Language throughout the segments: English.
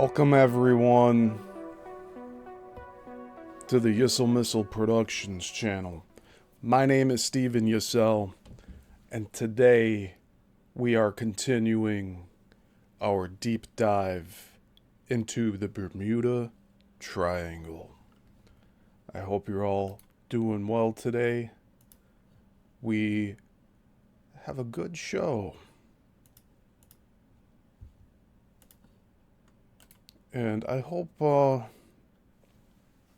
Welcome everyone to the Yissilmissil Productions channel. My name is Steven Yissil, and today we are continuing our deep dive into the Bermuda Triangle. I hope you're all doing well today. We have a good show. And I hope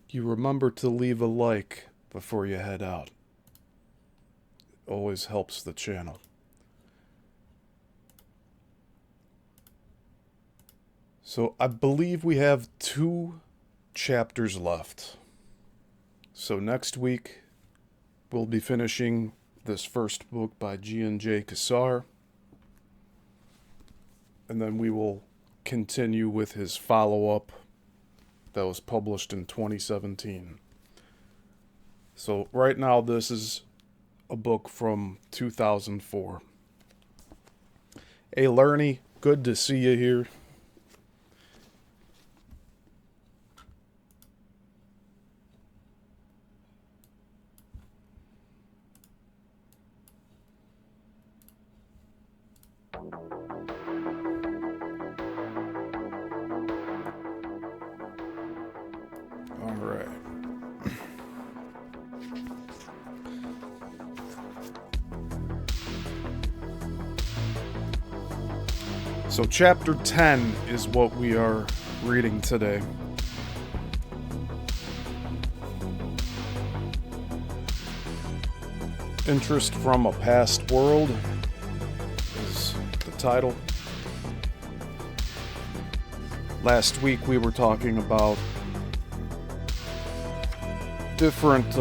you remember to leave a like before you head out. It always helps the channel. So I believe we have 2 chapters left. So next week we'll be finishing this first book by Gian J. Quasar. And then we will continue with his follow-up that was published in 2017. So right now this is a book from 2004. Hey Lerny, good to see you here. So chapter 10 is what we are reading today. Interest from a Past World is the title. Last week we were talking about different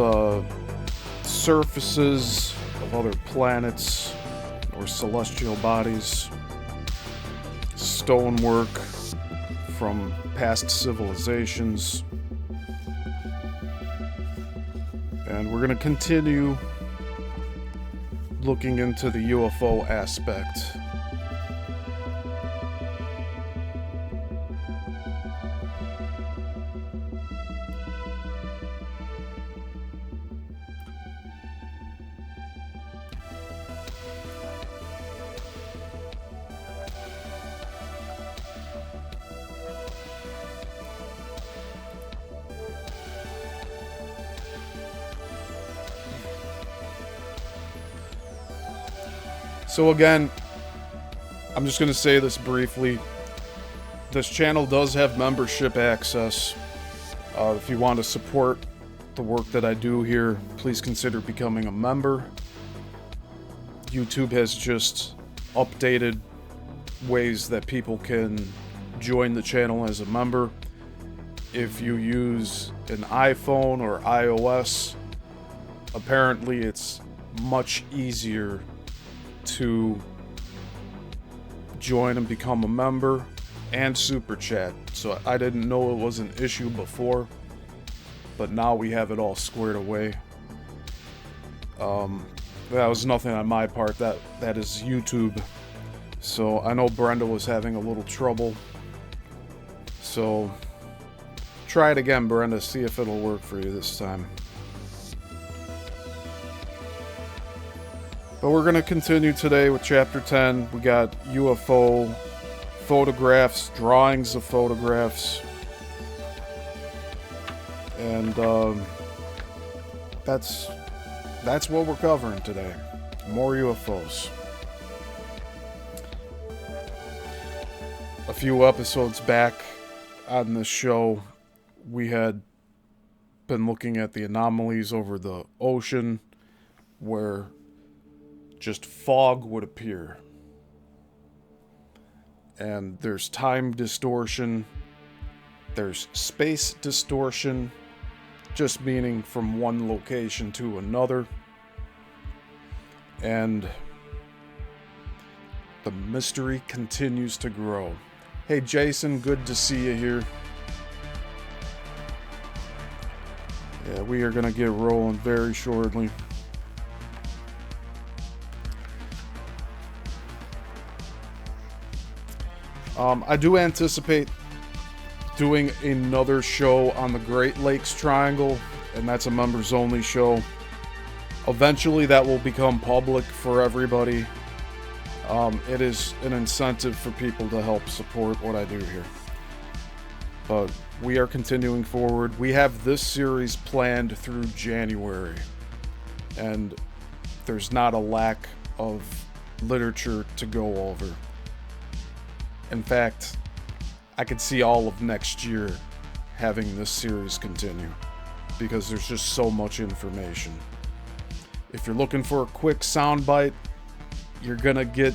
surfaces of other planets or celestial bodies. Stonework from past civilizations, and we're going to continue looking into the UFO aspect. So again, I'm just going to say this briefly. This channel does have membership access. If you want to support the work that I do here, please consider becoming a member. YouTube has just updated ways that people can join the channel as a member. If you use an iPhone or iOS, apparently it's much easier to join and become a member and super chat. So I didn't know it was an issue before, but now we have it all squared away. That was nothing on my part. That is YouTube. So I know Brenda was having a little trouble. So try it again, Brenda. See if it'll work for you this time. But we're going to continue today with chapter 10. We got UFO photographs, drawings of photographs. And that's what we're covering today. More UFOs. A few episodes back on this show, we had been looking at the anomalies over the ocean where just fog would appear. And there's time distortion, there's space distortion, just meaning from one location to another. And the mystery continues to grow. Hey Jason, good to see you here. Yeah, we are gonna get rolling very shortly. I do anticipate doing another show on the Great Lakes Triangle, and that's a members only show. Eventually that will become public for everybody. It is an incentive for people to help support what I do here. But we are continuing forward. We have this series planned through January, and there's not a lack of literature to go over. In fact, I could see all of next year having this series continue because there's just so much information. If you're looking for a quick soundbite, you're gonna get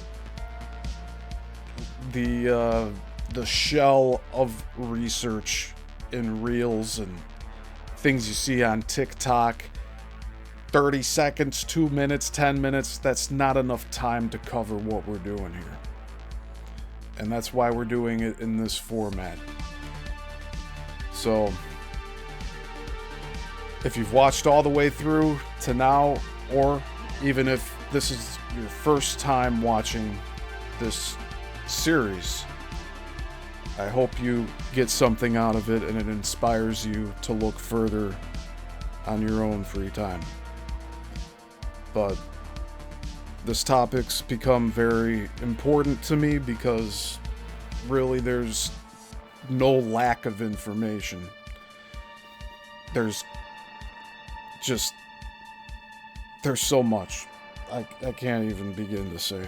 the shell of research in reels and things you see on TikTok. 30 seconds, 2 minutes, 10 minutes, that's not enough time to cover what we're doing here. And that's why we're doing it in this format. So, if you've watched all the way through to now, or even if this is your first time watching this series, I hope you get something out of it and it inspires you to look further on your own free time. But this topic's become very important to me because really there's no lack of information. There's so much. I can't even begin to say.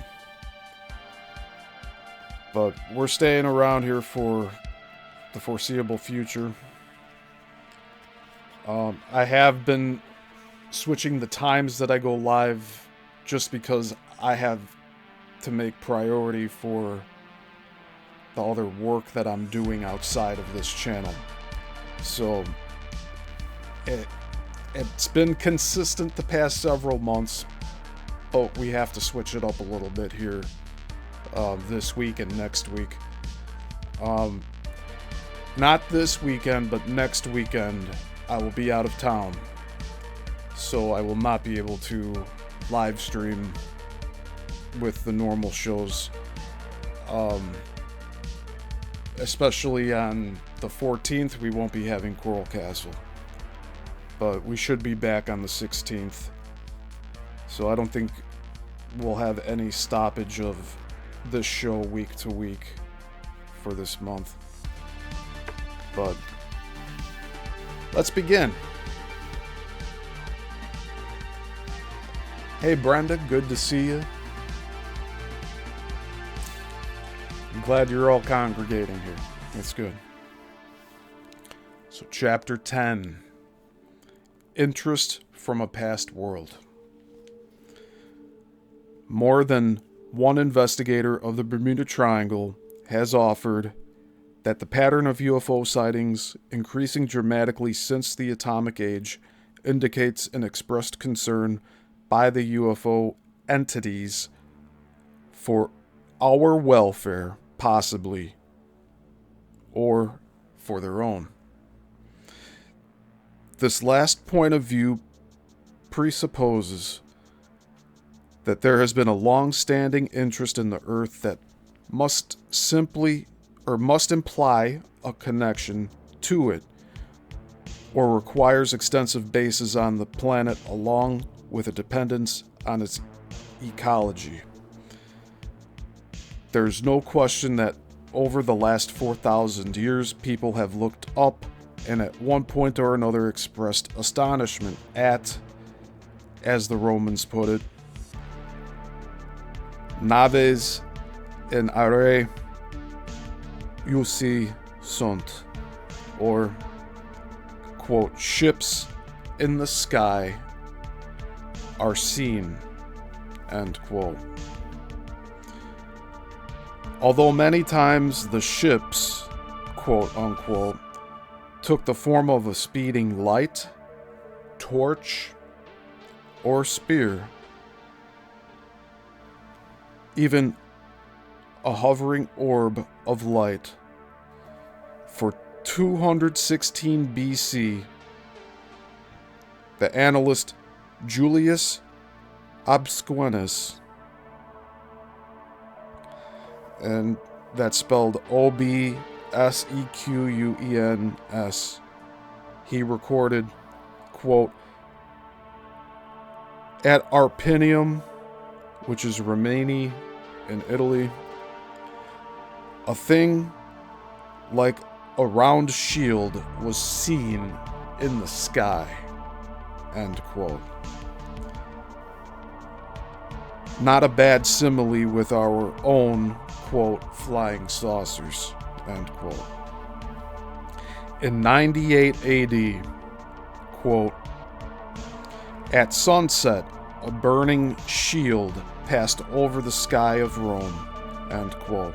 But we're staying around here for the foreseeable future. I have been switching the times that I go live just because I have to make priority for the other work that I'm doing outside of this channel. So it's been consistent the past several months, but we have to switch it up a little bit here this week and next week. Not this weekend, but next weekend I will be out of town, so I will not be able to live stream with the normal shows, especially on the 14th. We won't be having Coral Castle, but we should be back on the 16th, so I don't think we'll have any stoppage of this show week to week for this month. But let's begin. Hey Brenda, good to see you. I'm glad you're all congregating here. That's good. So chapter 10, Interest from a Past World. More than one investigator of the Bermuda Triangle has offered that the pattern of UFO sightings increasing dramatically since the atomic age indicates an expressed concern by the UFO entities for our welfare, possibly, or for their own. This last point of view presupposes that there has been a long-standing interest in the Earth that must imply a connection to it, or requires extensive bases on the planet along with a dependence on its ecology. There's no question that over the last 4,000 years, people have looked up and at one point or another expressed astonishment at, as the Romans put it, naves in aere iusi sunt, or, quote, ships in the sky are seen, end quote. Although many times the ships, quote unquote, took the form of a speeding light, torch, or spear, even a hovering orb of light. For 216 BC, the annalist Julius Obsquenus, and that's spelled Obsquenus, Sequens, he recorded, quote, at Arpinium, which is Rimini in Italy, a thing like a round shield was seen in the sky, end quote. Not a bad simile with our own, quote, flying saucers, end quote. In 98 AD, quote, at sunset, a burning shield passed over the sky of Rome, end quote.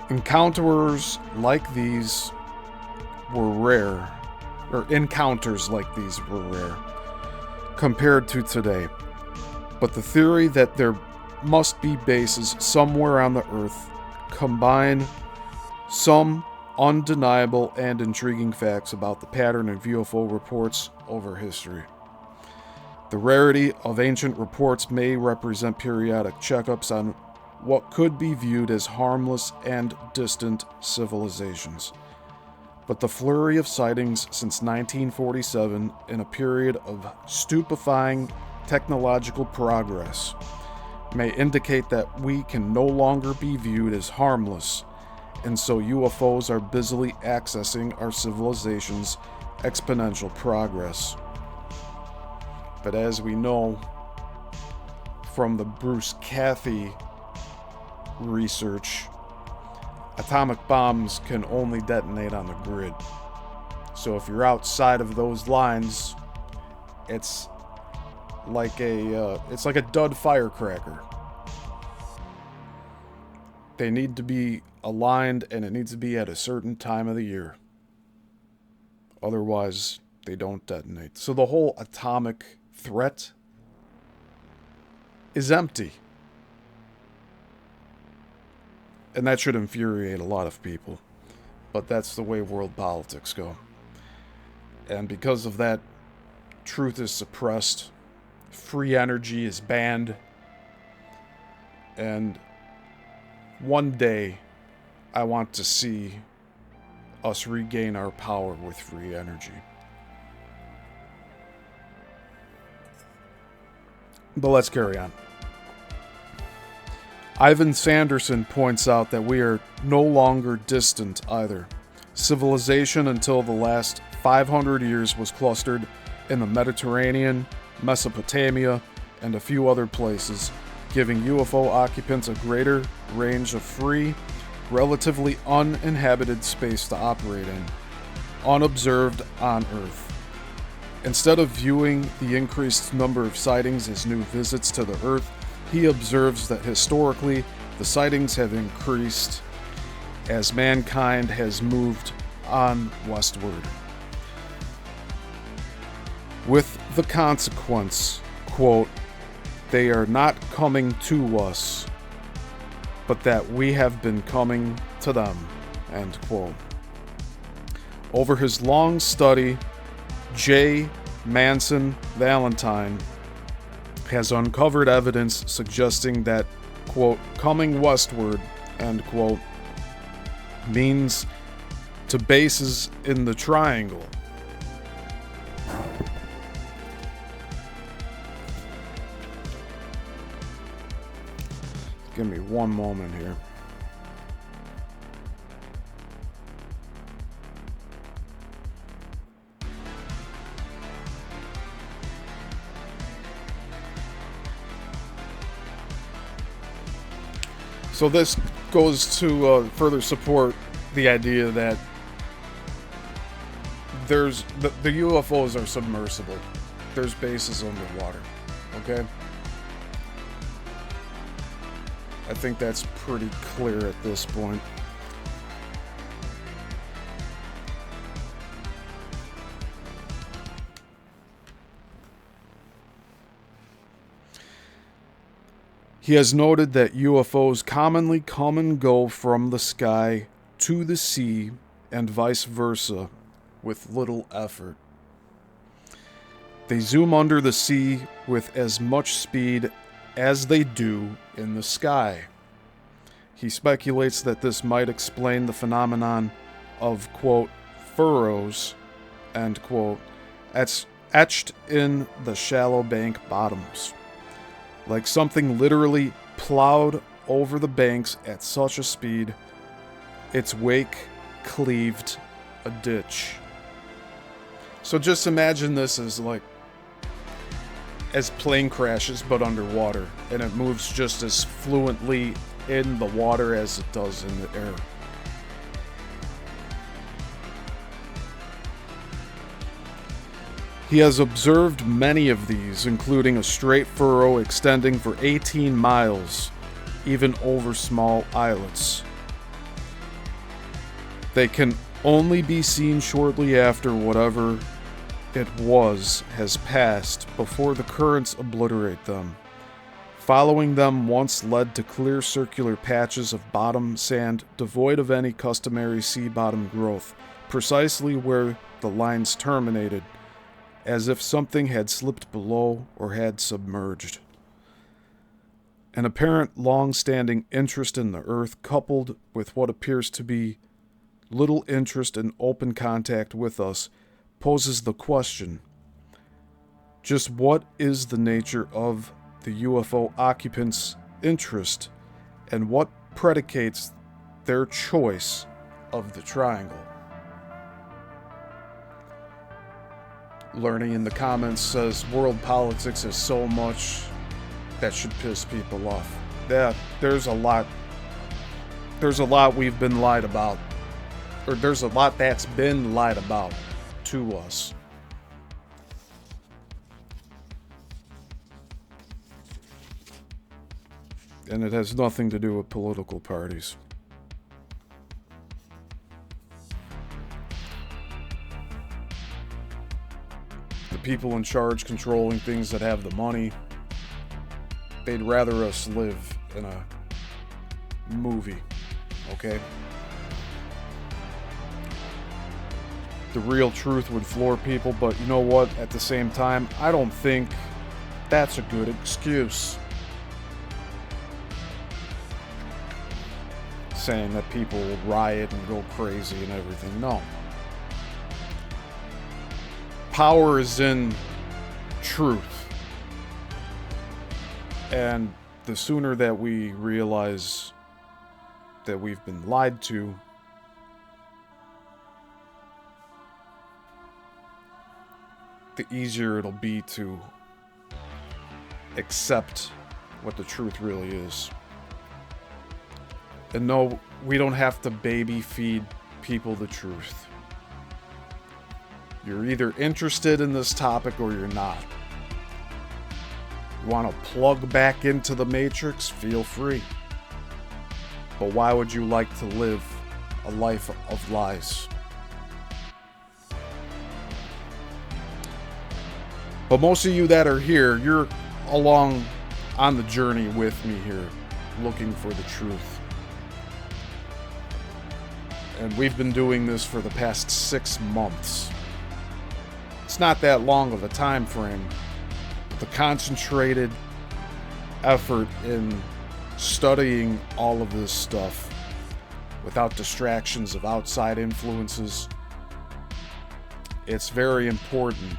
Encounters like these were rare compared to today. But the theory that there must be bases somewhere on the Earth combine some undeniable and intriguing facts about the pattern of UFO reports over history. The rarity of ancient reports may represent periodic checkups on what could be viewed as harmless and distant civilizations. But the flurry of sightings since 1947, in a period of stupefying technological progress, may indicate that we can no longer be viewed as harmless, and so UFOs are busily accessing our civilization's exponential progress. But as we know from the Bruce Cathy research, atomic bombs can only detonate on the grid. So if you're outside of those lines, it's like a dud firecracker. They need to be aligned, and it needs to be at a certain time of the year. Otherwise, they don't detonate. So the whole atomic threat is empty. And that should infuriate a lot of people. But that's the way world politics go. And because of that, truth is suppressed. Free energy is banned. And one day, I want to see us regain our power with free energy. But let's carry on. Ivan Sanderson points out that we are no longer distant either. Civilization until the last 500 years was clustered in the Mediterranean, Mesopotamia, and a few other places, giving UFO occupants a greater range of free, relatively uninhabited space to operate in, unobserved on Earth. Instead of viewing the increased number of sightings as new visits to the Earth, he observes that historically, the sightings have increased as mankind has moved on westward. With the consequence, quote, they are not coming to us, but that we have been coming to them, end quote. Over his long study, J. Manson Valentine has uncovered evidence suggesting that, quote, coming westward, end quote, means to bases in the triangle. Give me one moment here. So this goes to further support the idea that there's the UFOs are submersible. There's bases underwater. Okay? I think that's pretty clear at this point. He has noted that UFOs commonly come and go from the sky to the sea and vice versa with little effort. They zoom under the sea with as much speed as they do in the sky. He speculates that this might explain the phenomenon of, quote, furrows, end quote, etched in the shallow bank bottoms. Like something literally plowed over the banks at such a speed, its wake cleaved a ditch. So just imagine this as plane crashes but underwater, and it moves just as fluently in the water as it does in the air. He has observed many of these, including a straight furrow extending for 18 miles, even over small islets. They can only be seen shortly after whatever it was has passed, before the currents obliterate them. Following them once led to clear circular patches of bottom sand devoid of any customary sea bottom growth, precisely where the lines terminated, as if something had slipped below or had submerged. An apparent long-standing interest in the earth, coupled with what appears to be little interest in open contact with us, poses the question: just what is the nature of the UFO occupants' interest, and what predicates their choice of the triangle? Learning in the comments says world politics is so much that should piss people off. Yeah, there's a lot we've been lied about, or there's a lot that's been lied about to us. And it has nothing to do with political parties. The people in charge controlling things that have the money, they'd rather us live in a movie, okay? The real truth would floor people, but you know what? At the same time, I don't think that's a good excuse. Saying that people will riot and go crazy and everything. No. Power is in truth. And the sooner that we realize that we've been lied to, the easier it'll be to accept what the truth really is. And no, we don't have to baby feed people the truth. You're either interested in this topic or you're not. You want to plug back into the Matrix? Feel free. But why would you like to live a life of lies? But most of you that are here, you're along on the journey with me here, looking for the truth. And we've been doing this for the past 6 months. It's not that long of a time frame. The concentrated effort in studying all of this stuff without distractions of outside influences, it's very important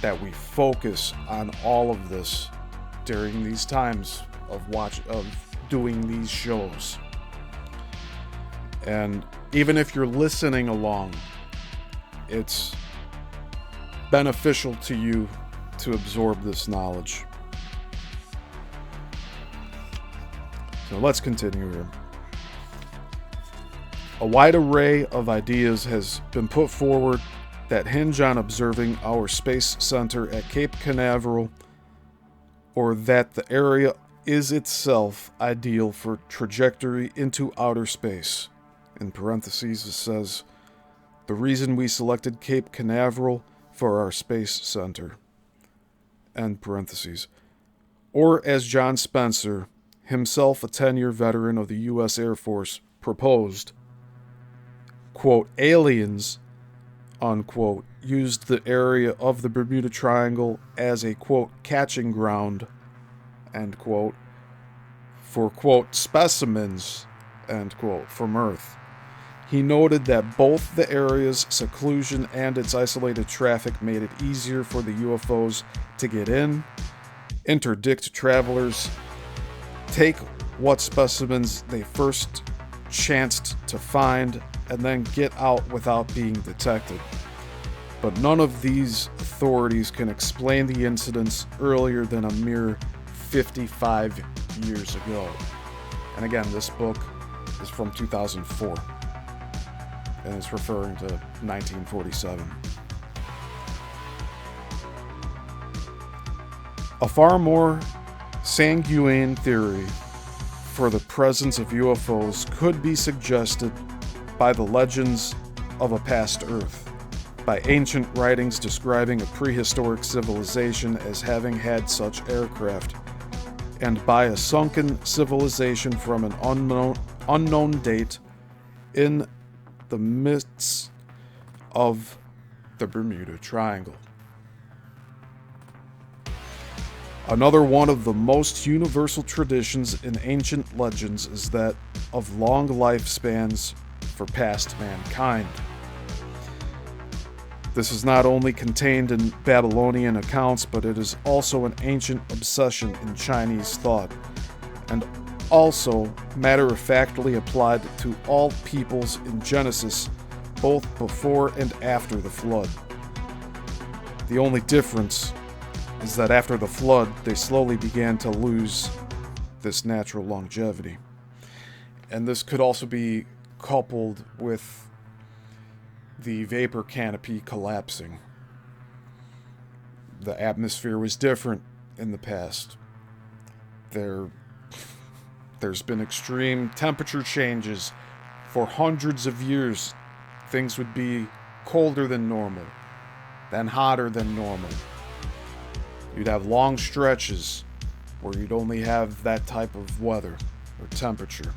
that we focus on all of this during these times of doing these shows. And even if you're listening along, it's beneficial to you to absorb this knowledge. So let's continue here. A wide array of ideas has been put forward that hinge on observing our space center at Cape Canaveral, or that the area is itself ideal for trajectory into outer space. In parentheses, it says, the reason we selected Cape Canaveral for our space center. End parentheses. Or as John Spencer, himself a 10-year veteran of the U.S. Air Force, proposed, quote, aliens, unquote, used the area of the Bermuda Triangle as a, quote, catching ground, end quote, for, quote, specimens, end quote, from Earth. He noted that both the area's seclusion and its isolated traffic made it easier for the UFOs to get in, interdict travelers, take what specimens they first chanced to find, and then get out without being detected. But none of these authorities can explain the incidents earlier than a mere 55 years ago. And again, this book is from 2004, and it's referring to 1947. A far more sanguine theory for the presence of UFOs could be suggested by the legends of a past Earth, by ancient writings describing a prehistoric civilization as having had such aircraft, and by a sunken civilization from an unknown date in the midst of the Bermuda Triangle. Another one of the most universal traditions in ancient legends is that of long lifespans for past mankind. This is not only contained in Babylonian accounts, but it is also an ancient obsession in Chinese thought, and also matter-of-factly applied to all peoples in Genesis, both before and after the flood. The only difference is that after the flood, they slowly began to lose this natural longevity. And this could also be coupled with the vapor canopy collapsing. The atmosphere was different in the past. There's been extreme temperature changes. For hundreds of years, things would be colder than normal, then hotter than normal. You'd have long stretches where you'd only have that type of weather or temperature.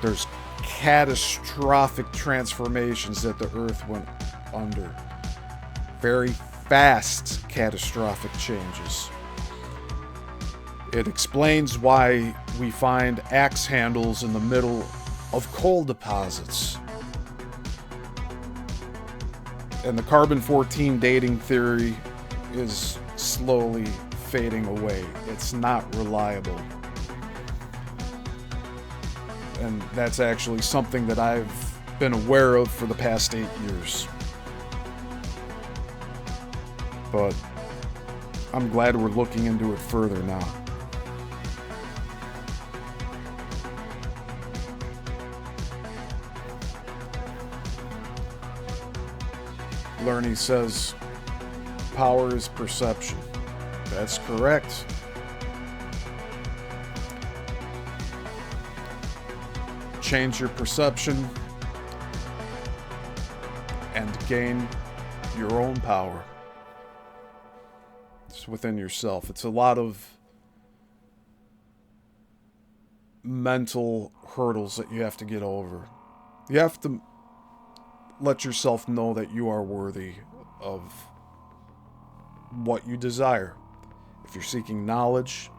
There's catastrophic transformations that the Earth went under. Very fast catastrophic changes. It explains why we find axe handles in the middle of coal deposits. And the carbon-14 dating theory is slowly fading away. It's not reliable. And that's actually something that I've been aware of for the past 8 years. But I'm glad we're looking into it further now. Lerny says, power is perception. That's correct. Change your perception and gain your own power. It's within yourself. It's a lot of mental hurdles that you have to get over. You have to let yourself know that you are worthy of what you desire. If you're seeking knowledge,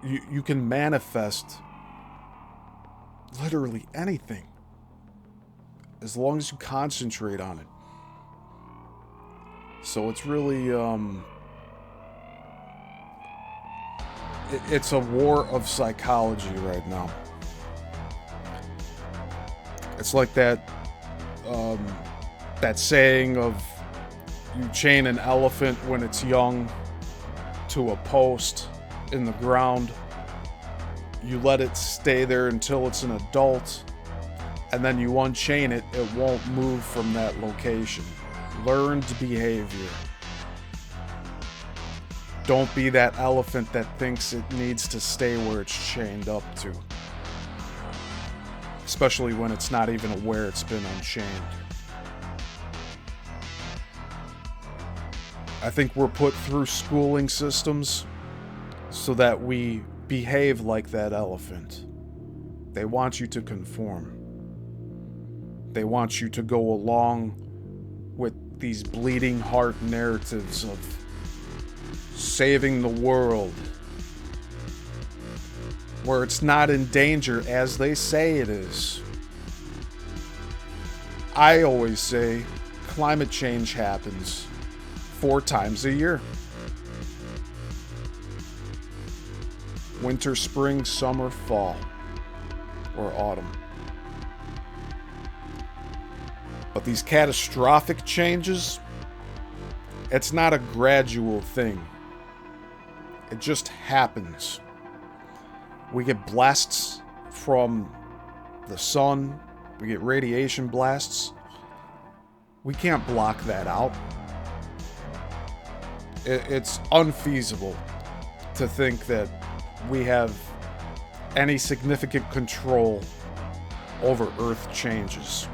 you can manifest literally anything as long as you concentrate on it. So it's really it's a war of psychology right now. It's like that saying of, you chain an elephant when it's young to a post in the ground. You let it stay there until it's an adult, and then you unchain it. It won't move from that location. Learned behavior. Don't be that elephant that thinks it needs to stay where it's chained up to. Especially when it's not even aware it's been unchained. I think we're put through schooling systems so that we behave like that elephant. They want you to conform. They want you to go along with these bleeding heart narratives of saving the world, where it's not in danger as they say it is. I always say climate change happens 4 times a year. Winter, spring, summer, fall, or autumn. But these catastrophic changes, it's not a gradual thing. It just happens. We get blasts from the sun. We get radiation blasts. We can't block that out. It's unfeasible to think that we have any significant control over Earth changes.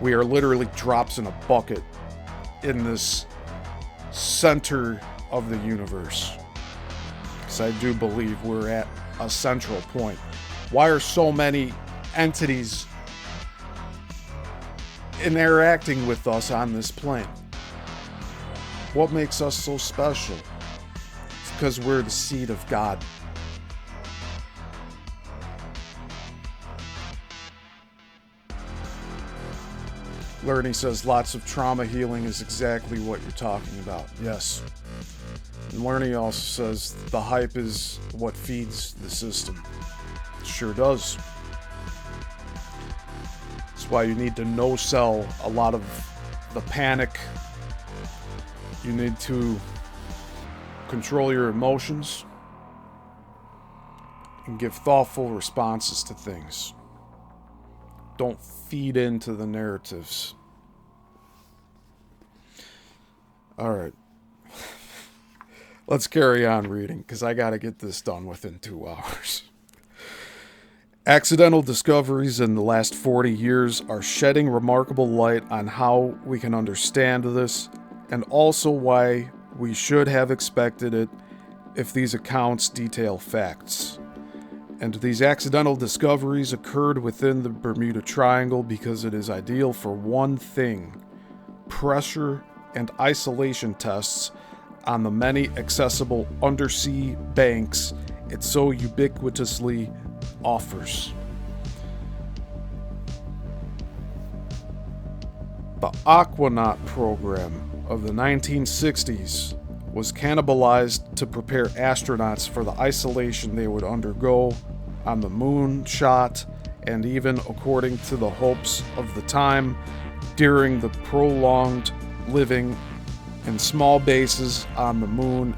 We are literally drops in a bucket in this center of the universe. Because I do believe we're at a central point. Why are so many entities interacting with us on this plane? What makes us so special? It's because we're the seed of God. Lerny says lots of trauma healing is exactly what you're talking about. Yes. And Lerny also says the hype is what feeds the system. It sure does. That's why you need to no-sell a lot of the panic. You need to control your emotions and give thoughtful responses to things. Don't feed into the narratives. Alright. Let's carry on reading, because I gotta get this done within 2 hours. Accidental discoveries in the last 40 years are shedding remarkable light on how we can understand this, and also why we should have expected it if these accounts detail facts. And these accidental discoveries occurred within the Bermuda Triangle because it is ideal for one thing: pressure and isolation tests on the many accessible undersea banks it so ubiquitously offers. The Aquanaut program of the 1960s was cannibalized to prepare astronauts for the isolation they would undergo on the moon shot, and even, according to the hopes of the time, during the prolonged living in small bases on the moon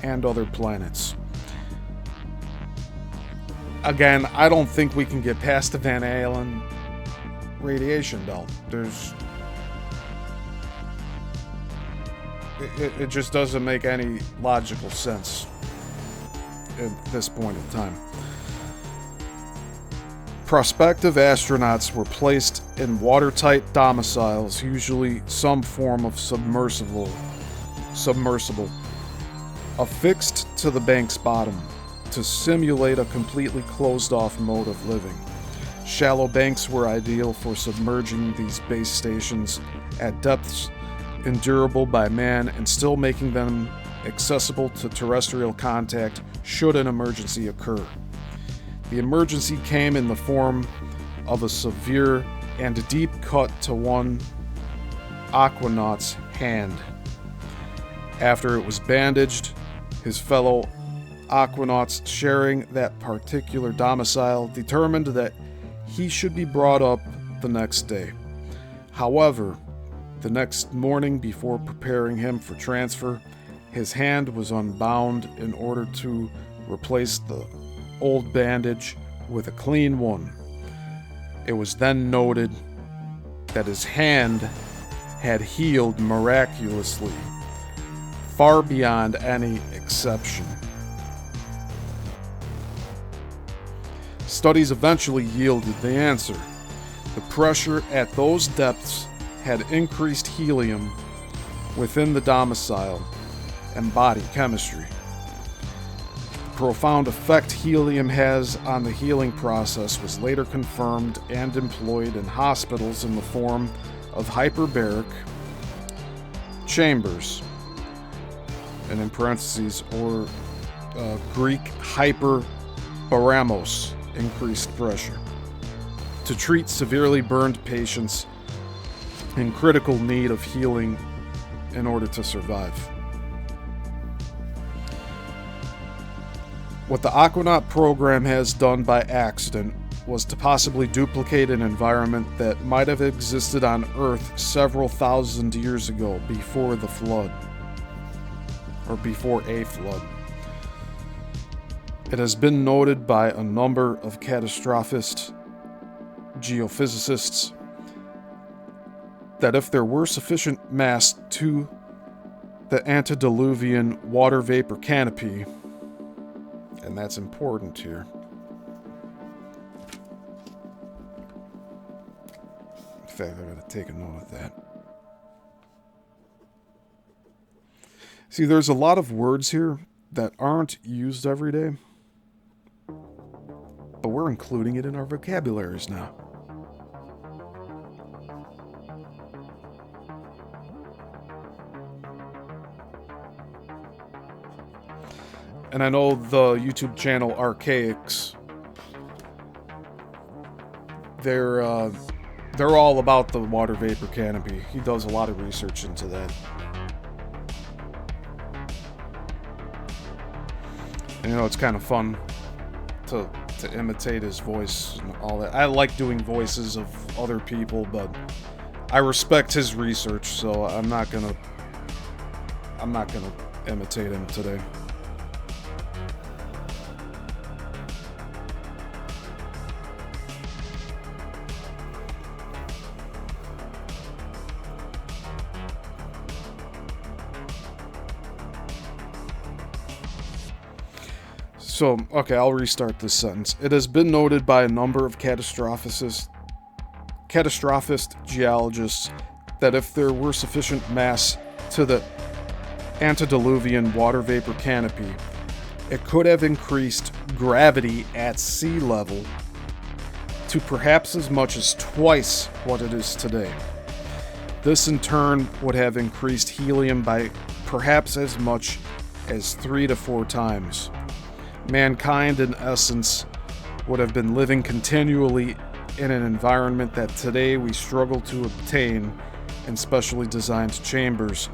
and other planets. Again, I don't think we can get past the Van Allen radiation belt. It just doesn't make any logical sense at this point in time. Prospective astronauts were placed in watertight domiciles, usually some form of submersible, affixed to the bank's bottom, to simulate a completely closed-off mode of living. Shallow banks were ideal for submerging these base stations at depths endurable by man and still making them accessible to terrestrial contact should an emergency occur. The emergency came in the form of a severe and deep cut to one aquanaut's hand. After it was bandaged, his fellow aquanauts sharing that particular domicile determined that he should be brought up the next day. However, the next morning, before preparing him for transfer, his hand was unbound in order to replace the old bandage with a clean one. It was then noted that his hand had healed miraculously, far beyond any exception. Studies eventually yielded the answer. The pressure at those depths had increased helium within the domicile and body chemistry. The profound effect helium has on the healing process was later confirmed and employed in hospitals in the form of hyperbaric chambers, and in parentheses, or Greek hyperbaramos, increased pressure, to treat severely burned patients in critical need of healing in order to survive. What the Aquanaut program has done by accident was to possibly duplicate an environment that might have existed on Earth several thousand years ago before the flood, or before a flood. It has been noted by a number of catastrophists, geophysicists, that if there were sufficient mass to the antediluvian water vapor canopy, and that's important here. In fact, I'm going to take a note of that. See, there's a lot of words here that aren't used every day, but we're including it in our vocabularies now. And I know the YouTube channel Archaics, they're all about the water vapor canopy. He does a lot of research into that. And, it's kind of fun to imitate his voice and all that. I like doing voices of other people, but I respect his research, so I'm not gonna imitate him today. So, okay, I'll restart this sentence. It has been noted by a number of catastrophist geologists that if there were sufficient mass to the antediluvian water vapor canopy, it could have increased gravity at sea level to perhaps as much as twice what it is today. This in turn would have increased helium by perhaps as much as 3 to 4 times. Mankind, in essence, would have been living continually in an environment that today we struggle to obtain in specially designed chambers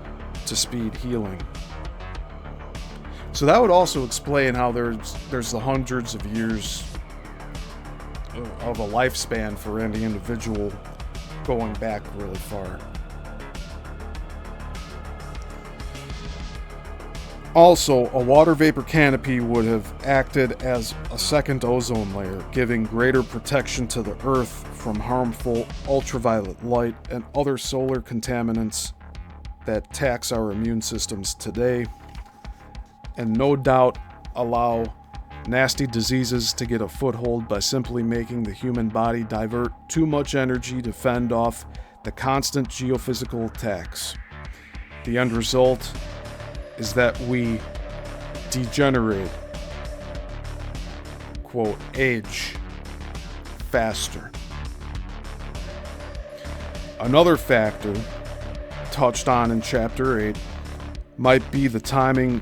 to speed healing. So that would also explain how there's the hundreds of years of a lifespan for any individual going back really far. Also, a water vapor canopy would have acted as a second ozone layer, giving greater protection to the Earth from harmful ultraviolet light and other solar contaminants that tax our immune systems today, and no doubt allow nasty diseases to get a foothold by simply making the human body divert too much energy to fend off the constant geophysical attacks. The end result is that we degenerate, quote, age faster. Another factor touched on in Chapter 8 might be the timing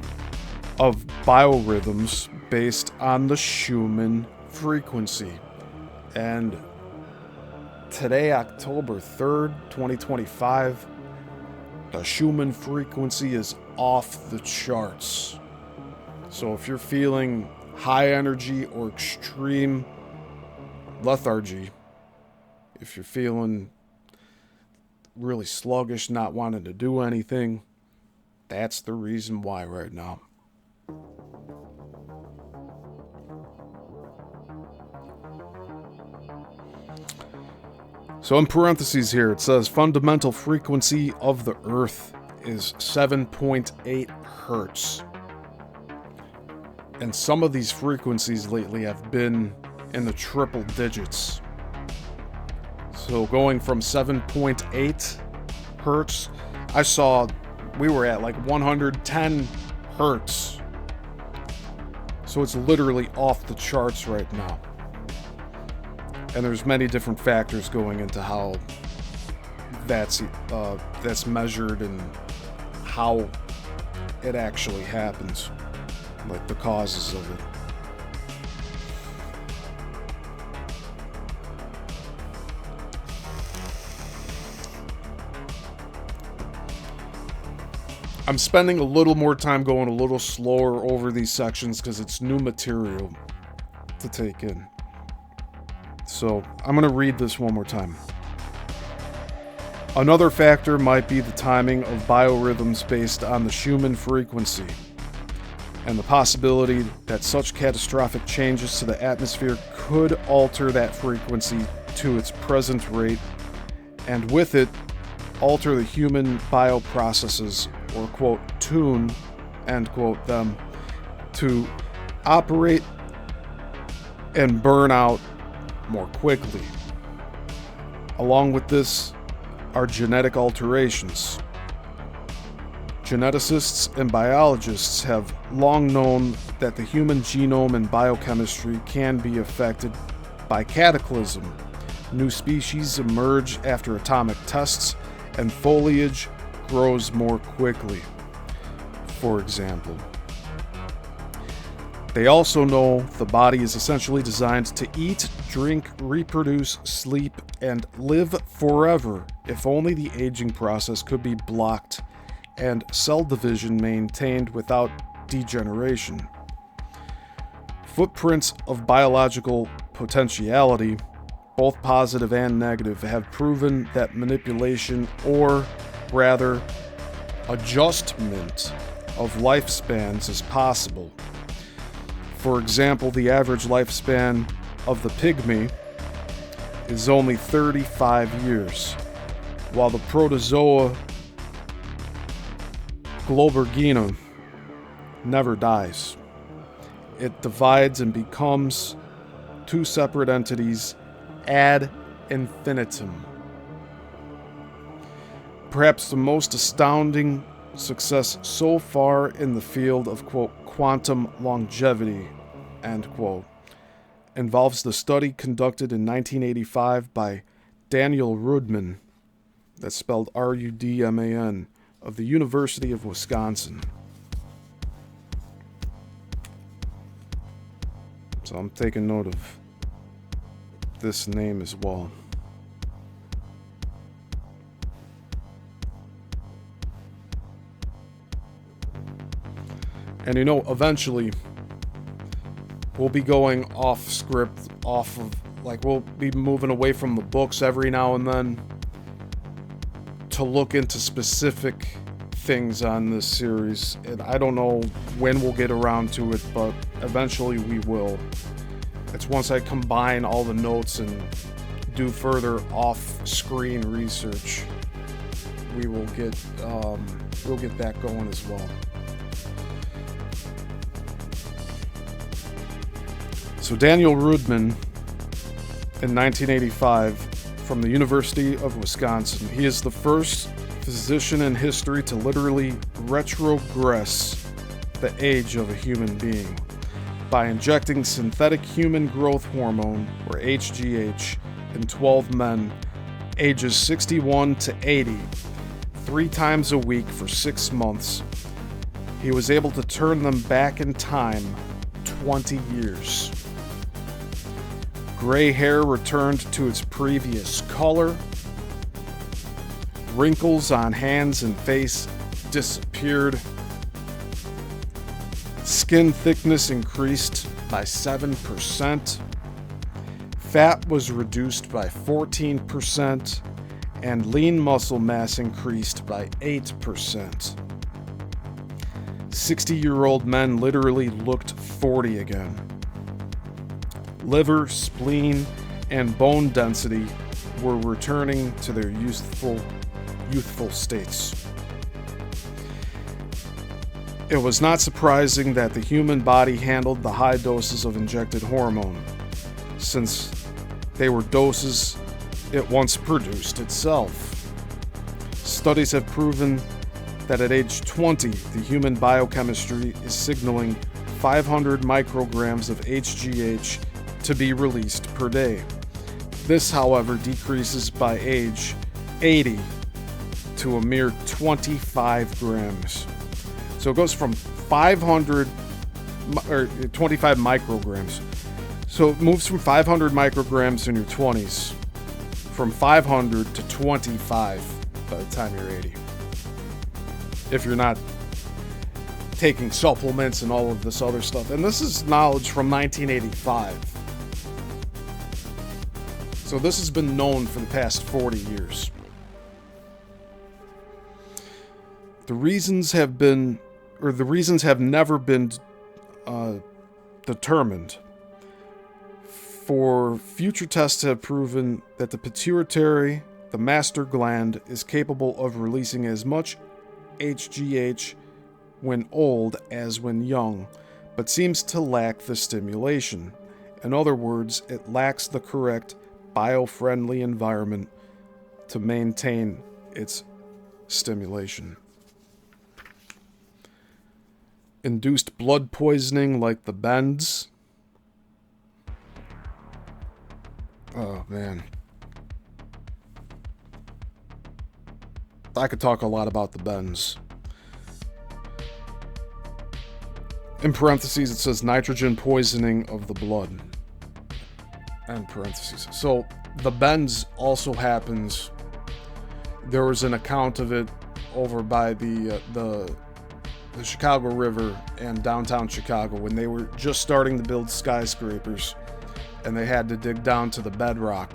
of biorhythms based on the Schumann frequency. And today, October 3rd, 2025, the Schumann frequency is off the charts. So if you're feeling high energy or extreme lethargy, if you're feeling really sluggish, not wanting to do anything, that's the reason why right now. So in parentheses here, it says fundamental frequency of the Earth is 7.8 hertz. And some of these frequencies lately have been in the triple digits. So going from 7.8 hertz, I saw we were at like 110 hertz. So it's literally off the charts right now. And there's many different factors going into how that's measured and how it actually happens. like the causes of it. I'm spending a little more time going a little slower over these sections because it's new material to take in. So I'm going to read this one more time. Another factor might be the timing of biorhythms based on the Schumann frequency, and the possibility that such catastrophic changes to the atmosphere could alter that frequency to its present rate, and with it, alter the human bioprocesses, or quote, tune, end quote, them, to operate and burn out more quickly. Along with this are genetic alterations. Geneticists and biologists have long known that the human genome and biochemistry can be affected by cataclysm. New species emerge after atomic tests, and foliage grows more quickly, for example. They also know the body is essentially designed to eat, drink, reproduce, sleep, and live forever if only the aging process could be blocked and cell division maintained without degeneration. Footprints of biological potentiality, both positive and negative, have proven that manipulation, or rather adjustment, of lifespans is possible. For example, the average lifespan of the pygmy is only 35 years, while the protozoa Globergina never dies. It divides and becomes two separate entities ad infinitum. Perhaps the most astounding success so far in the field of, quote, quantum longevity, end quote, involves the study conducted in 1985 by Daniel Rudman, that's spelled R-U-D-M-A-N, of the University of Wisconsin. So I'm taking note of this name as well. And you know, eventually, we'll be going off script, we'll be moving away from the books every now and then to look into specific things on this series. And I don't know when we'll get around to it, but eventually we will. It's once I combine all the notes and do further off-screen research, we'll get that going as well. So Daniel Rudman, in 1985, from the University of Wisconsin, he is the first physician in history to literally retrogress the age of a human being by injecting synthetic human growth hormone, or HGH, in 12 men ages 61 to 80, 3 times a week for 6 months. He was able to turn them back in time 20 years. Gray hair returned to its previous color. Wrinkles on hands and face disappeared. Skin thickness increased by 7%. Fat was reduced by 14%, and lean muscle mass increased by 8%. 60-year-old men literally looked 40 again. Liver, spleen, and bone density were returning to their youthful states. It was not surprising that the human body handled the high doses of injected hormone, since they were doses it once produced itself. Studies have proven that at age 20, the human biochemistry is signaling 500 micrograms of HGH to be released per day. This, however, decreases by age 80 to a mere 25 grams. So it goes from 500 or 25 micrograms. So it moves from 500 micrograms in your 20s, from 500 to 25 by the time you're 80. If you're not taking supplements and all of this other stuff. And this is knowledge from 1985. So this has been known for the past 40 years. The reasons have never been determined. For future tests have proven that the pituitary, the master gland, is capable of releasing as much HGH when old as when young, but seems to lack the stimulation. In other words, it lacks the correct bio-friendly environment to maintain its stimulation. Induced blood poisoning like the bends. Oh, man. I could talk a lot about the bends. In parentheses, it says nitrogen poisoning of the blood. End parentheses. So, the bends also happens. There was an account of it over by the Chicago River and downtown Chicago when they were just starting to build skyscrapers, and they had to dig down to the bedrock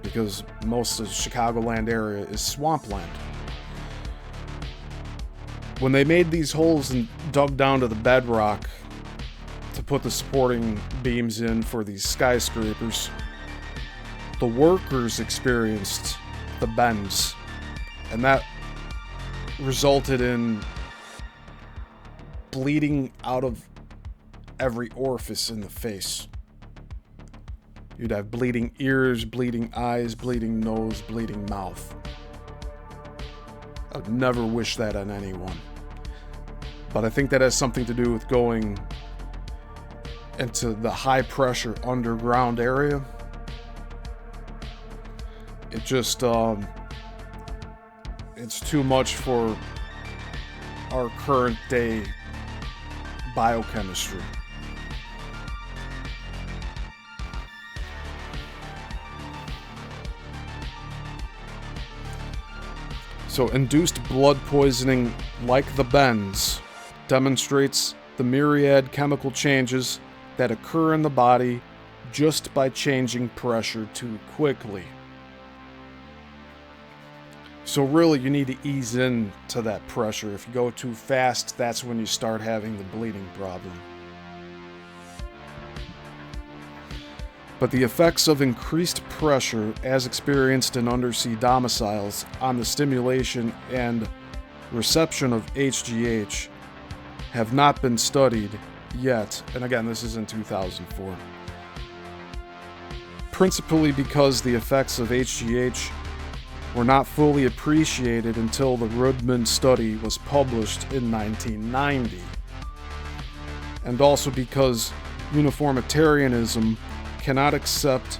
because most of the Chicagoland area is swampland. When they made these holes and dug down to the bedrock to put the supporting beams in for these skyscrapers, the workers experienced the bends, and that resulted in bleeding out of every orifice in the face. You'd have bleeding ears, bleeding eyes, bleeding nose, bleeding mouth. I would never wish that on anyone. But I think that has something to do with going into the high pressure underground area. It just, it's too much for our current day biochemistry. So, induced blood poisoning, like the bends, demonstrates the myriad chemical changes that occur in the body just by changing pressure too quickly. So really, you need to ease into that pressure. If you go too fast, that's when you start having the bleeding problem. But the effects of increased pressure, as experienced in undersea domiciles, on the stimulation and reception of HGH have not been studied yet. And again, this is in 2004. Principally because the effects of HGH were not fully appreciated until the Rudman study was published in 1990. And also because uniformitarianism cannot accept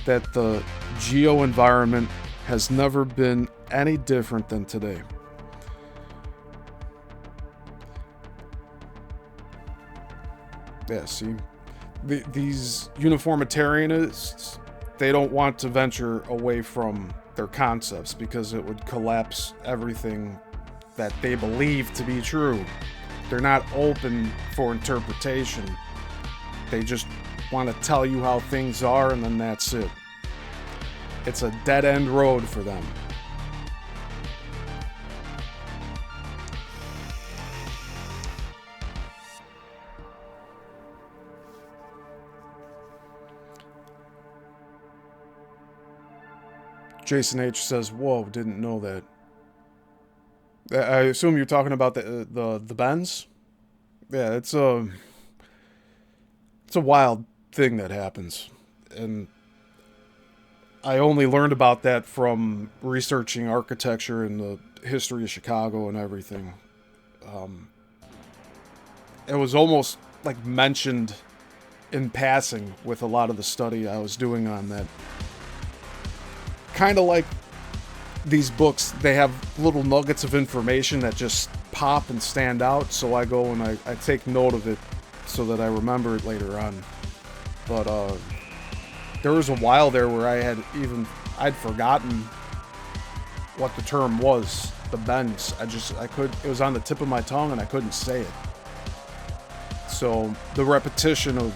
that the geo-environment has never been any different than today. Yeah, see? These uniformitarianists, they don't want to venture away from their concepts because it would collapse everything that they believe to be true. They're not open for interpretation. They just want to tell you how things are, and then that's it. It's a dead-end road for them. Jason H says, "Whoa, didn't know that." I assume you're talking about the bends? Yeah, it's a wild thing that happens, and I only learned about that from researching architecture and the history of Chicago and everything. It was almost like mentioned in passing with a lot of the study I was doing on that. Kind of like these books, they have little nuggets of information that just pop and stand out, so I go and I take note of it so that I remember it later on. But there was a while there where I'd forgotten what the term was, the bends. It was on the tip of my tongue and I couldn't say it. So the repetition of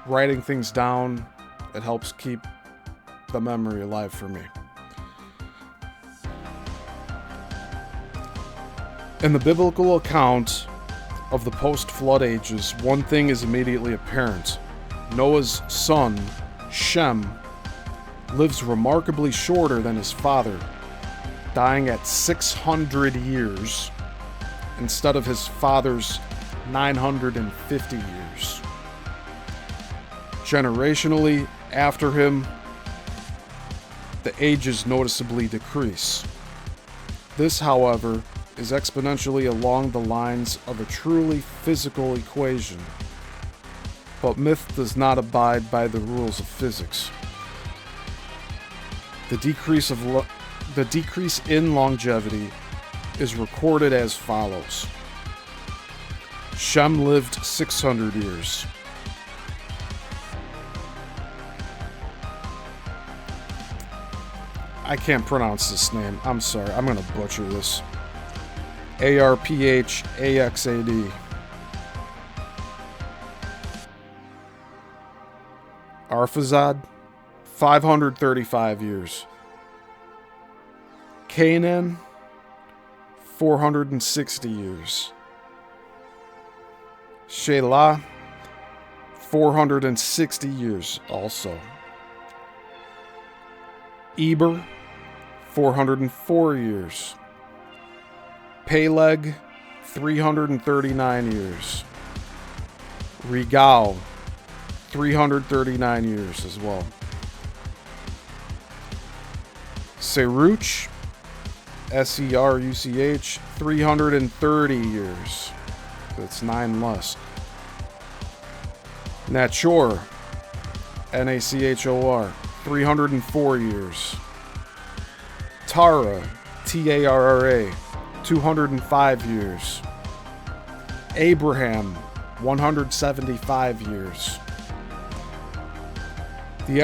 writing things down, it helps keep the memory alive for me. In the biblical account of the post-flood ages, one thing is immediately apparent. Noah's son, Shem, lives remarkably shorter than his father, dying at 600 years instead of his father's 950 years. Generationally, after him, the ages noticeably decrease. This, however, is exponentially along the lines of a truly physical equation. But myth does not abide by the rules of physics. The decrease in longevity is recorded as follows. Shem lived 600 years. I can't pronounce this name. I'm sorry. I'm going to butcher this. Arphaxad. Arphazad, 535 years. Canaan, 460 years. Shelah, 460 years also. Eber, 404 years. Peleg, 339 years. Regal, 339 years as well. Seruch, Seruch, 330 years. That's 9 less. Nachor, Nachor, 304 years. Tara, Tarra, 205 years. Abraham, 175 years. The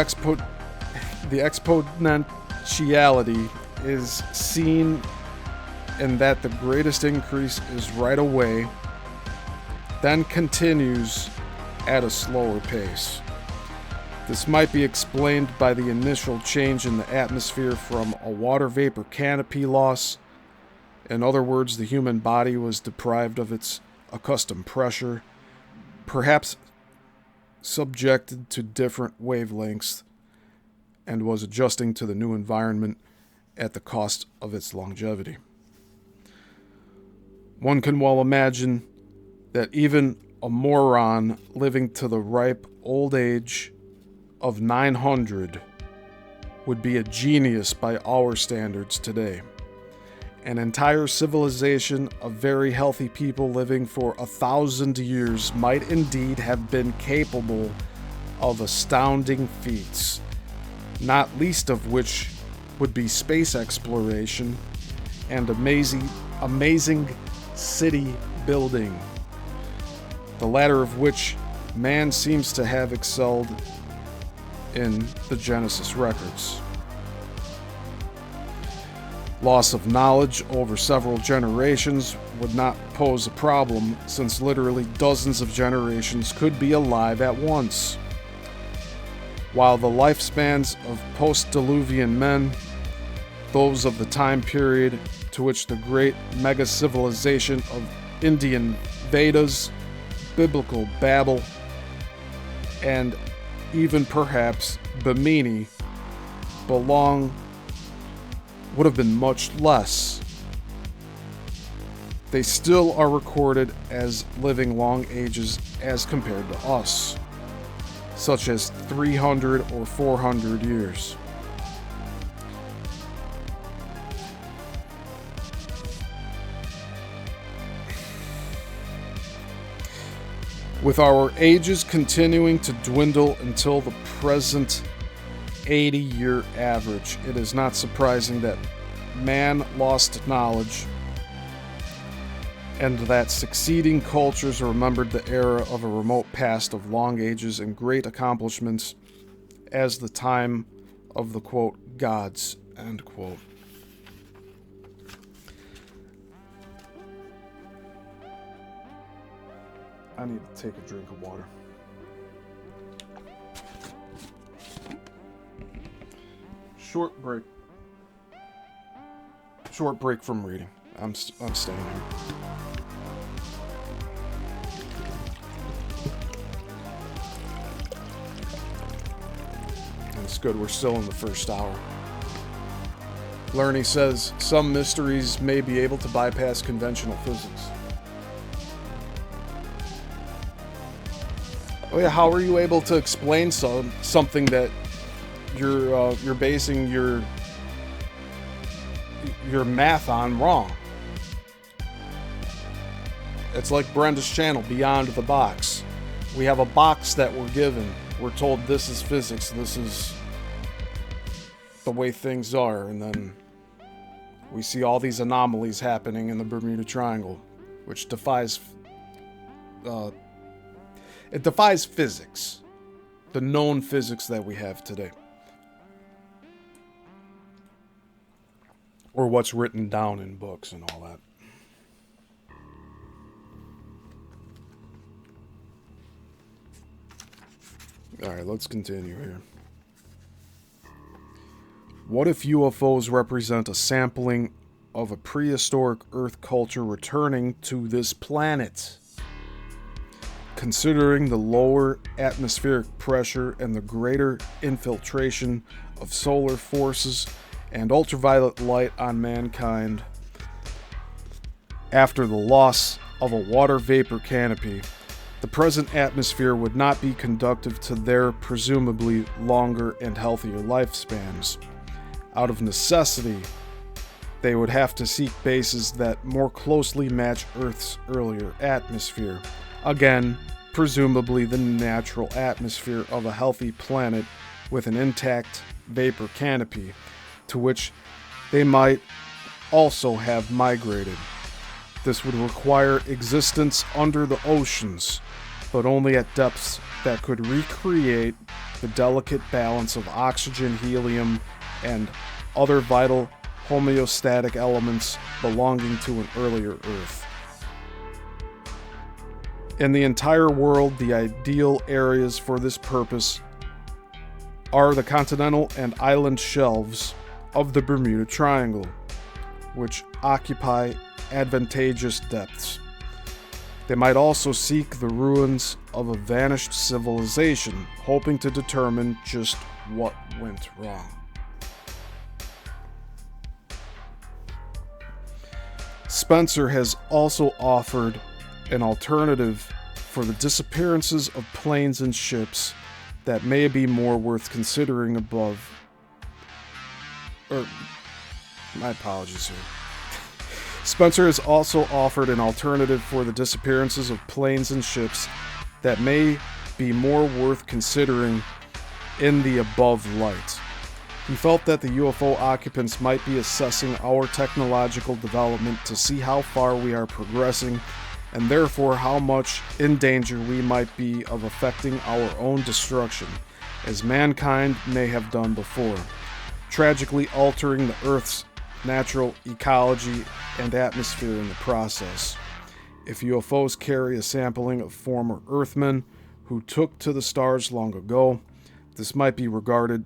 exponentiality is seen in that the greatest increase is right away, then continues at a slower pace. This might be explained by the initial change in the atmosphere from a water vapor canopy loss. In other words, the human body was deprived of its accustomed pressure, perhaps subjected to different wavelengths, and was adjusting to the new environment at the cost of its longevity. One can well imagine that even a moron living to the ripe old age of 900 would be a genius by our standards today. An entire civilization of very healthy people living for 1,000 years might indeed have been capable of astounding feats, not least of which would be space exploration and amazing city building, the latter of which man seems to have excelled in the Genesis records. Loss of knowledge over several generations would not pose a problem, since literally dozens of generations could be alive at once. While the lifespans of post-Diluvian men, those of the time period to which the great mega-civilization of Indian Vedas, biblical Babel, and even perhaps Bimini belong, would have been much less. They still are recorded as living long ages as compared to us, such as 300 or 400 years. With our ages continuing to dwindle until the present 80-year average, it is not surprising that man lost knowledge and that succeeding cultures remembered the era of a remote past of long ages and great accomplishments as the time of the, quote, gods, end quote. I need to take a drink of water. Short break from reading. I'm staying here. It's good we're still in the first hour. Lerny says some mysteries may be able to bypass conventional physics. Oh yeah, how are you able to explain something that you're basing your math on wrong? It's like Brenda's channel, Beyond the Box. We have a box that we're given. We're told this is physics, this is the way things are, and then we see all these anomalies happening in the Bermuda Triangle, which defies physics, the known physics that we have today, or what's written down in books and all that. Alright, let's continue here. What if UFOs represent a sampling of a prehistoric Earth culture returning to this planet? Considering the lower atmospheric pressure and the greater infiltration of solar forces and ultraviolet light on mankind after the loss of a water vapor canopy, the present atmosphere would not be conducive to their presumably longer and healthier lifespans. Out of necessity, they would have to seek bases that more closely match Earth's earlier atmosphere. Again, presumably the natural atmosphere of a healthy planet with an intact vapor canopy, to which they might also have migrated. This would require existence under the oceans, but only at depths that could recreate the delicate balance of oxygen, helium, and other vital homeostatic elements belonging to an earlier Earth. In the entire world, the ideal areas for this purpose are the continental and island shelves of the Bermuda Triangle, which occupy advantageous depths. They might also seek the ruins of a vanished civilization, hoping to determine just what went wrong. Spencer has also offered an alternative for the disappearances of planes and ships that may be more worth considering above. My apologies here. Spencer has also offered an alternative for the disappearances of planes and ships that may be more worth considering in the above light. He felt that the UFO occupants might be assessing our technological development to see how far we are progressing, and therefore how much in danger we might be of affecting our own destruction, as mankind may have done before, tragically altering the Earth's natural ecology and atmosphere in the process. If UFOs carry a sampling of former Earthmen who took to the stars long ago, this might be regarded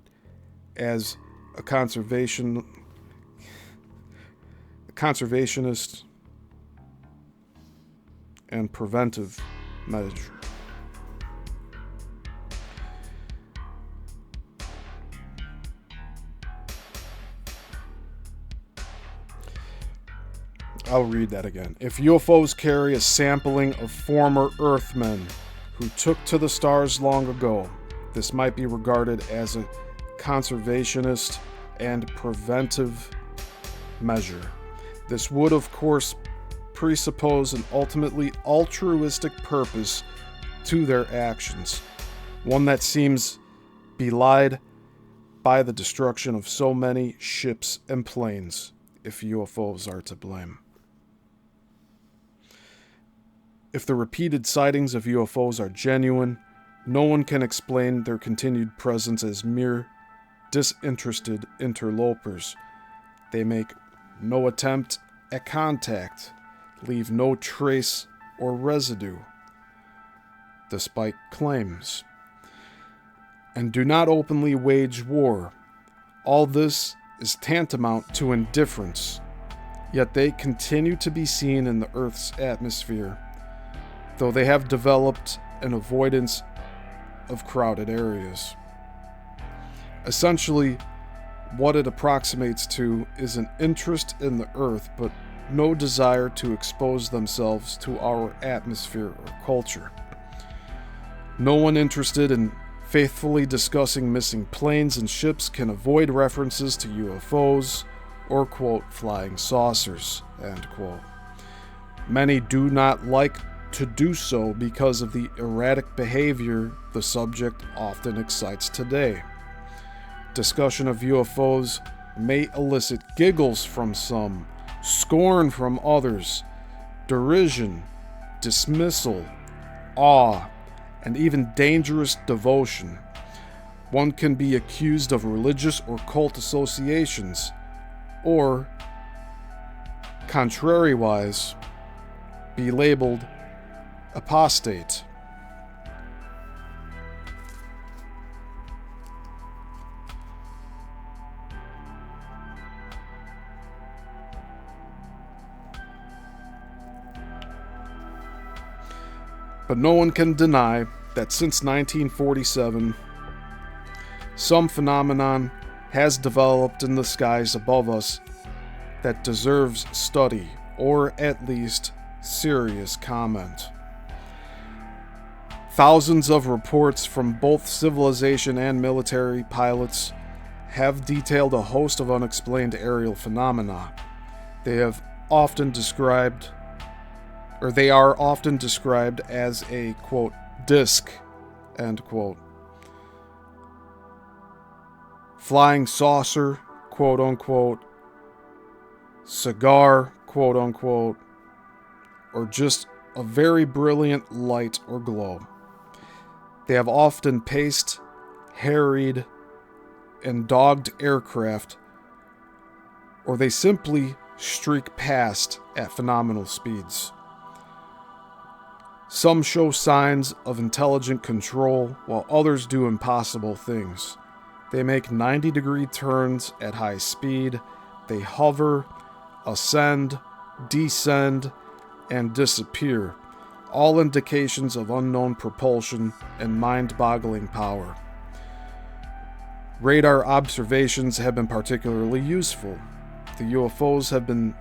as a conservationist and preventive measure. I'll read that again. If UFOs carry a sampling of former Earthmen who took to the stars long ago, this might be regarded as a conservationist and preventive measure. This would, of course, presuppose an ultimately altruistic purpose to their actions, one that seems belied by the destruction of so many ships and planes, if UFOs are to blame. If the repeated sightings of UFOs are genuine, no one can explain their continued presence as mere disinterested interlopers. They make no attempt at contact, leave no trace or residue, despite claims, and do not openly wage war. All this is tantamount to indifference, yet they continue to be seen in the Earth's atmosphere, though they have developed an avoidance of crowded areas. Essentially, what it approximates to is an interest in the Earth, but no desire to expose themselves to our atmosphere or culture. No one interested in faithfully discussing missing planes and ships can avoid references to UFOs or, quote, flying saucers, end quote. Many do not like to do so because of the erratic behavior the subject often excites today. Discussion of UFOs may elicit giggles from some, scorn from others, derision, dismissal, awe, and even dangerous devotion. One can be accused of religious or cult associations, or, contrariwise, be labeled apostate. But no one can deny that since 1947, some phenomenon has developed in the skies above us that deserves study, or at least serious comment. Thousands of reports from both civilization and military pilots have detailed a host of unexplained aerial phenomena. They are often described as a, quote, disc, end quote, flying saucer, quote unquote, cigar, quote unquote, or just a very brilliant light or glow. They have often paced, harried, and dogged aircraft, or they simply streak past at phenomenal speeds. Some show signs of intelligent control, while others do impossible things. They make 90-degree turns at high speed. They hover, ascend, descend, and disappear, all indications of unknown propulsion and mind-boggling power. Radar observations have been particularly useful. The UFOs have been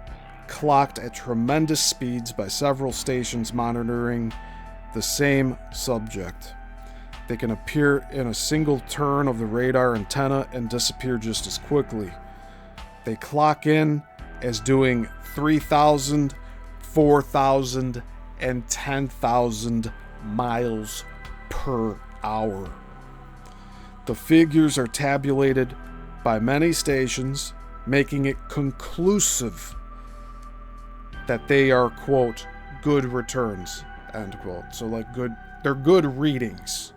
clocked at tremendous speeds by several stations monitoring the same subject. They can appear in a single turn of the radar antenna and disappear just as quickly. They clock in as doing 3,000, 4,000, and 10,000 miles per hour. The figures are tabulated by many stations, making it conclusive that they are, quote, good returns, end quote. So, like, they're good readings.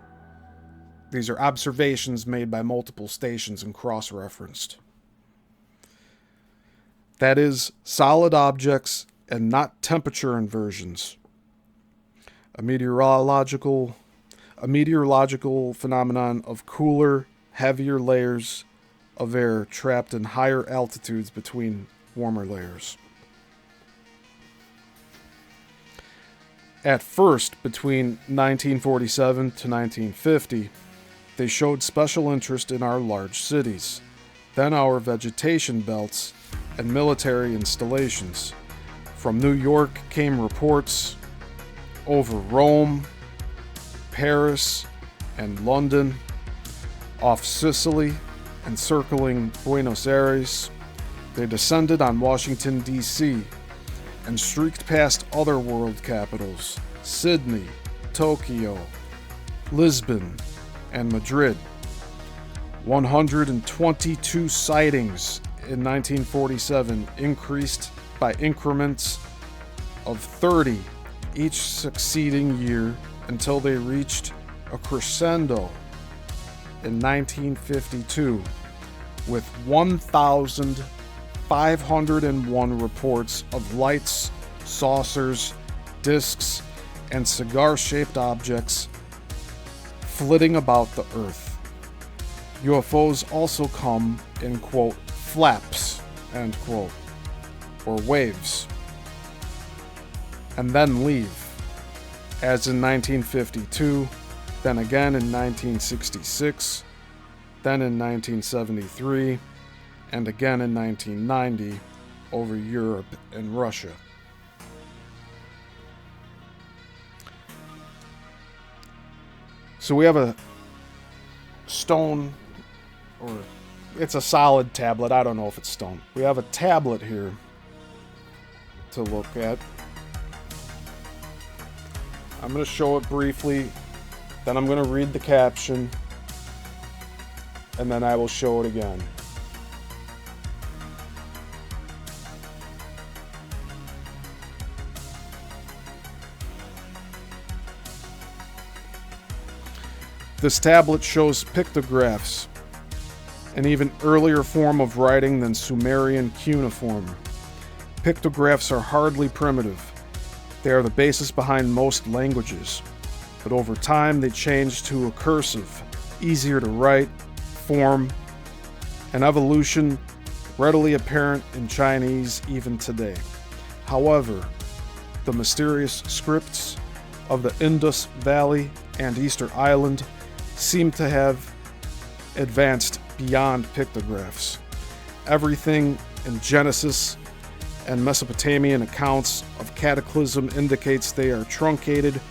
These are observations made by multiple stations and cross-referenced. That is, solid objects and not temperature inversions. A meteorological phenomenon of cooler, heavier layers of air trapped in higher altitudes between warmer layers. At first, between 1947 to 1950, they showed special interest in our large cities, then our vegetation belts and military installations. From New York came reports over Rome, Paris, and London, off Sicily and circling Buenos Aires. They descended on Washington, D.C., and streaked past other world capitals, Sydney, Tokyo, Lisbon, and Madrid. 122 sightings in 1947 increased by increments of 30 each succeeding year until they reached a crescendo in 1952 with 1,501 reports of lights, saucers, discs, and cigar-shaped objects flitting about the Earth. UFOs also come in, quote, flaps, end quote, or waves, and then leave, as in 1952, then again in 1966, then in 1973, and again in 1990 over Europe and Russia. So we have a stone, or it's a solid tablet. I don't know if it's stone. We have a tablet here to look at. I'm going to show it briefly, then I'm going to read the caption, and then I will show it again. This tablet shows pictographs, an even earlier form of writing than Sumerian cuneiform. Pictographs are hardly primitive. They are the basis behind most languages, but over time they changed to a cursive, easier to write, form, an evolution readily apparent in Chinese even today. However, the mysterious scripts of the Indus Valley and Easter Island seem to have advanced beyond pictographs. Everything in Genesis and Mesopotamian accounts of cataclysm indicates they are truncated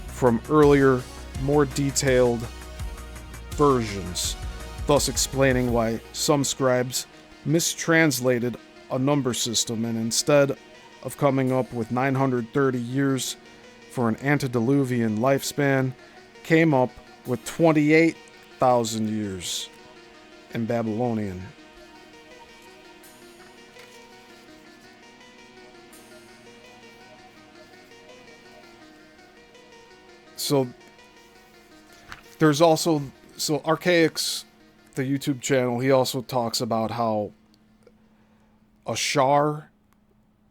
from earlier, more detailed versions, thus explaining why some scribes mistranslated a number system and instead of coming up with 930 years for an antediluvian lifespan, came up with 28,000 years in Babylonian. So there's also, Archaics, the YouTube channel, he also talks about how a shar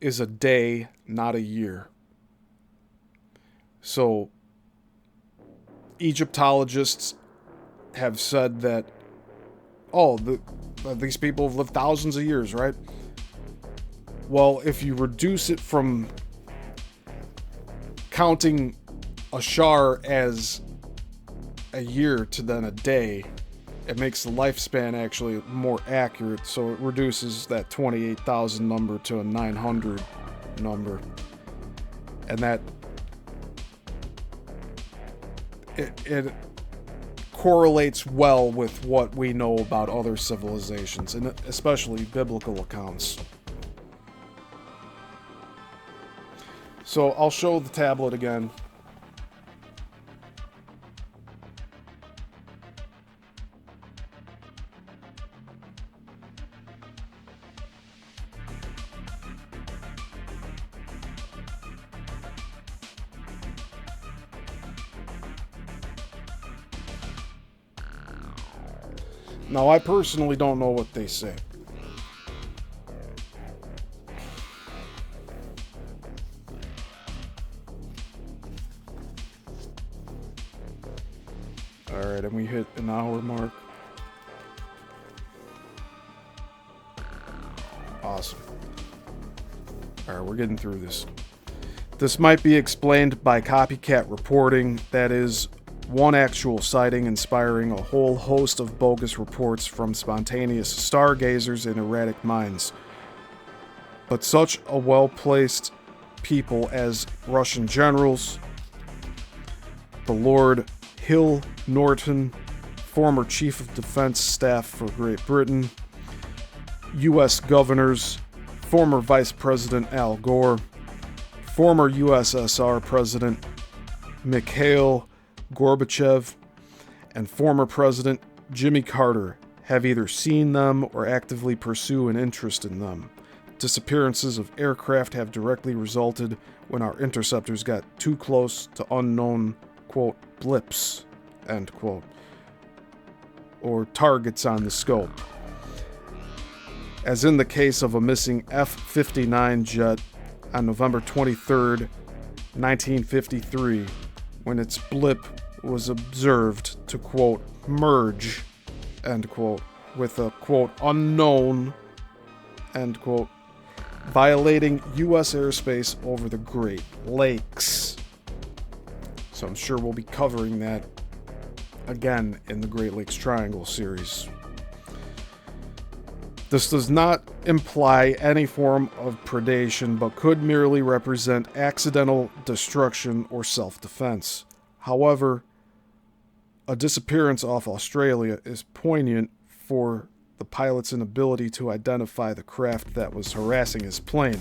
is a day, not a year. So Egyptologists have said that, these people have lived thousands of years, right? Well, if you reduce it from counting a shar as a year to then a day, it makes the lifespan actually more accurate, so it reduces that 28,000 number to a 900 number. And that it correlates well with what we know about other civilizations, and especially biblical accounts. So I'll show the tablet again. Now, I personally don't know what they say. Alright, and we hit an hour mark. Awesome. Alright, we're getting through this. This might be explained by copycat reporting, that is, one actual sighting inspiring a whole host of bogus reports from spontaneous stargazers and erratic minds. But such a well-placed people as Russian generals, the Lord Hill Norton, former Chief of Defense Staff for Great Britain, U.S. governors, former Vice President Al Gore, former USSR President Mikhail Gorbachev, and former President Jimmy Carter have either seen them or actively pursue an interest in them. Disappearances of aircraft have directly resulted when our interceptors got too close to unknown, quote, blips, end quote, or targets on the scope. As in the case of a missing F-59 jet on November 23rd, 1953, when its blip was observed to, quote, merge, end quote, with a, quote, unknown, end quote, violating U.S. airspace over the Great Lakes. So I'm sure we'll be covering that again in the Great Lakes Triangle series. This does not imply any form of predation, but could merely represent accidental destruction or self-defense. However, a disappearance off Australia is poignant for the pilot's inability to identify the craft that was harassing his plane,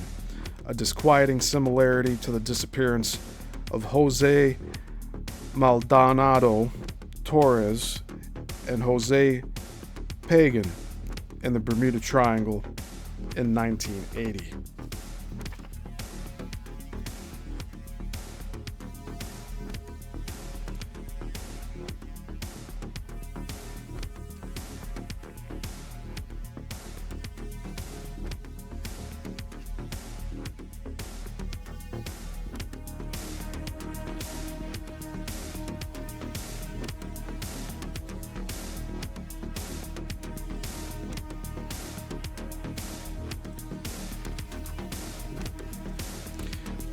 a disquieting similarity to the disappearance of Jose Maldonado Torres and Jose Pagan in the Bermuda Triangle in 1980.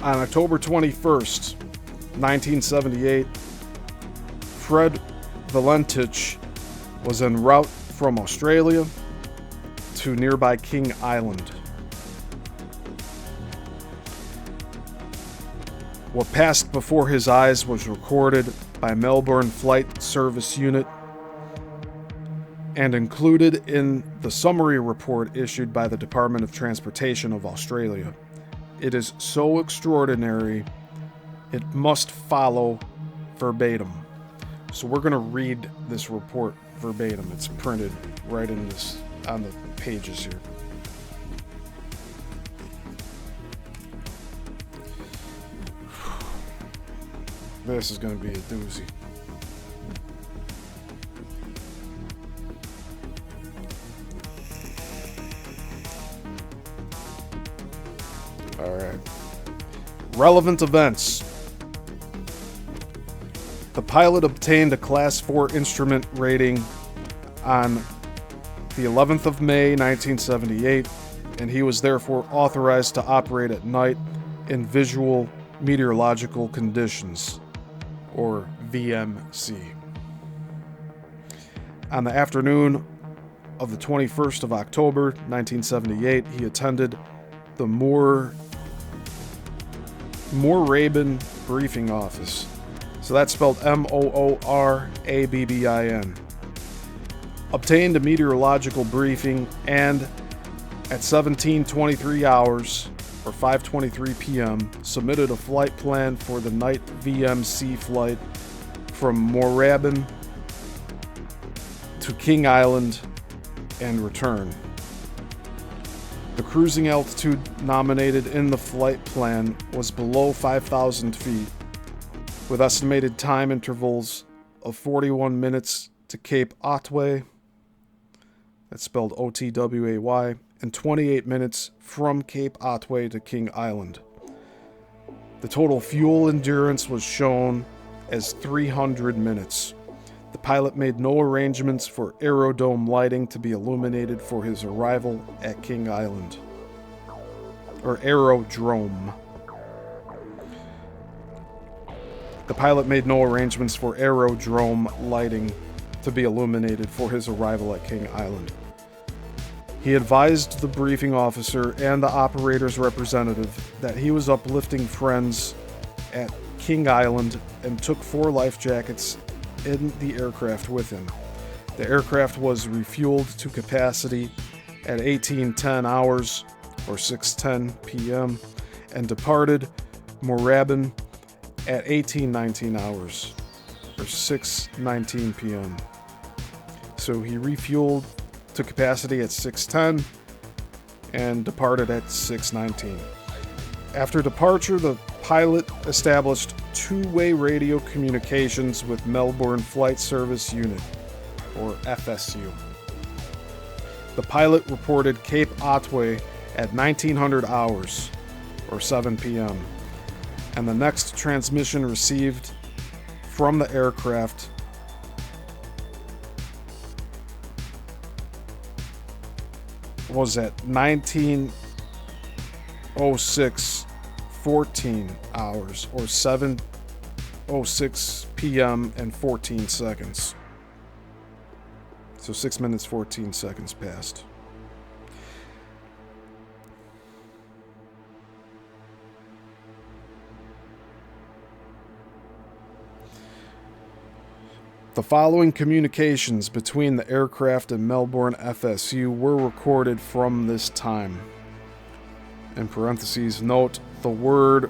On October 21st, 1978, Fred Valentich was en route from Australia to nearby King Island. What passed before his eyes was recorded by Melbourne Flight Service Unit and included in the summary report issued by the Department of Transportation of Australia. It is so extraordinary, it must follow verbatim. So we're going to read this report verbatim. It's printed right in this on the pages here. This is going to be a doozy. All right. Relevant events. The pilot obtained a Class 4 instrument rating on the 11th of May, 1978, and he was therefore authorized to operate at night in visual meteorological conditions, or VMC. On the afternoon of the 21st of October, 1978, he attended the Moorabbin briefing office. So that's spelled Moorabbin. Obtained a meteorological briefing and at 17:23 hours or 5:23 p.m. submitted a flight plan for the night VMC flight from Moorabbin to King Island and return. The cruising altitude nominated in the flight plan was below 5,000 feet, with estimated time intervals of 41 minutes to Cape Otway, that's spelled O-T-W-A-Y, and 28 minutes from Cape Otway to King Island. The total fuel endurance was shown as 300 minutes. The pilot made no arrangements for aerodrome lighting to be illuminated for his arrival at King Island. Or aerodrome. The pilot made no arrangements for aerodrome lighting to be illuminated for his arrival at King Island. He advised the briefing officer and the operator's representative that he was uplifting friends at King Island and took 4 life jackets in the aircraft with him. The aircraft was refueled to capacity at 18:10 hours or 6:10 p.m. and departed Moorabbin at 18:19 hours or 6:19 p.m. So he refueled to capacity at 6:10 and departed at 6:19. After departure, the pilot established two-way radio communications with Melbourne Flight Service Unit, or FSU. The pilot reported Cape Otway at 1900 hours, or 7 p.m., and the next transmission received from the aircraft was at 19:06:14 hours, or 7:06 p.m. and 14 seconds. So 6 minutes, 14 seconds passed. The following communications between the aircraft and Melbourne FSU were recorded from this time. In parentheses, note the word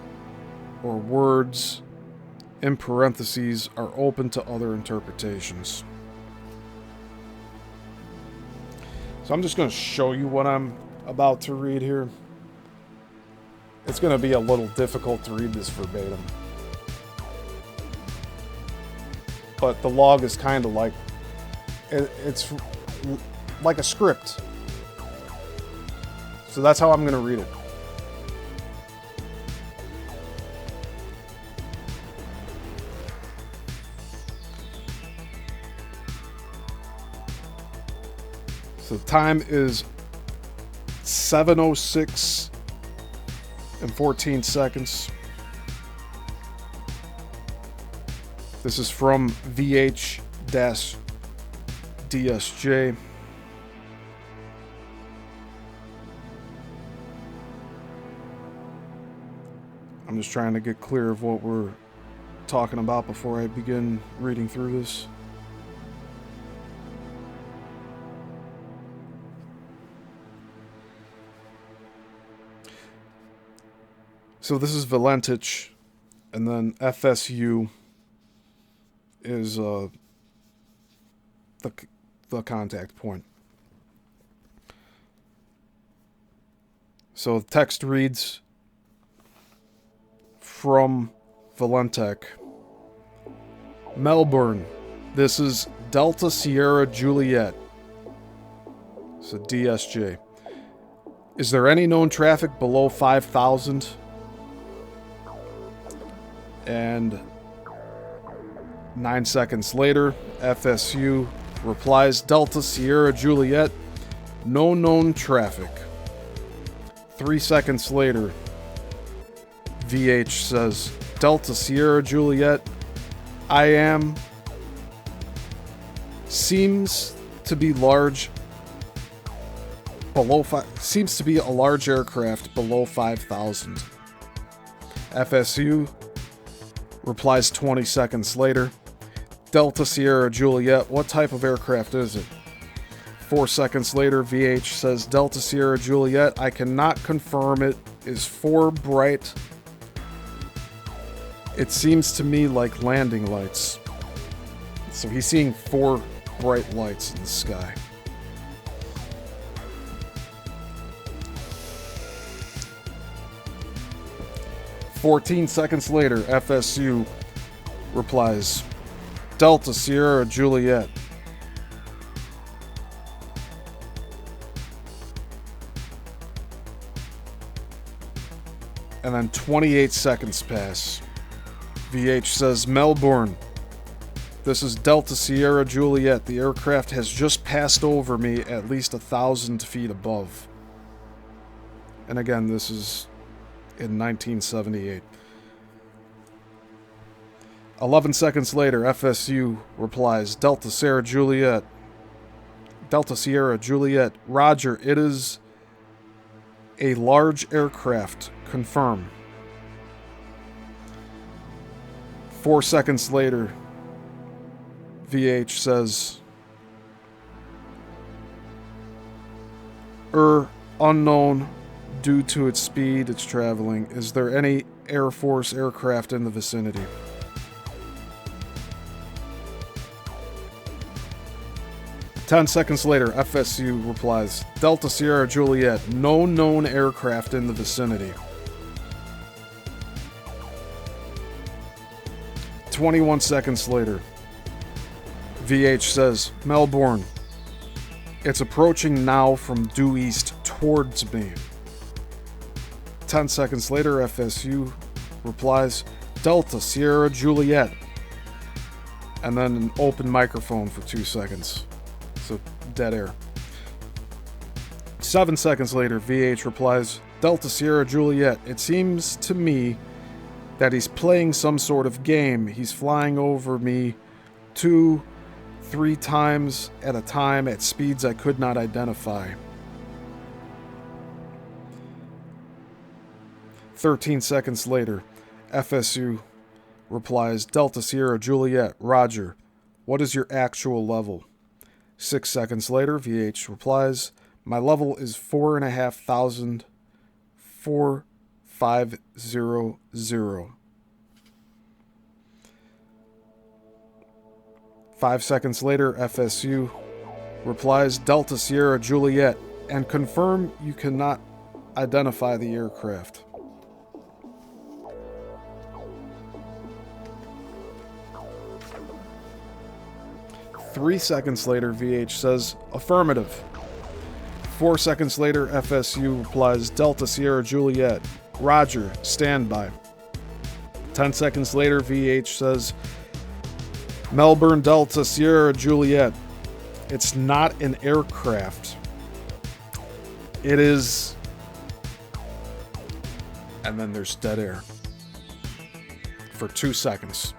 or words in parentheses are open to other interpretations. So I'm just going to show you what I'm about to read here. It's going to be a little difficult to read this verbatim. But the log is kind of like, it's like a script. So that's how I'm going to read it. So the time is 7:06 and 14 seconds. This is from VH-DSJ. I'm just trying to get clear of what we're talking about before I begin reading through this. So this is Valentich, and then FSU is the contact point. So the text reads from Valentech. Melbourne, this is Delta Sierra Juliet. So DSJ. Is there any known traffic below 5,000? And 9 seconds later, FSU replies, Delta Sierra Juliet, no known traffic. 3 seconds later, VH says, Delta Sierra Juliet, I am, seems to be large, seems to be a large aircraft below 5,000. FSU replies 20 seconds later, Delta Sierra Juliet, what type of aircraft is it? 4 seconds later, VH says, Delta Sierra Juliet, I cannot confirm it is 4 bright. It seems to me like landing lights. So he's seeing 4 bright lights in the sky. "14 seconds later, FSU replies, Delta Sierra Juliet. And then 28 seconds pass. VH says, Melbourne, this is Delta Sierra Juliet. The aircraft has just passed over me at least 1,000 feet above. And again, this is in 1978. 11 seconds later, FSU replies, Delta Sierra Juliet. Delta Sierra Juliet. Roger, it is a large aircraft. Confirm. 4 seconds later, VH says, unknown due to its speed it's traveling. Is there any Air Force aircraft in the vicinity? 10 seconds later, FSU replies, Delta Sierra Juliet, no known aircraft in the vicinity. 21 seconds later, VH says, Melbourne, it's approaching now from due east towards me. 10 seconds later, FSU replies, Delta Sierra Juliet. And then an open microphone for 2 seconds. So, dead air. 7 seconds later, VH replies, Delta Sierra Juliet, it seems to me that he's playing some sort of game. He's flying over me 2-3 times at a time at speeds I could not identify. 13 seconds later, FSU replies, Delta Sierra Juliet, Roger. What is your actual level? 6 seconds later, VH replies, my level is 4,500. 4500. 5 seconds later, FSU replies, Delta Sierra Juliet, and confirm you cannot identify the aircraft. Three seconds later, VH says, affirmative. 4 seconds later, FSU replies, Delta Sierra Juliet, Roger, standby. 10 seconds later, VH says, Melbourne Delta Sierra Juliet, it's not an aircraft. It is... And then there's dead air. For 2 seconds.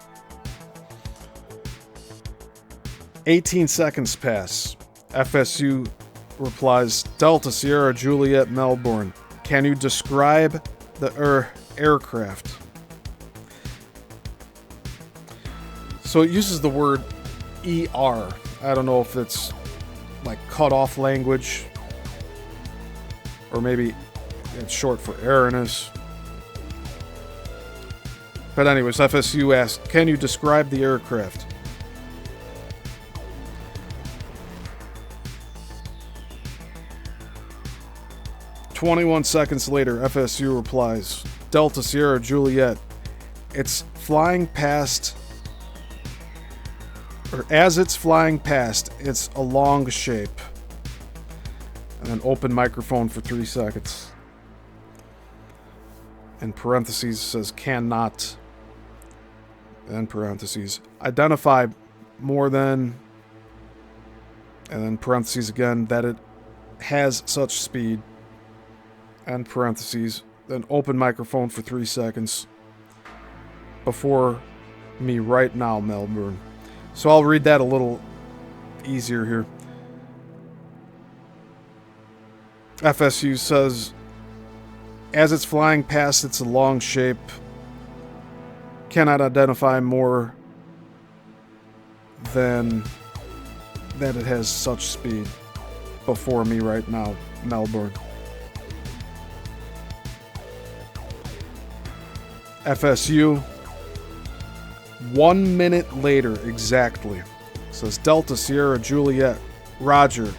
18 seconds pass. FSU replies, Delta Sierra Juliet Melbourne. Can you describe the aircraft? So it uses the word ER. I don't know if it's like cut off language, or maybe it's short for erroneous. But anyways, FSU asked, can you describe the aircraft? "21 seconds later, FSU replies, Delta Sierra Juliet, it's flying past, or as it's flying past, it's a long shape." And then open microphone for 3 seconds. In parentheses says cannot. And parentheses, identify more than, and then parentheses again, that it has such speed. And parentheses, then open microphone for 3 seconds. Before me right now, Melbourne. So I'll read that a little easier here. FSU says, as it's flying past, it's a long shape. Cannot identify more than that it has such speed. Before me right now, Melbourne. FSU, 1 minute later exactly, says Delta Sierra Juliet, Roger,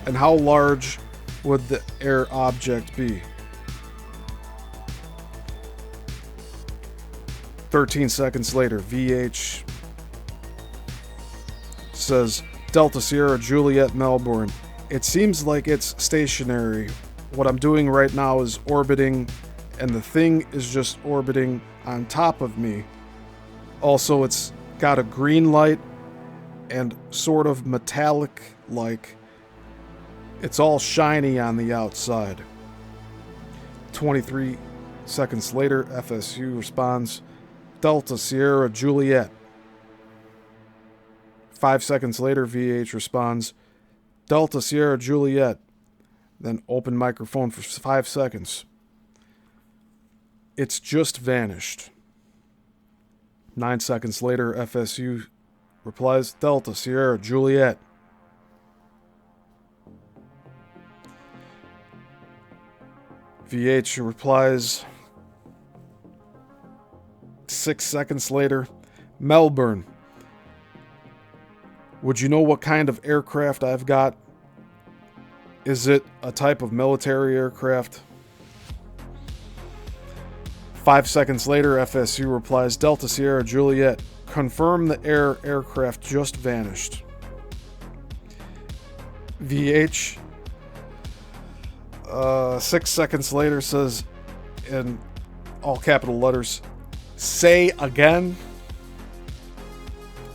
and how large would the air object be? 13 seconds later, VH says, Delta Sierra Juliet Melbourne, it seems like it's stationary. What I'm doing right now is orbiting, and the thing is just orbiting on top of me. Also, it's got a green light and sort of metallic-like. It's all shiny on the outside. 23 seconds later, FSU responds, Delta Sierra Juliet. 5 seconds later, VH responds, Delta Sierra Juliet. Then open microphone for 5 seconds. It's just vanished. 9 seconds later, FSU replies, Delta Sierra Juliet. VH replies 6 seconds later, Melbourne. Would you know what kind of aircraft I've got? Is it a type of military aircraft? 5 seconds later, FSU replies, Delta Sierra Juliet, confirm the aircraft just vanished. VH, 6 seconds later, says in all capital letters, say again.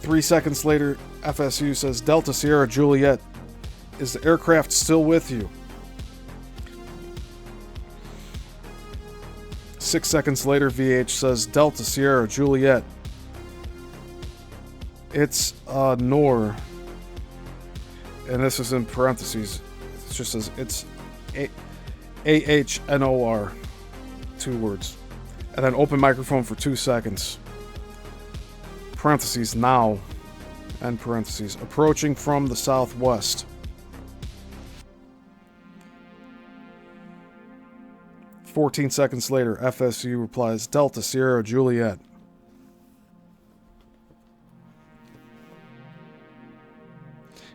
3 seconds later, FSU says, Delta Sierra Juliet, is the aircraft still with you? 6 seconds later, VH says, Delta Sierra Juliet, it's Nor. And this is in parentheses. It just says, it's AHNOR. 2 words. And then open microphone for 2 seconds. Parentheses, now. End parentheses. Approaching from the southwest. 14 seconds later, FSU replies, Delta Sierra Juliet.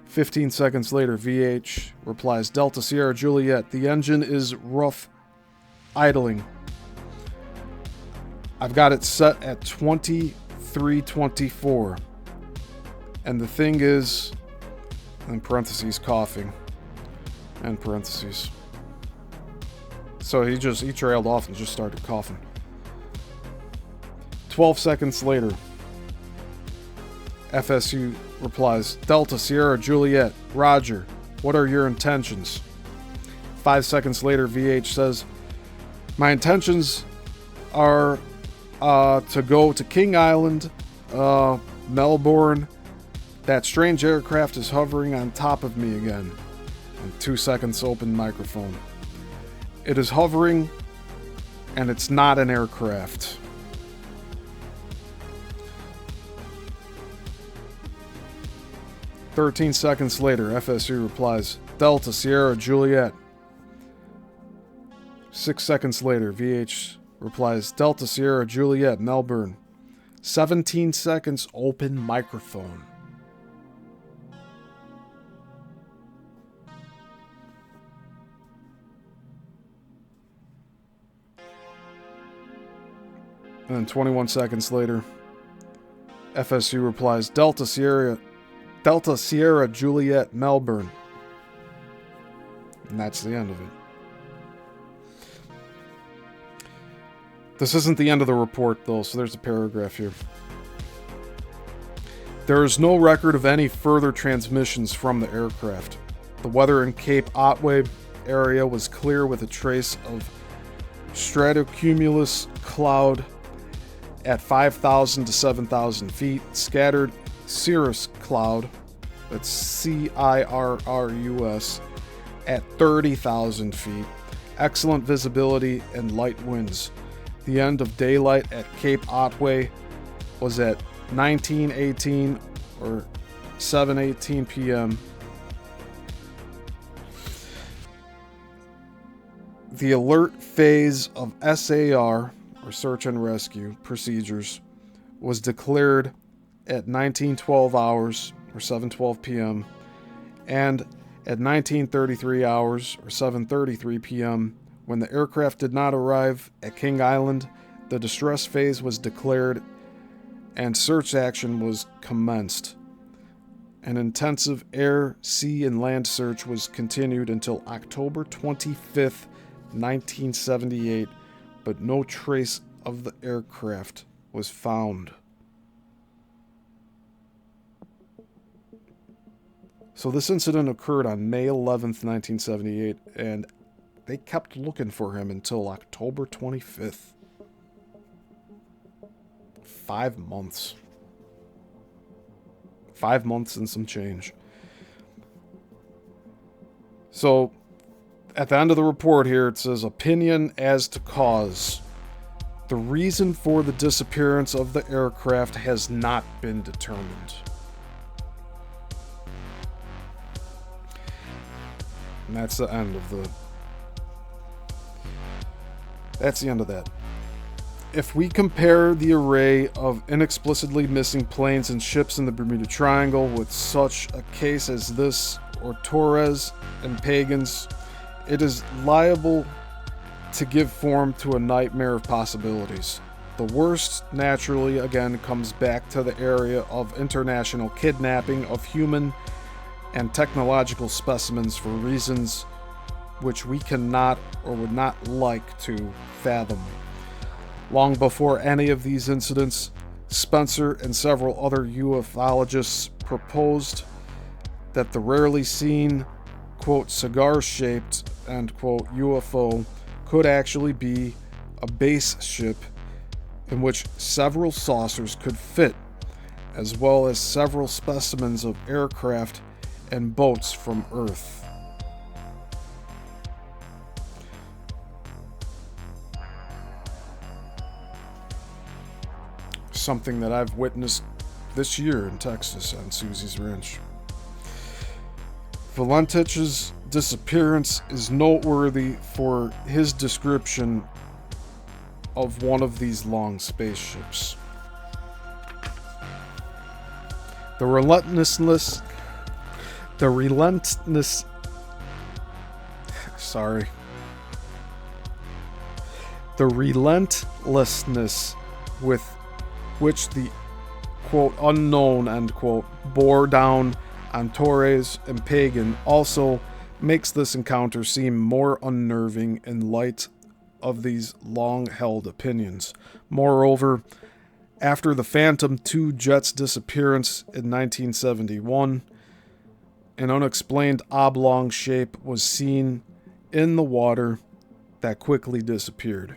"15 seconds later, VH replies, Delta Sierra Juliet, the engine is rough idling. I've got it set at 2324. And the thing is, in parentheses, coughing. End parentheses. So he trailed off and just started coughing. 12 seconds later, FSU replies, Delta Sierra Juliet, Roger, what are your intentions? 5 seconds later, VH says, my intentions are to go to King Island, Melbourne. That strange aircraft is hovering on top of me again. And 2 seconds open microphone. It is hovering, and it's not an aircraft. "13 seconds later, FSU replies, Delta Sierra Juliet. 6 seconds later, VH replies, Delta Sierra Juliet, Melbourne. 17 seconds open microphone. And then 21 seconds later, FSU replies, Delta Sierra Juliet, Melbourne. And that's the end of it. This isn't the end of the report, though, so there's a paragraph here. There is no record of any further transmissions from the aircraft. The weather in Cape Otway area was clear with a trace of stratocumulus cloud at 5,000 to 7,000 feet, scattered cirrus cloud, that's CIRRUS, at 30,000 feet, excellent visibility and light winds. The end of daylight at Cape Otway was at 19:18 or 7:18 p.m. The alert phase of SAR, or search and rescue procedures, was declared at 1912 hours or 7:12 p.m. and at 1933 hours or 7:33 p.m. When the aircraft did not arrive at King Island, the distress phase was declared and search action was commenced. An intensive air, sea, and land search was continued until October 25th, 1978, but no trace of the aircraft was found. So this incident occurred on May 11th, 1978, and they kept looking for him until October 25th. 5 months. 5 months and some change. So, at the end of the report here, it says, opinion as to cause. The reason for the disappearance of the aircraft has not been determined. And that's the end of the... That's the end of that. if we compare the array of inexplicably missing planes and ships in the Bermuda Triangle with such a case as this, or Torres and Pagans, it is liable to give form to a nightmare of possibilities. The worst, naturally, again, comes back to the area of international kidnapping of human and technological specimens for reasons which we cannot or would not like to fathom. Long before any of these incidents, Spencer and several other ufologists proposed that the rarely seen, quote, cigar-shaped, end quote, UFO could actually be a base ship in which several saucers could fit, as well as several specimens of aircraft and boats from Earth. Something that I've witnessed this year in Texas on Susie's Ranch. Valentich's disappearance is noteworthy for his description of one of these long spaceships. The relentlessness with which the, quote, unknown, end quote, bore down on Torres and Pagan also makes this encounter seem more unnerving in light of these long-held opinions. Moreover, after the Phantom II jet's disappearance in 1971, an unexplained oblong shape was seen in the water that quickly disappeared.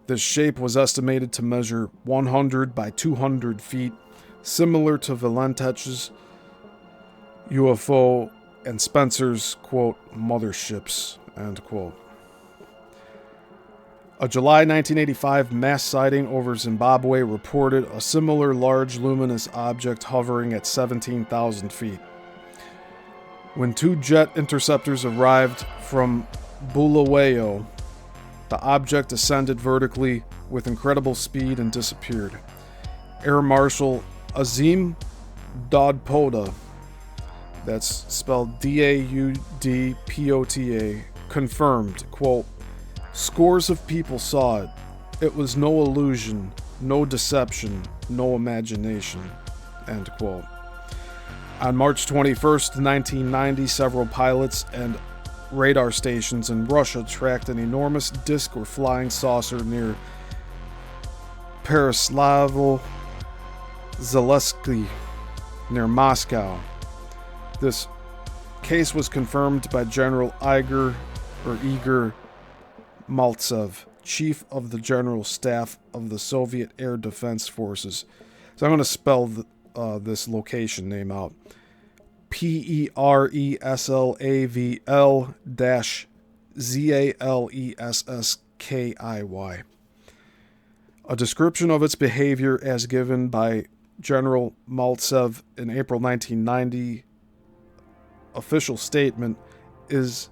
This shape was estimated to measure 100 by 200 feet, similar to Valentich's UFO and Spencer's, quote, motherships, end quote. A July 1985 mass sighting over Zimbabwe reported a similar large luminous object hovering at 17,000 feet. When two jet interceptors arrived from Bulawayo, the object ascended vertically with incredible speed and disappeared. Air Marshal Azim Daudpota, that's spelled Daudpota, confirmed, quote, scores of people saw it. It was no illusion, no deception, no imagination, end quote. On March 21st, 1990, several pilots and radar stations in Russia tracked an enormous disc or flying saucer near Peroslavl-Zalesky, near Moscow. This case was confirmed by General Igor Maltsev, chief of the General Staff of the Soviet Air Defense Forces. So I'm going to spell this location name out. Peroslavl-Zalesskiy. A description of its behavior as given by General Maltsev in April 1990 official statement is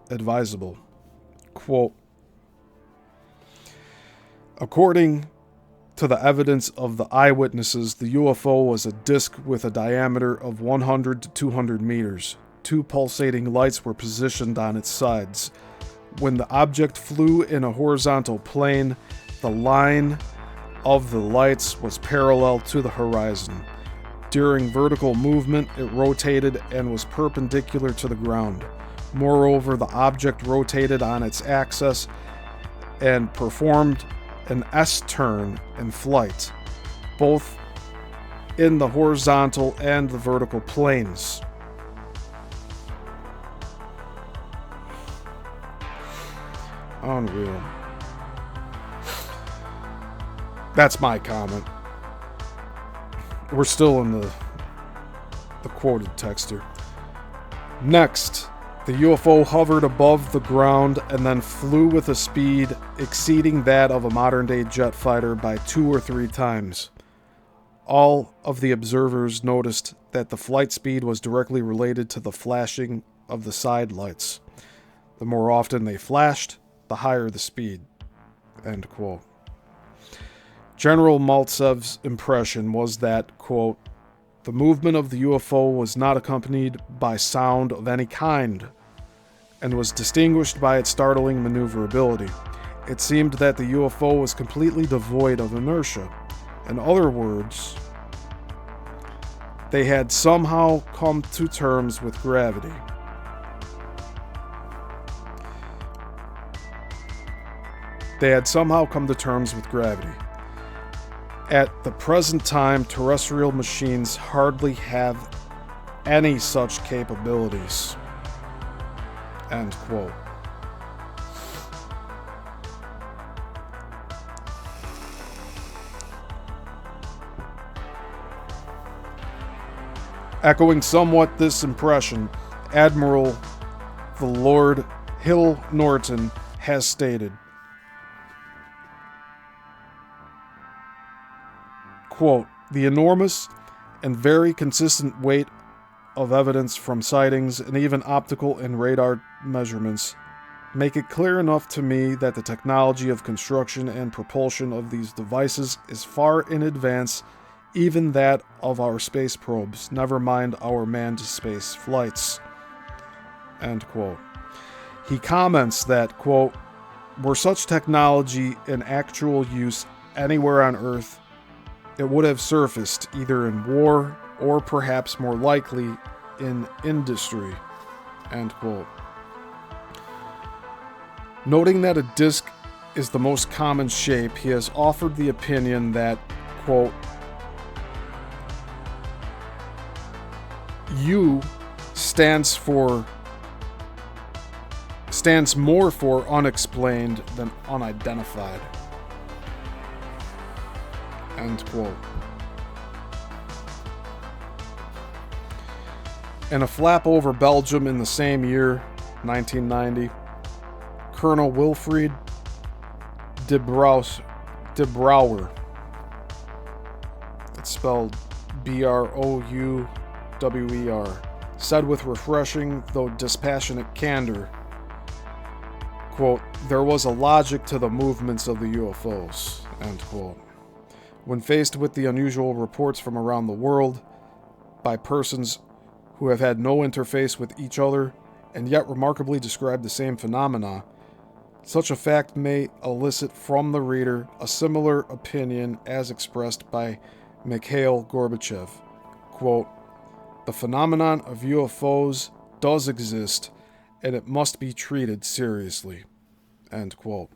advisable. Quote, according to the evidence of the eyewitnesses, the UFO was a disc with a diameter of 100 to 200 meters. Two pulsating lights were positioned on its sides. When the object flew in a horizontal plane, the line of the lights was parallel to the horizon. During vertical movement, it rotated and was perpendicular to the ground. Moreover, the object rotated on its axis and performed an S-turn in flight, both in the horizontal and the vertical planes. Unreal. That's my comment. We're still in the quoted text here. Next, the UFO hovered above the ground and then flew with a speed exceeding that of a modern-day jet fighter by 2 or 3 times. All of the observers noticed that the flight speed was directly related to the flashing of the side lights. The more often they flashed, the higher the speed. End quote. General Maltsev's impression was that, quote, the movement of the UFO was not accompanied by sound of any kind and was distinguished by its startling maneuverability. It seemed that the UFO was completely devoid of inertia. In other words, they had somehow come to terms with gravity. At the present time, terrestrial machines hardly have any such capabilities. End quote. Echoing somewhat this impression, Admiral the Lord Hill Norton has stated, quote, the enormous and very consistent weight of evidence from sightings and even optical and radar measurements make it clear enough to me that the technology of construction and propulsion of these devices is far in advance even that of our space probes, never mind our manned space flights. End quote. He comments that, quote, were such technology in actual use anywhere on Earth, it would have surfaced either in war or perhaps more likely in industry. End quote. Noting that a disk is the most common shape, he has offered the opinion that, quote, U stands more for unexplained than unidentified. End quote. In a flap over Belgium in the same year, 1990, Colonel Wilfried de Brouwer, it's spelled Brouwer, said with refreshing though dispassionate candor, quote, there was a logic to the movements of the UFOs, end quote. When faced with the unusual reports from around the world by persons who have had no interface with each other and yet remarkably describe the same phenomena, such a fact may elicit from the reader a similar opinion as expressed by Mikhail Gorbachev, quote, the phenomenon of UFOs does exist and it must be treated seriously, end quote.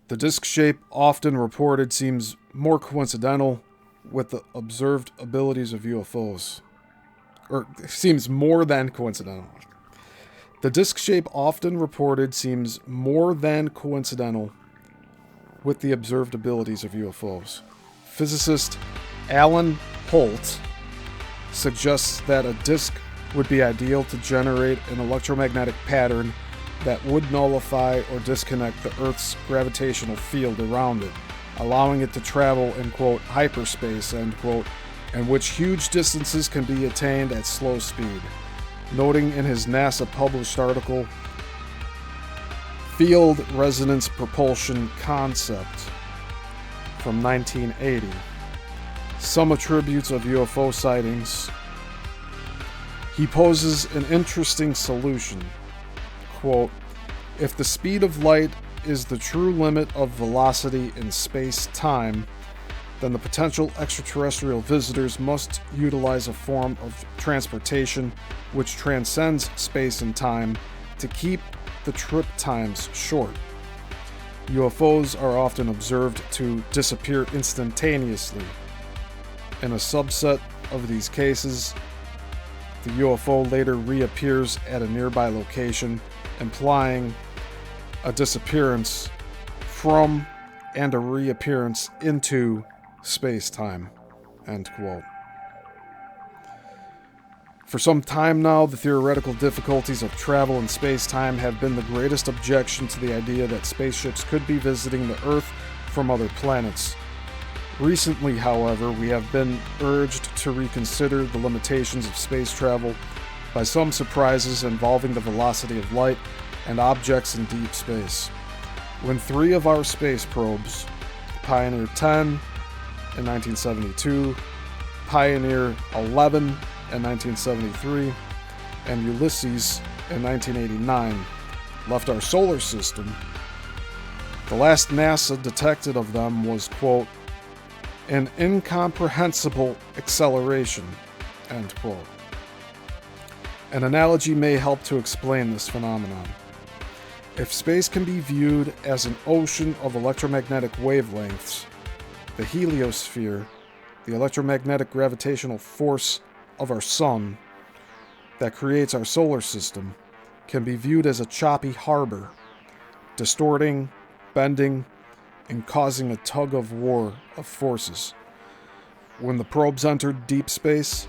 The disk shape often reported seems more coincidental with the observed abilities of UFOs. Or seems more than coincidental. The disk shape often reported seems more than coincidental with the observed abilities of UFOs. Physicist Alan Holt suggests that a disk would be ideal to generate an electromagnetic pattern that would nullify or disconnect the Earth's gravitational field around it, allowing it to travel in, quote, hyperspace, end quote, in which huge distances can be attained at slow speed. Noting in his NASA published article, Field Resonance Propulsion Concept from 1980, some attributes of UFO sightings, he poses an interesting solution. Quote, if the speed of light is the true limit of velocity in space-time, then the potential extraterrestrial visitors must utilize a form of transportation which transcends space and time to keep the trip times short. UFOs are often observed to disappear instantaneously. In a subset of these cases, the UFO later reappears at a nearby location, implying a disappearance from and a reappearance into space-time, end quote. For some time now, the theoretical difficulties of travel in space-time have been the greatest objection to the idea that spaceships could be visiting the Earth from other planets. Recently, however, we have been urged to reconsider the limitations of space travel by some surprises involving the velocity of light and objects in deep space. When 3 of our space probes, Pioneer 10 in 1972, Pioneer 11 in 1973, and Ulysses in 1989 left our solar system. The last NASA detected of them was, quote, an incomprehensible acceleration, end quote. An analogy may help to explain this phenomenon. If space can be viewed as an ocean of electromagnetic wavelengths, the heliosphere, the electromagnetic gravitational force of our sun that creates our solar system, can be viewed as a choppy harbor, distorting, bending, and causing a tug-of-war of forces. When the probes entered deep space,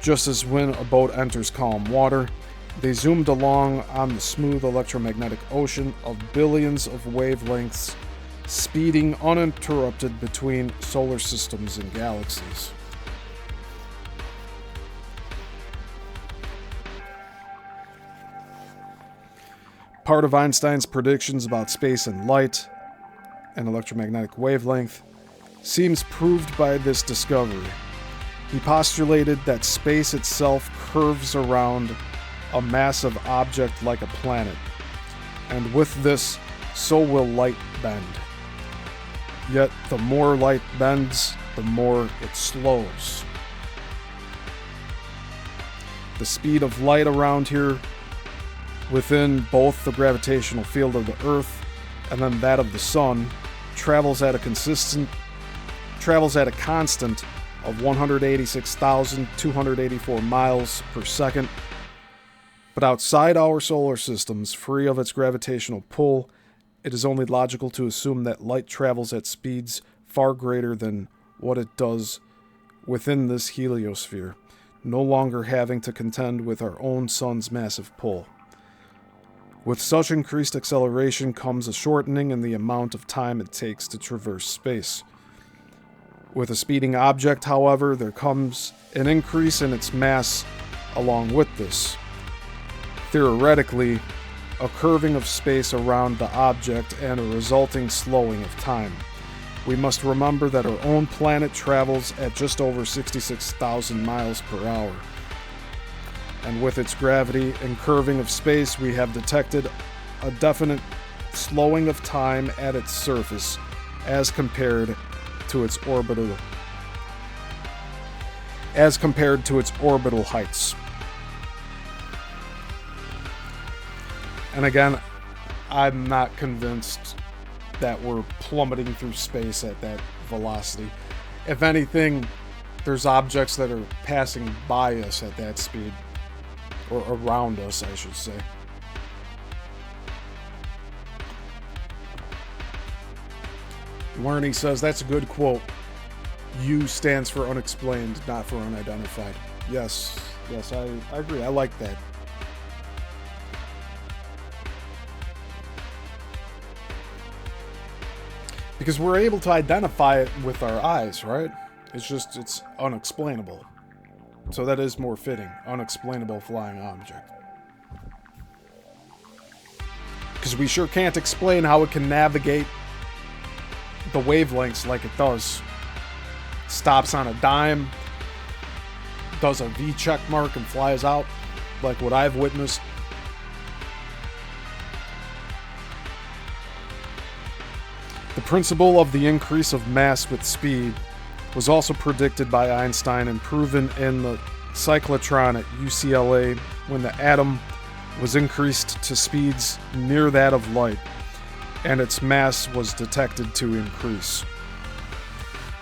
just as when a boat enters calm water, they zoomed along on the smooth electromagnetic ocean of billions of wavelengths, speeding uninterrupted between solar systems and galaxies. Part of Einstein's predictions about space and light and electromagnetic wavelength seems proved by this discovery. He postulated that space itself curves around a massive object like a planet, and with this, so will light bend. Yet the more light bends, the more it slows. The speed of light around here, within both the gravitational field of the Earth and then that of the Sun, travels at a constant of 186,284 miles per second. But outside our solar systems, free of its gravitational pull, it is only logical to assume that light travels at speeds far greater than what it does within this heliosphere, no longer having to contend with our own sun's massive pull. With such increased acceleration comes a shortening in the amount of time it takes to traverse space. With a speeding object, however, there comes an increase in its mass along with this. Theoretically, a curving of space around the object and a resulting slowing of time. We must remember that our own planet travels at just over 66,000 miles per hour. And with its gravity and curving of space, we have detected a definite slowing of time at its surface as compared to its orbital heights. And again, I'm not convinced that we're plummeting through space at that velocity. If anything, there's objects that are passing by us at that speed. Or around us, I should say. Learning says, that's a good quote. U stands for unexplained, not for unidentified. Yes, I agree. I like that. Because we're able to identify it with our eyes, right? It's unexplainable. So that is more fitting. Unexplainable flying object. Because we sure can't explain how it can navigate the wavelengths like it does. Stops on a dime, does a V check mark and flies out, like what I've witnessed. The principle of the increase of mass with speed was also predicted by Einstein and proven in the cyclotron at UCLA when the atom was increased to speeds near that of light, and its mass was detected to increase.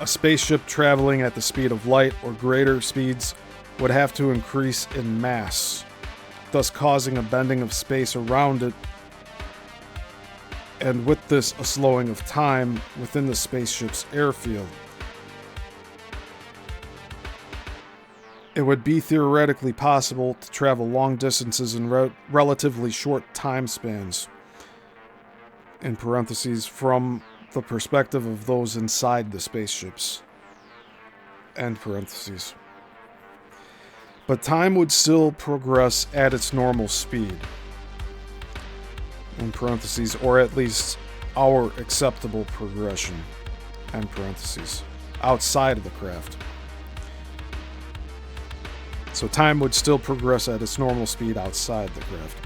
A spaceship traveling at the speed of light or greater speeds would have to increase in mass, thus causing a bending of space around it, and with this a slowing of time within the spaceship's airfield. It would be theoretically possible to travel long distances in relatively short time spans, in parentheses, from the perspective of those inside the spaceships, end parentheses. But time would still progress at its normal speed, in parentheses, or at least our acceptable progression. end parentheses, outside of the craft. So time would still progress at its normal speed outside the craft.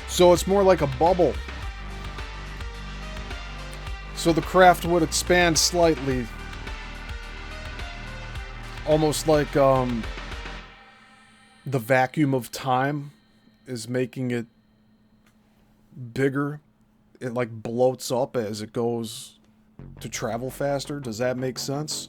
So it's more like a bubble. So the craft would expand slightly. Almost like the vacuum of time is making it bigger. It like bloats up as it goes to travel faster. Does that make sense?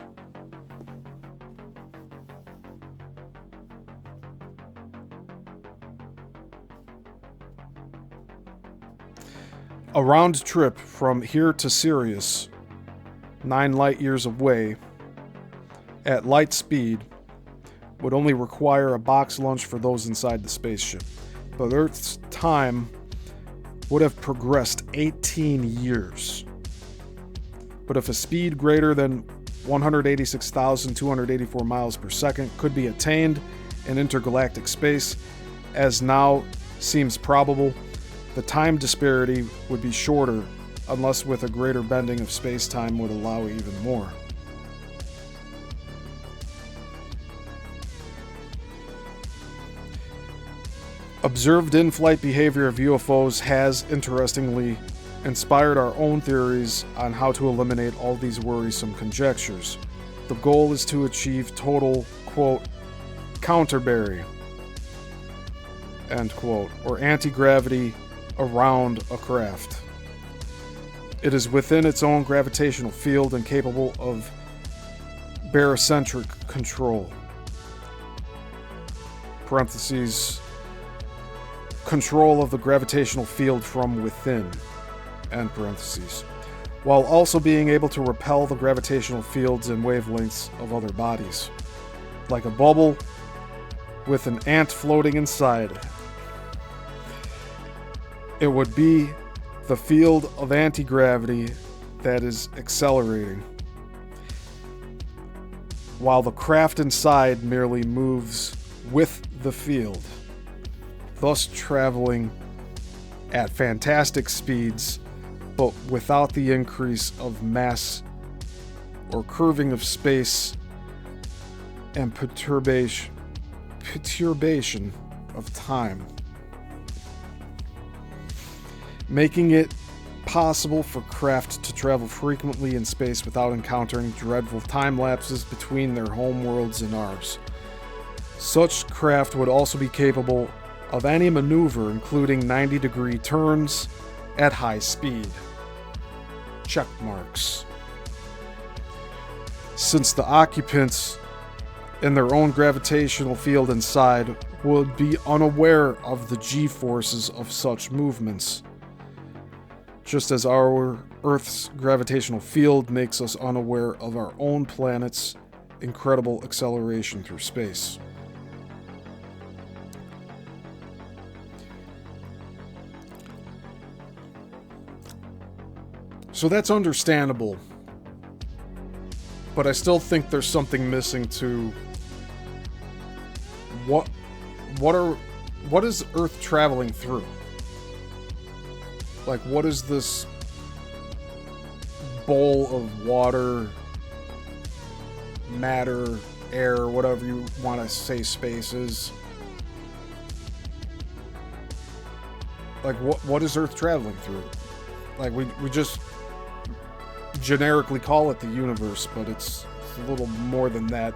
A round trip from here to Sirius, 9 light years away, at light speed, would only require a box lunch for those inside the spaceship. But Earth's time would have progressed 18 years. But if a speed greater than 186,284 miles per second could be attained in intergalactic space, as now seems probable, the time disparity would be shorter, unless with a greater bending of space-time would allow even more. Observed in-flight behavior of UFOs has, interestingly, inspired our own theories on how to eliminate all these worrisome conjectures. The goal is to achieve total, quote, counterbury, end quote, or anti-gravity around a craft. It is within its own gravitational field and capable of barocentric control. Parentheses, control of the gravitational field from within, end parentheses, while also being able to repel the gravitational fields and wavelengths of other bodies. Like a bubble with an ant floating inside. It would be the field of anti-gravity that is accelerating, while the craft inside merely moves with the field, thus traveling at fantastic speeds, but without the increase of mass or curving of space and perturbation of time, making it possible for craft to travel frequently in space without encountering dreadful time lapses between their home worlds and ours. Such craft would also be capable of any maneuver, including 90-degree turns at high speed. Check marks. Since the occupants in their own gravitational field inside would be unaware of the G-forces of such movements, just as our Earth's gravitational field makes us unaware of our own planet's incredible acceleration through space. So that's understandable, but I still think there's something missing to what is Earth traveling through? Like, what is this bowl of water, matter, air, whatever you want to say space is? Like, what is Earth traveling through? Like, we just generically call it the universe, but it's a little more than that.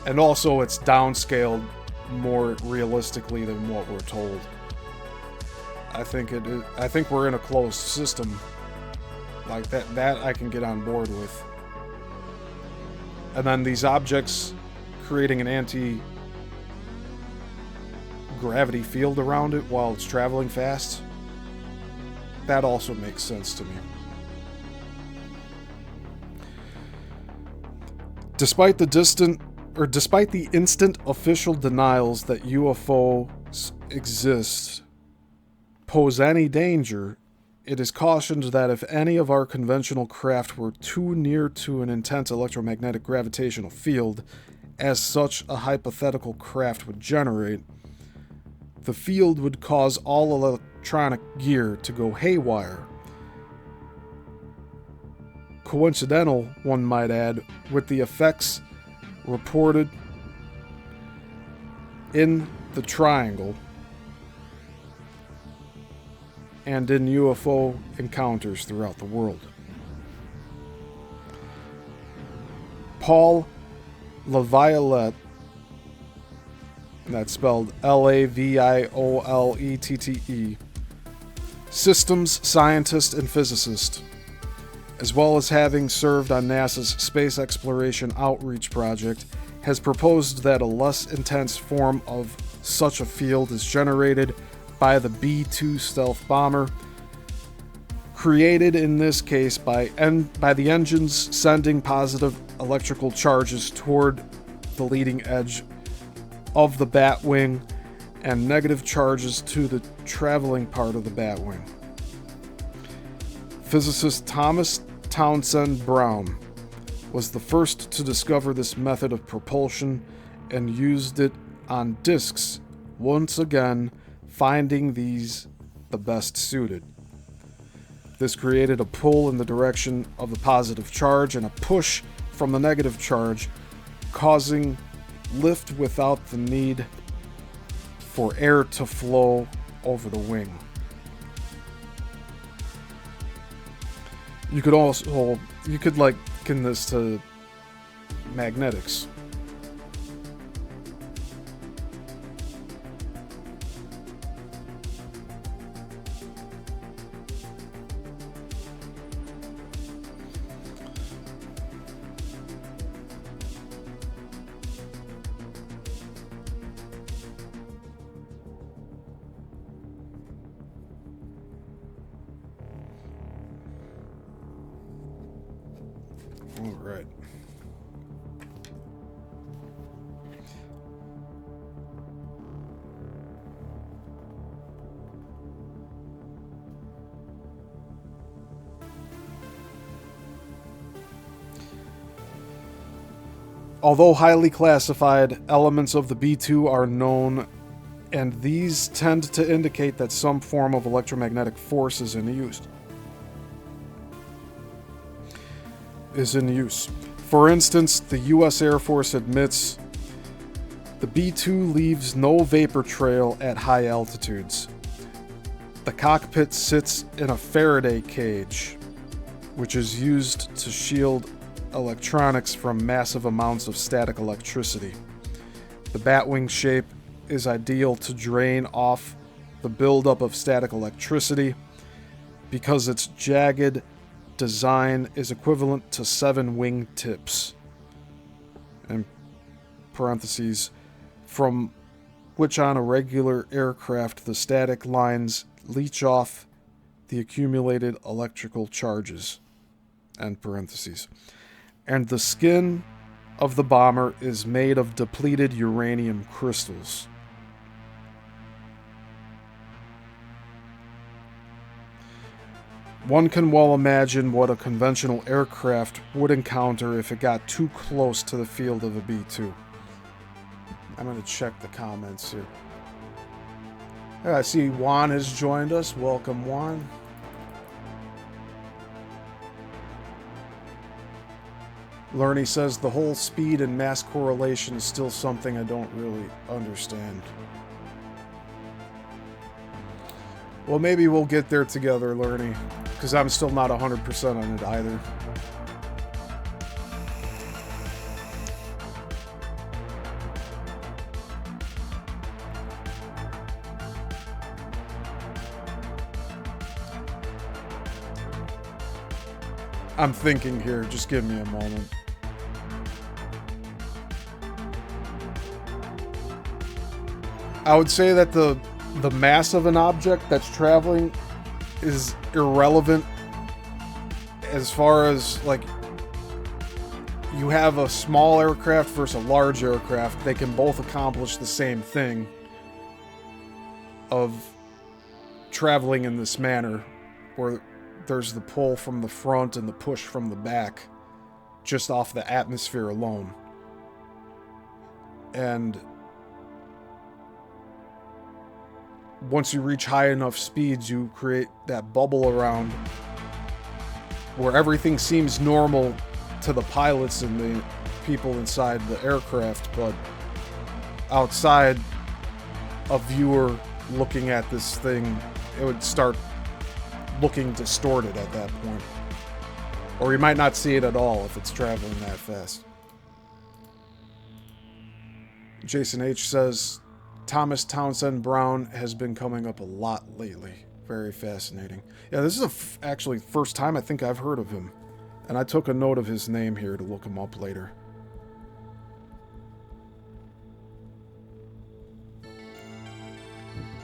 And also, it's downscaled more realistically than what we're told. I think we're in a closed system. Like that I can get on board with. And then these objects creating an anti-gravity field around it while it's traveling fast. that also makes sense to me. Despite the instant official denials that UFOs exist, pose any danger, it is cautioned that if any of our conventional craft were too near to an intense electromagnetic gravitational field, as such a hypothetical craft would generate, the field would cause all electronic gear to go haywire. Coincidental, one might add, with the effects reported in the Triangle and in UFO encounters throughout the world. Paul Laviolette, that's spelled Laviolettte, systems scientist and physicist, as well as having served on NASA's Space Exploration Outreach Project, has proposed that a less intense form of such a field is generated by the B-2 stealth bomber, created in this case by the engines sending positive electrical charges toward the leading edge of the Batwing and negative charges to the traveling part of the Batwing. Physicist Thomas Townsend Brown was the first to discover this method of propulsion and used it on discs, once again finding these the best suited. This created a pull in the direction of the positive charge and a push from the negative charge, causing lift without the need for air to flow over the wing. You could liken this to magnetics. All right. Although highly classified, elements of the B-2 are known, and these tend to indicate that some form of electromagnetic force is in use. For instance, the U.S. Air Force admits the B-2 leaves no vapor trail at high altitudes. The cockpit sits in a Faraday cage, which is used to shield electronics from massive amounts of static electricity. The Batwing shape is ideal to drain off the buildup of static electricity because its jagged design is equivalent to 7 wing tips, in parentheses, from which on a regular aircraft the static lines leach off the accumulated electrical charges, end parentheses. And the skin of the bomber is made of depleted uranium crystals. One can well imagine what a conventional aircraft would encounter if it got too close to the field of a B-2. I'm going to check the comments here. I see Juan has joined us. Welcome, Juan. Lerny says the whole speed and mass correlation is still something I don't really understand. Well, maybe we'll get there together, Lerny, because I'm still not 100% on it either. I'm thinking here, just give me a moment. I would say that the mass of an object that's traveling is irrelevant as far as, like, you have a small aircraft versus a large aircraft. They can both accomplish the same thing of traveling in this manner, where there's the pull from the front and the push from the back, just off the atmosphere alone. And once you reach high enough speeds, you create that bubble around where everything seems normal to the pilots and the people inside the aircraft, but outside, a viewer looking at this thing, it would start looking distorted at that point. Or you might not see it at all if it's traveling that fast. Jason H says, Thomas Townsend Brown has been coming up a lot lately. Very fascinating. Yeah, this is actually first time I think I've heard of him. And I took a note of his name here to look him up later.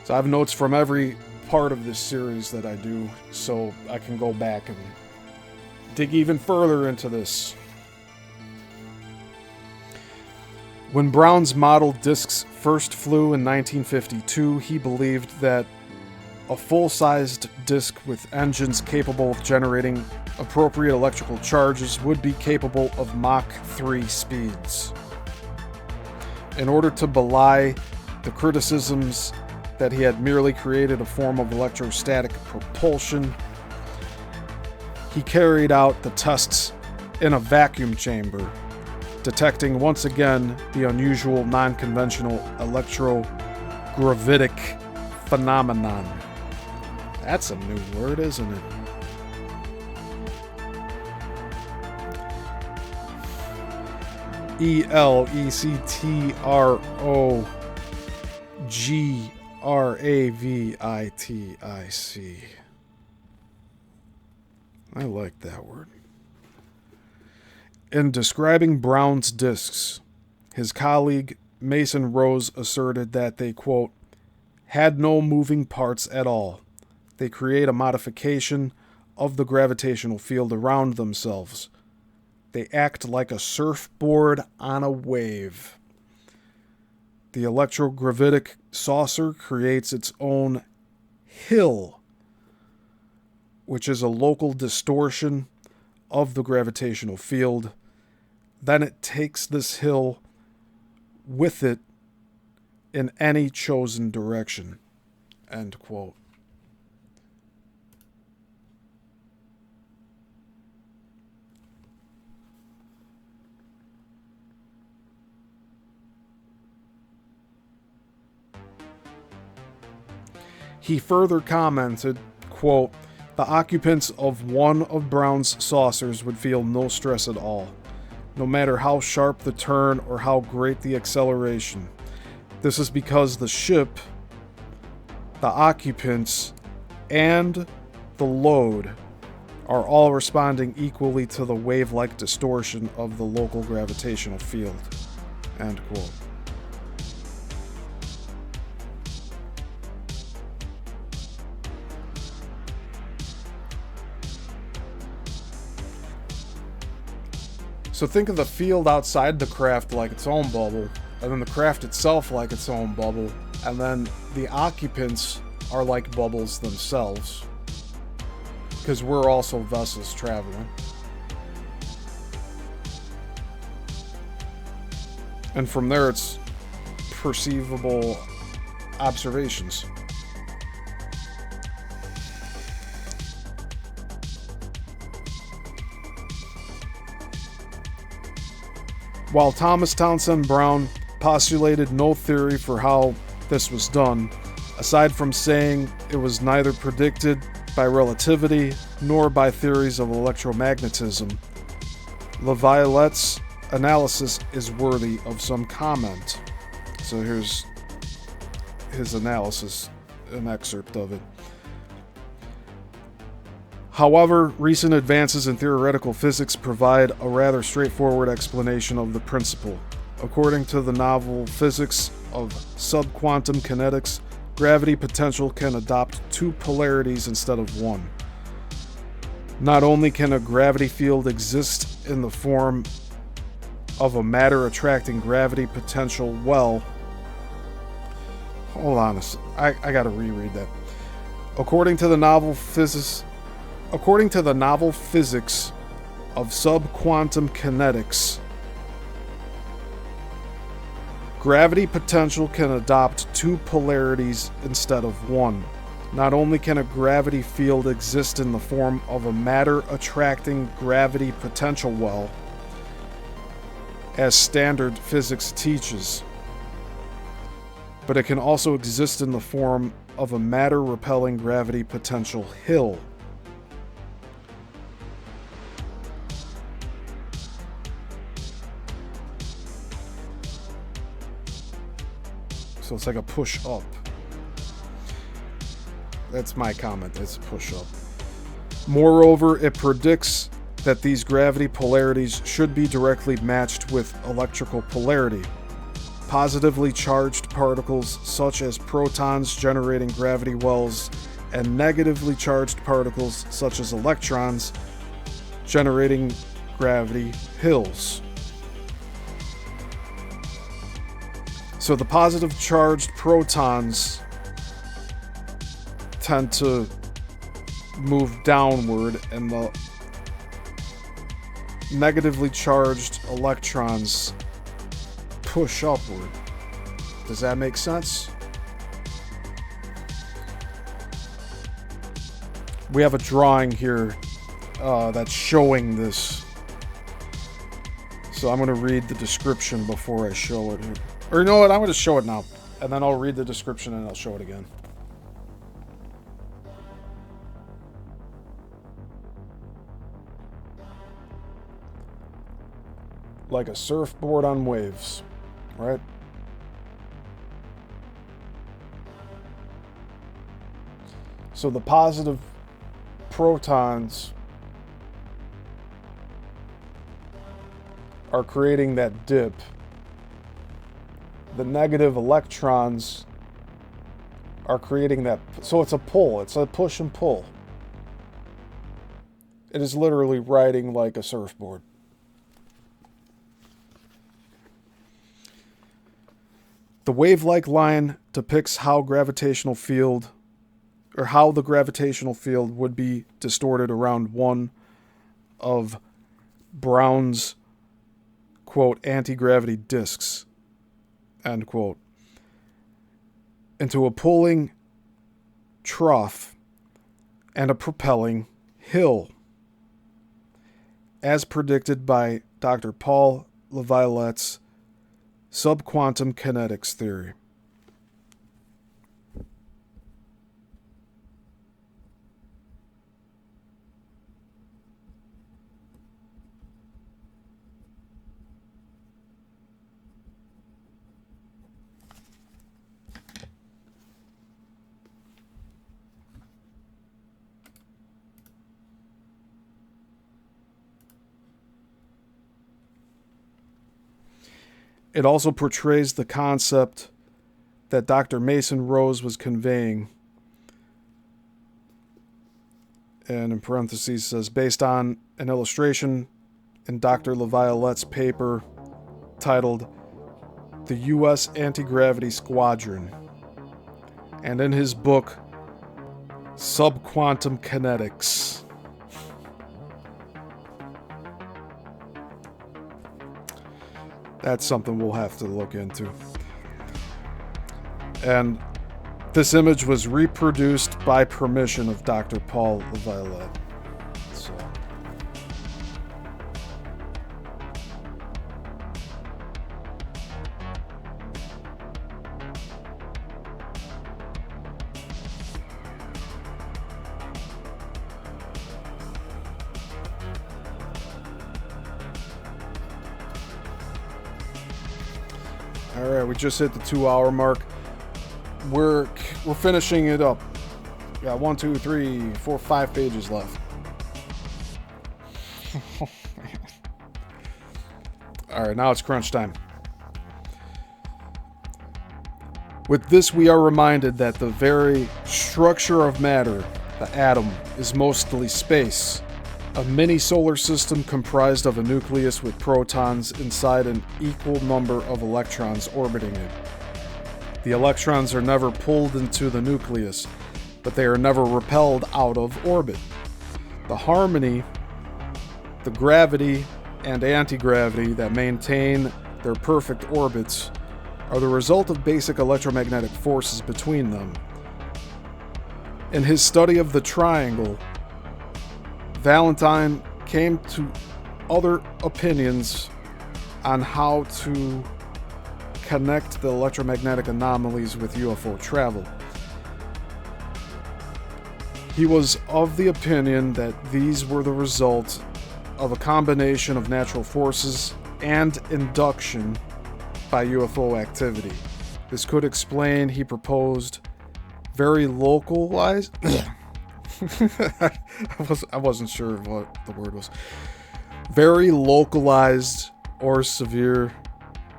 So I have notes from every part of this series that I do, so I can go back and dig even further into this. When Brown's model discs first flew in 1952, he believed that a full-sized disc with engines capable of generating appropriate electrical charges would be capable of Mach 3 speeds. In order to belie the criticisms that he had merely created a form of electrostatic propulsion, he carried out the tests in a vacuum chamber, detecting once again the unusual non-conventional electro-gravitic phenomenon. That's a new word, isn't it? electrogravitic. I like that word. In describing Brown's discs, his colleague Mason Rose asserted that they, quote, had no moving parts at all. They create a modification of the gravitational field around themselves. They act like a surfboard on a wave. The electrogravitic saucer creates its own hill, which is a local distortion of the gravitational field. Then it takes this hill with it in any chosen direction. End quote. He further commented, quote, the occupants of one of Brown's saucers would feel no stress at all, no matter how sharp the turn or how great the acceleration. This is because the ship, the occupants, and the load are all responding equally to the wave-like distortion of the local gravitational field. End quote. So think of the field outside the craft like its own bubble, and then the craft itself like its own bubble, and then the occupants are like bubbles themselves, because we're also vessels traveling. And from there it's perceivable observations. While Thomas Townsend Brown postulated no theory for how this was done, aside from saying it was neither predicted by relativity nor by theories of electromagnetism, LaViollette's analysis is worthy of some comment. So here's his analysis, an excerpt of it. However, recent advances in theoretical physics provide a rather straightforward explanation of the principle. According to the novel physics of subquantum kinetics, gravity potential can adopt two polarities instead of one. Not only can a gravity field exist in the form of a matter-attracting gravity potential well... Hold on, I gotta reread that. According to the novel physics of subquantum kinetics, gravity potential can adopt two polarities instead of one. Not only can a gravity field exist in the form of a matter-attracting gravity potential well, as standard physics teaches, but it can also exist in the form of a matter-repelling gravity potential hill. So it's like a push-up. That's my comment. It's a push-up. Moreover, it predicts that these gravity polarities should be directly matched with electrical polarity. Positively charged particles such as protons generating gravity wells and negatively charged particles such as electrons generating gravity hills. So the positive charged protons tend to move downward and the negatively charged electrons push upward. Does that make sense? We have a drawing here that's showing this. So I'm going to read the description before I show it. Or you know what? I'm going to show it now. And then I'll read the description and I'll show it again. Like a surfboard on waves, right? So the positive protons are creating that dip. The negative electrons are creating that. So it's a pull. It's a push and pull. It is literally riding like a surfboard. The wave-like line depicts how the gravitational field would be distorted around one of Brown's, quote, anti-gravity disks, end quote, into a pulling trough and a propelling hill, as predicted by Dr. Paul Laviolette's subquantum kinetics theory. It also portrays the concept that Dr. Mason Rose was conveying, and in parentheses says, based on an illustration in Dr. Laviolette's paper titled The U.S. Anti-Gravity Squadron, and in his book Subquantum Kinetics. That's something we'll have to look into. And this image was reproduced by permission of Dr. Paul Laviolette. So. Alright, we just hit the 2-hour mark. We're finishing it up. We got 1, 2, 3, 4, 5 pages left. Alright, now it's crunch time. With this, we are reminded that the very structure of matter, the atom, is mostly space, a mini solar system comprised of a nucleus with protons inside an equal number of electrons orbiting it. The electrons are never pulled into the nucleus, but they are never repelled out of orbit. The harmony, the gravity, and anti-gravity that maintain their perfect orbits are the result of basic electromagnetic forces between them. In his study of the triangle, Valentine came to other opinions on how to connect the electromagnetic anomalies with UFO travel. He was of the opinion that these were the result of a combination of natural forces and induction by UFO activity. This could explain, he proposed, very localized... I wasn't sure what the word was. Very localized or severe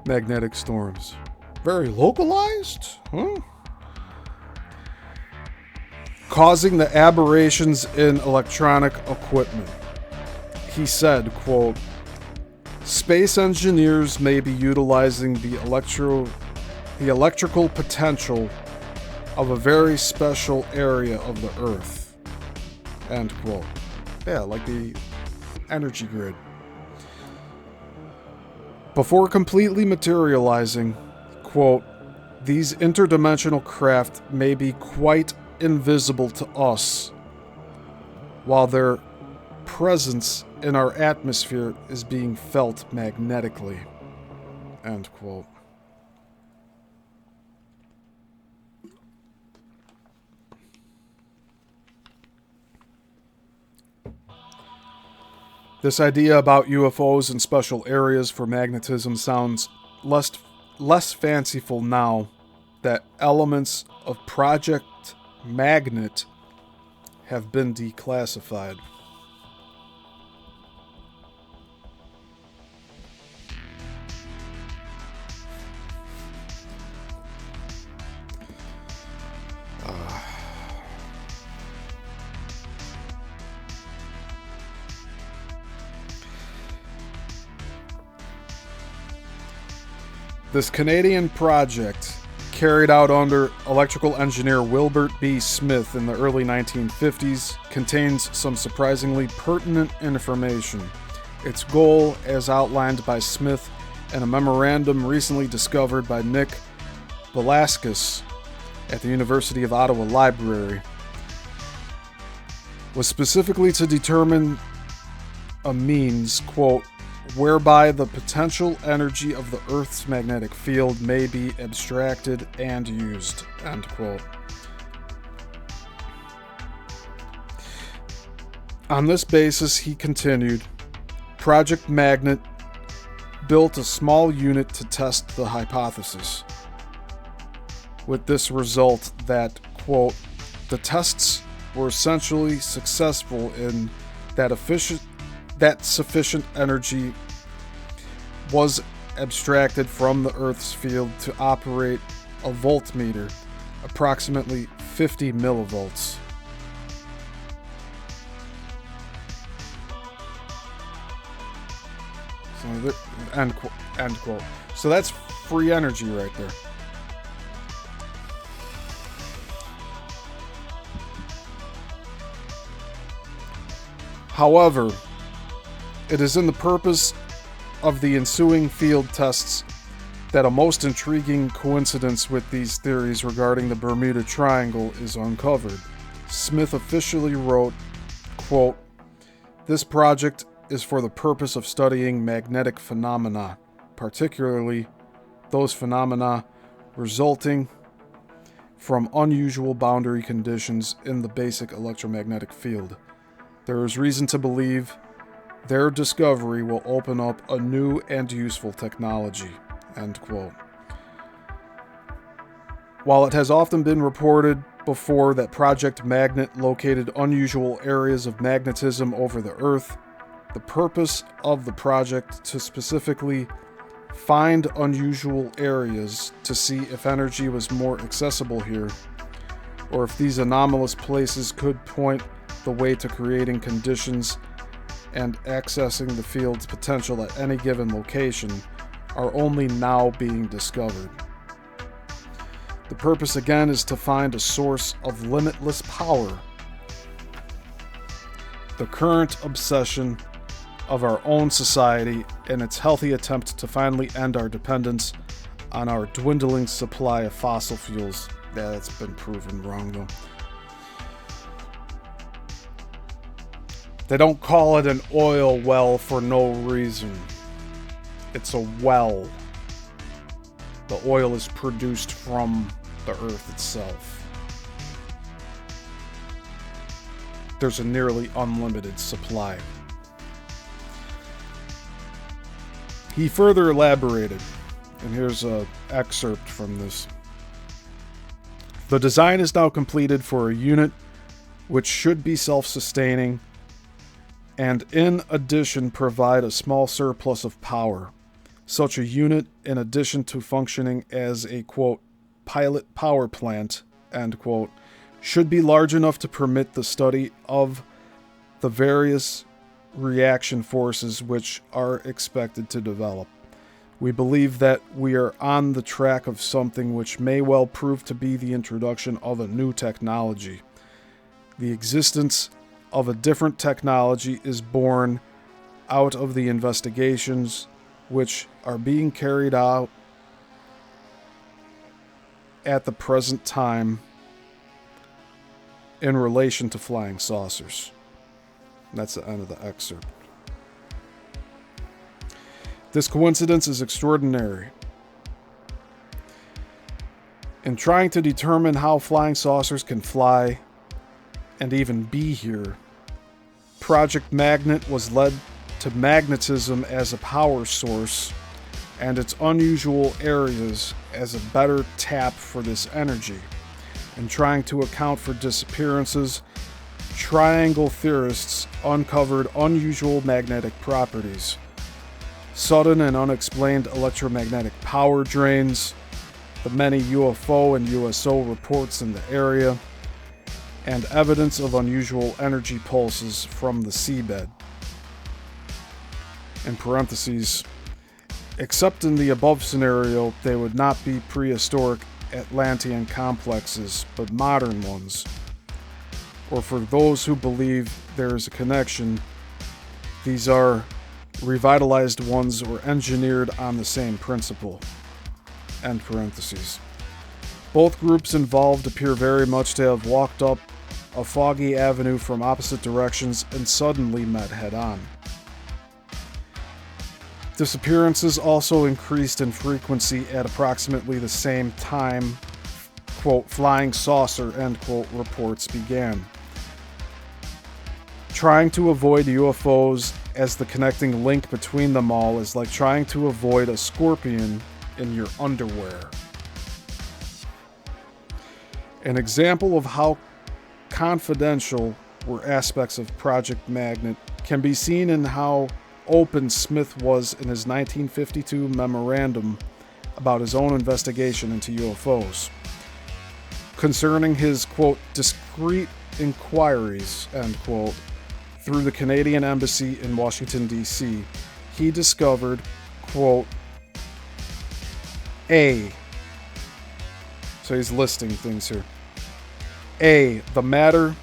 magnetic storms. Very localized? Huh? Causing the aberrations in electronic equipment. He said, quote, "Space engineers may be utilizing the electrical potential of a very special area of the Earth." End quote. Yeah, like the energy grid. Before completely materializing, quote, "These interdimensional craft may be quite invisible to us, while their presence in our atmosphere is being felt magnetically." End quote. This idea about UFOs and special areas for magnetism sounds less fanciful now that elements of Project Magnet have been declassified. This Canadian project, carried out under electrical engineer Wilbert B. Smith in the early 1950s, contains some surprisingly pertinent information. Its goal, as outlined by Smith in a memorandum recently discovered by Nick Velasquez at the University of Ottawa Library, was specifically to determine a means, quote, "whereby the potential energy of the Earth's magnetic field may be abstracted and used," end quote. On this basis, he continued, Project Magnet built a small unit to test the hypothesis, with this result that, quote, "the tests were essentially successful in that sufficient energy was abstracted from the Earth's field to operate a voltmeter, approximately 50 millivolts. So end quote. So that's free energy right there. However, it is in the purpose of the ensuing field tests that a most intriguing coincidence with these theories regarding the Bermuda Triangle is uncovered. Smith officially wrote, quote, "This project is for the purpose of studying magnetic phenomena, particularly those phenomena resulting from unusual boundary conditions in the basic electromagnetic field. There is reason to believe their discovery will open up a new and useful technology," end quote. While it has often been reported before that Project Magnet located unusual areas of magnetism over the Earth, the purpose of the project to specifically find unusual areas to see if energy was more accessible here, or if these anomalous places could point the way to creating conditions and accessing the field's potential at any given location, are only now being discovered. The purpose again is to find a source of limitless power. The current obsession of our own society in its healthy attempt to finally end our dependence on our dwindling supply of fossil fuels. Yeah, that's been proven wrong though. They don't call it an oil well for no reason. It's a well. The oil is produced from the earth itself. There's a nearly unlimited supply. He further elaborated, and here's an excerpt from this. The design is now completed for a unit which should be self-sustaining and in addition provide a small surplus of power. Such a unit, in addition to functioning as a, quote, pilot power plant, end quote, should be large enough to permit the study of the various reaction forces which are expected to develop. We believe that we are on the track of something which may well prove to be the introduction of a new technology. The existence of a different technology is born out of the investigations which are being carried out at the present time in relation to flying saucers. That's the end of the excerpt. This coincidence is extraordinary. In trying to determine how flying saucers can fly and even be here, Project Magnet was led to magnetism as a power source and its unusual areas as a better tap for this energy. In trying to account for disappearances, triangle theorists uncovered unusual magnetic properties, sudden and unexplained electromagnetic power drains, the many UFO and USO reports in the area, and evidence of unusual energy pulses from the seabed. In parentheses, except in the above scenario, they would not be prehistoric Atlantean complexes, but modern ones. Or for those who believe there is a connection, these are revitalized ones or engineered on the same principle. End parentheses. Both groups involved appear very much to have walked up a foggy avenue from opposite directions and suddenly met head-on. Disappearances also increased in frequency at approximately the same time, quote, flying saucer, end quote, reports began. Trying to avoid UFOs as the connecting link between them all is like trying to avoid a scorpion in your underwear. An example of how confidential were aspects of Project Magnet can be seen in how open Smith was in his 1952 memorandum about his own investigation into UFOs. Concerning his, quote, discreet inquiries, end quote, through the Canadian Embassy in Washington, D.C., he discovered, quote, A. So he's listing things here. A. The matter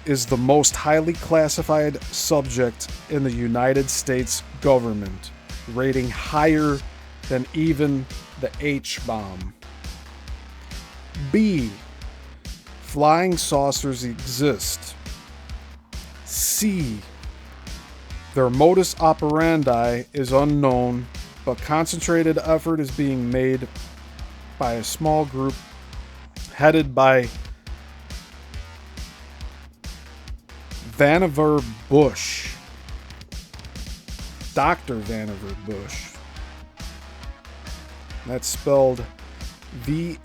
is the most highly classified subject in the United States government, rating higher than even the H-bomb. B. Flying saucers exist. C. Their modus operandi is unknown, but concentrated effort is being made by a small group headed by Vannevar Bush. Dr. Vannevar Bush. That's spelled Vannevar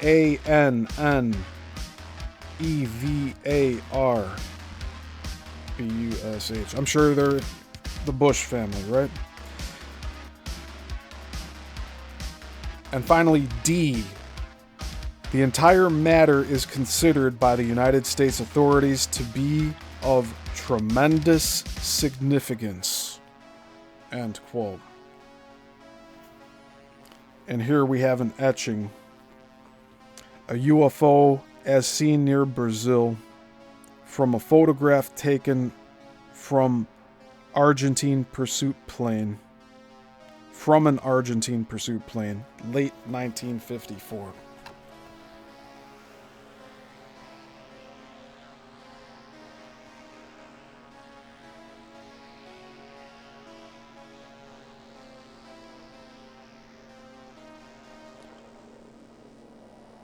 Bush. I'm sure they're the Bush family, right? And finally, D. The entire matter is considered by the United States authorities to be of tremendous significance. End quote. And here we have an etching. A UFO as seen near Brazil from a photograph taken from Argentine pursuit plane. From an Argentine pursuit plane, late 1954.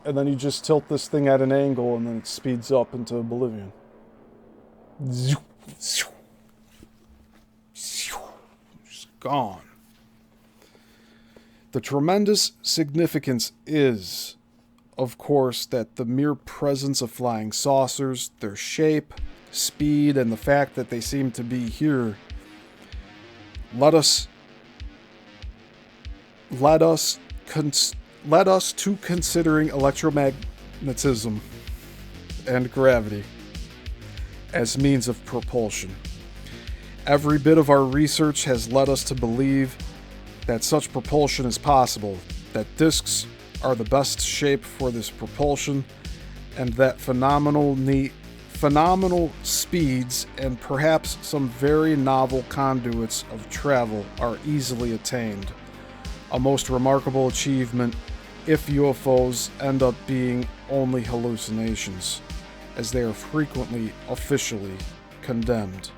And then you just tilt this thing at an angle and then it speeds up into oblivion. Just gone. The tremendous significance is, of course, that the mere presence of flying saucers, their shape, speed, and the fact that they seem to be here led us to considering electromagnetism and gravity as means of propulsion. Every bit of our research has led us to believe that such propulsion is possible, that disks are the best shape for this propulsion, and that phenomenal speeds and perhaps some very novel conduits of travel are easily attained. A most remarkable achievement if UFOs end up being only hallucinations, as they are frequently officially condemned.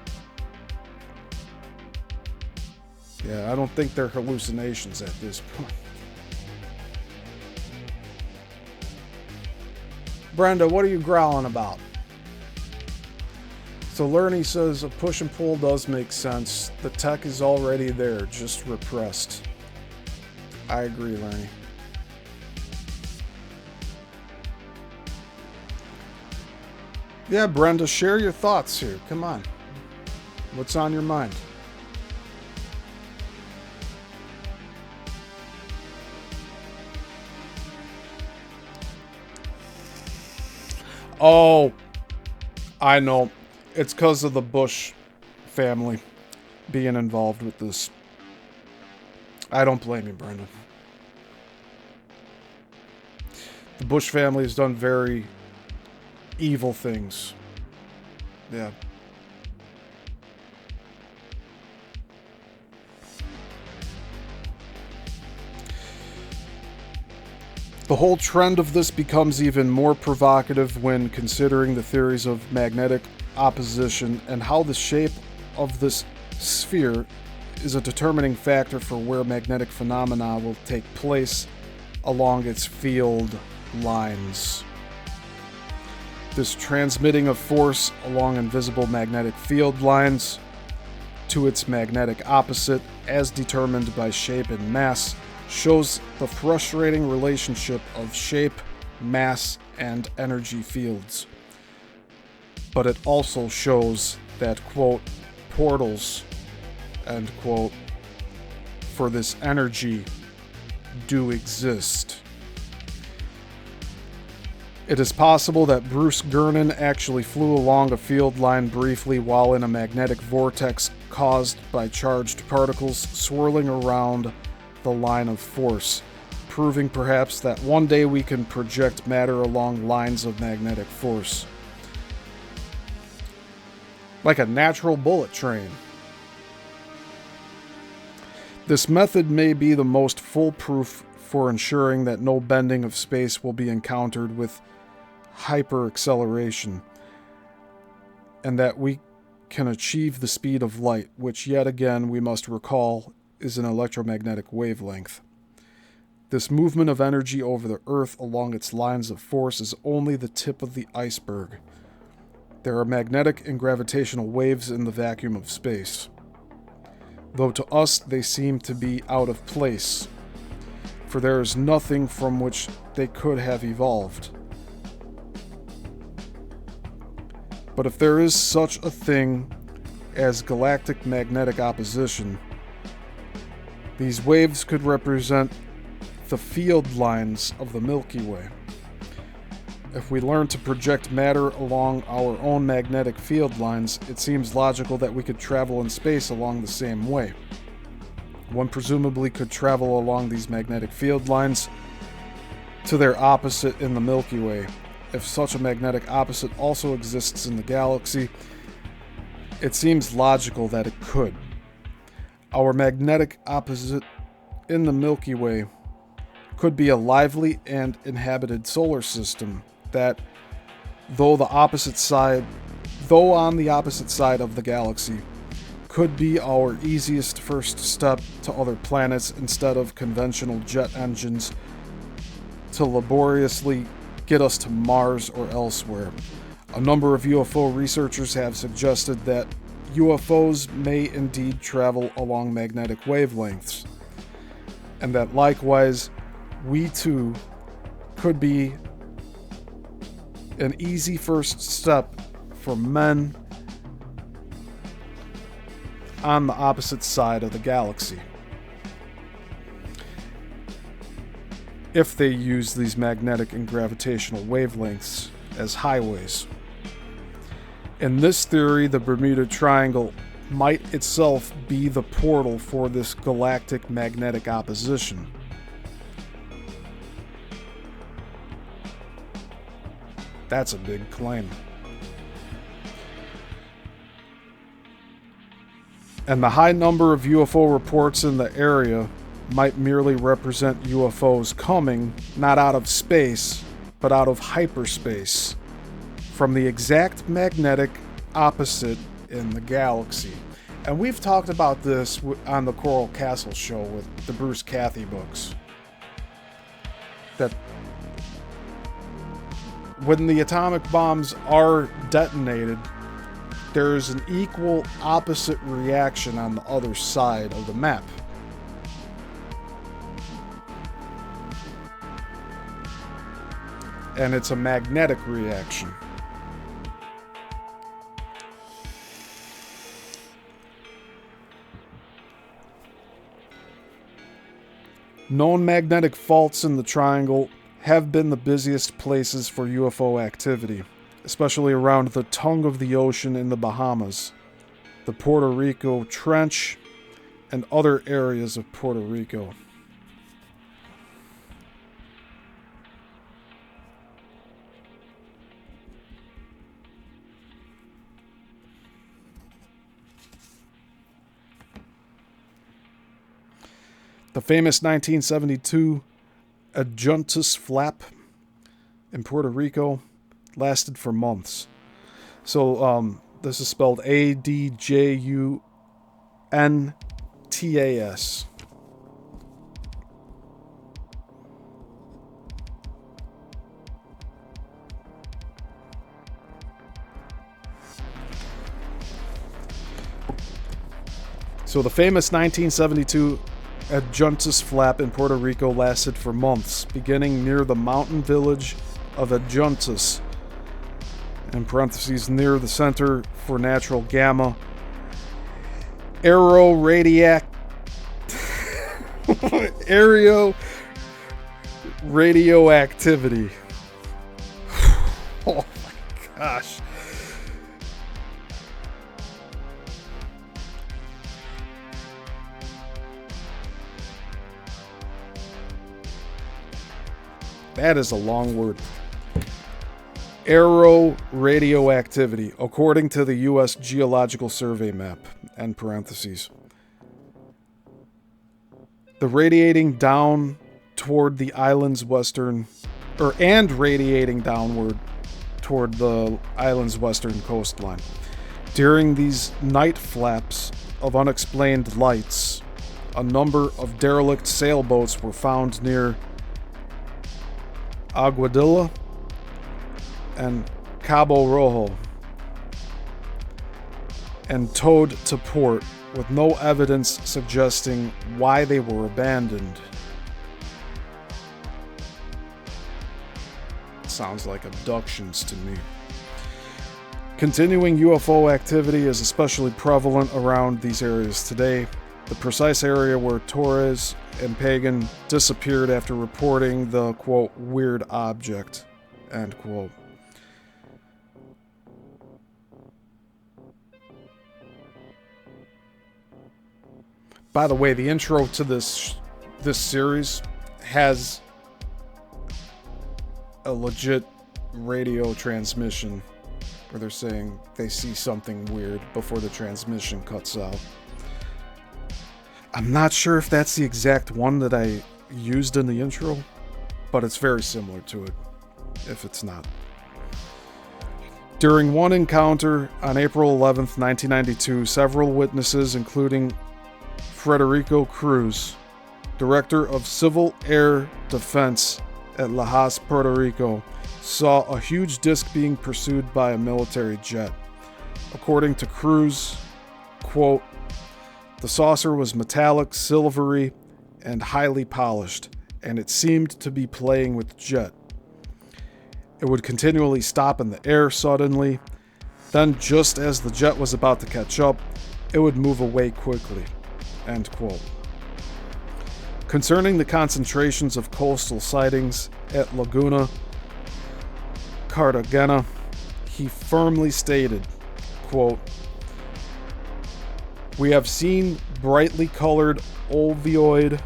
Yeah, I don't think they're hallucinations at this point. Brenda, what are you growling about? So Lerny says a push and pull does make sense. The tech is already there, just repressed. I agree, Lerny. Yeah, Brenda, share your thoughts here. Come on. What's on your mind? Oh, I know. It's because of the Bush family being involved with this. I don't blame you, Brenda. The Bush family has done very evil things. Yeah. The whole trend of this becomes even more provocative when considering the theories of magnetic opposition and how the shape of this sphere is a determining factor for where magnetic phenomena will take place along its field lines. This transmitting of force along invisible magnetic field lines to its magnetic opposite, as determined by shape and mass, shows the frustrating relationship of shape, mass, and energy fields. But it also shows that, quote, portals, end quote, for this energy do exist. It is possible that Bruce Gernon actually flew along a field line briefly while in a magnetic vortex caused by charged particles swirling around the line of force, proving perhaps that one day we can project matter along lines of magnetic force. Like a natural bullet train. This method may be the most foolproof for ensuring that no bending of space will be encountered with hyperacceleration, and that we can achieve the speed of light, which yet again we must recall is an electromagnetic wavelength. This movement of energy over the Earth along its lines of force is only the tip of the iceberg. There are magnetic and gravitational waves in the vacuum of space, though to us they seem to be out of place, for there is nothing from which they could have evolved. But if there is such a thing as galactic magnetic opposition, these waves could represent the field lines of the Milky Way. If we learn to project matter along our own magnetic field lines, it seems logical that we could travel in space along the same way. One presumably could travel along these magnetic field lines to their opposite in the Milky Way. If such a magnetic opposite also exists in the galaxy, it seems logical that it could. Our magnetic opposite in the Milky Way could be a lively and inhabited solar system that, though on the opposite side of the galaxy, could be our easiest first step to other planets instead of conventional jet engines to laboriously get us to Mars or elsewhere. A number of UFO researchers have suggested that UFOs may indeed travel along magnetic wavelengths, and that likewise, we too could be an easy first step for men on the opposite side of the galaxy, if they use these magnetic and gravitational wavelengths as highways. In this theory, the Bermuda Triangle might itself be the portal for this galactic magnetic opposition. That's a big claim. And the high number of UFO reports in the area might merely represent UFOs coming not out of space, but out of hyperspace, from the exact magnetic opposite in the galaxy. And we've talked about this on the Coral Castle show with the Bruce Cathy books. That when the atomic bombs are detonated, there's an equal opposite reaction on the other side of the map. And it's a magnetic reaction. Known magnetic faults in the triangle have been the busiest places for UFO activity, especially around the tongue of the ocean in the Bahamas, the Puerto Rico Trench, and other areas of Puerto Rico. The famous 1972 Adjuntus flap in Puerto Rico lasted for months. So this is spelled Adjuntas. So the famous 1972 Adjuntus flap in Puerto Rico lasted for months, beginning near the mountain village of Adjuntas, in parentheses, near the Center for Natural Gamma radioactivity. Oh my gosh. That is a long word. Aeroradioactivity, according to the U.S. Geological Survey map, end parentheses. The radiating down toward the island's radiating downward toward the island's western coastline. During these night flaps of unexplained lights, a number of derelict sailboats were found near Aguadilla and Cabo Rojo and towed to port with no evidence suggesting why they were abandoned. Sounds like abductions to me. Continuing UFO activity is especially prevalent around these areas today. the precise area where Torres and Pagan disappeared after reporting the, quote, weird object, end quote. By the way, the intro to this series has a legit radio transmission where they're saying they see something weird before the transmission cuts out. I'm not sure if that's the exact one that I used in the intro, but it's very similar to it, if it's not. During one encounter on April 11th, 1992, several witnesses, including Federico Cruz, director of Civil Air Defense at La Paz, Puerto Rico, saw a huge disc being pursued by a military jet. According to Cruz, quote, the saucer was metallic, silvery, and highly polished, and it seemed to be playing with jet. It would continually stop in the air suddenly. Then, just as the jet was about to catch up, it would move away quickly. End quote. Concerning the concentrations of coastal sightings at Laguna Cartagena, he firmly stated, quote, we have seen brightly colored ovoid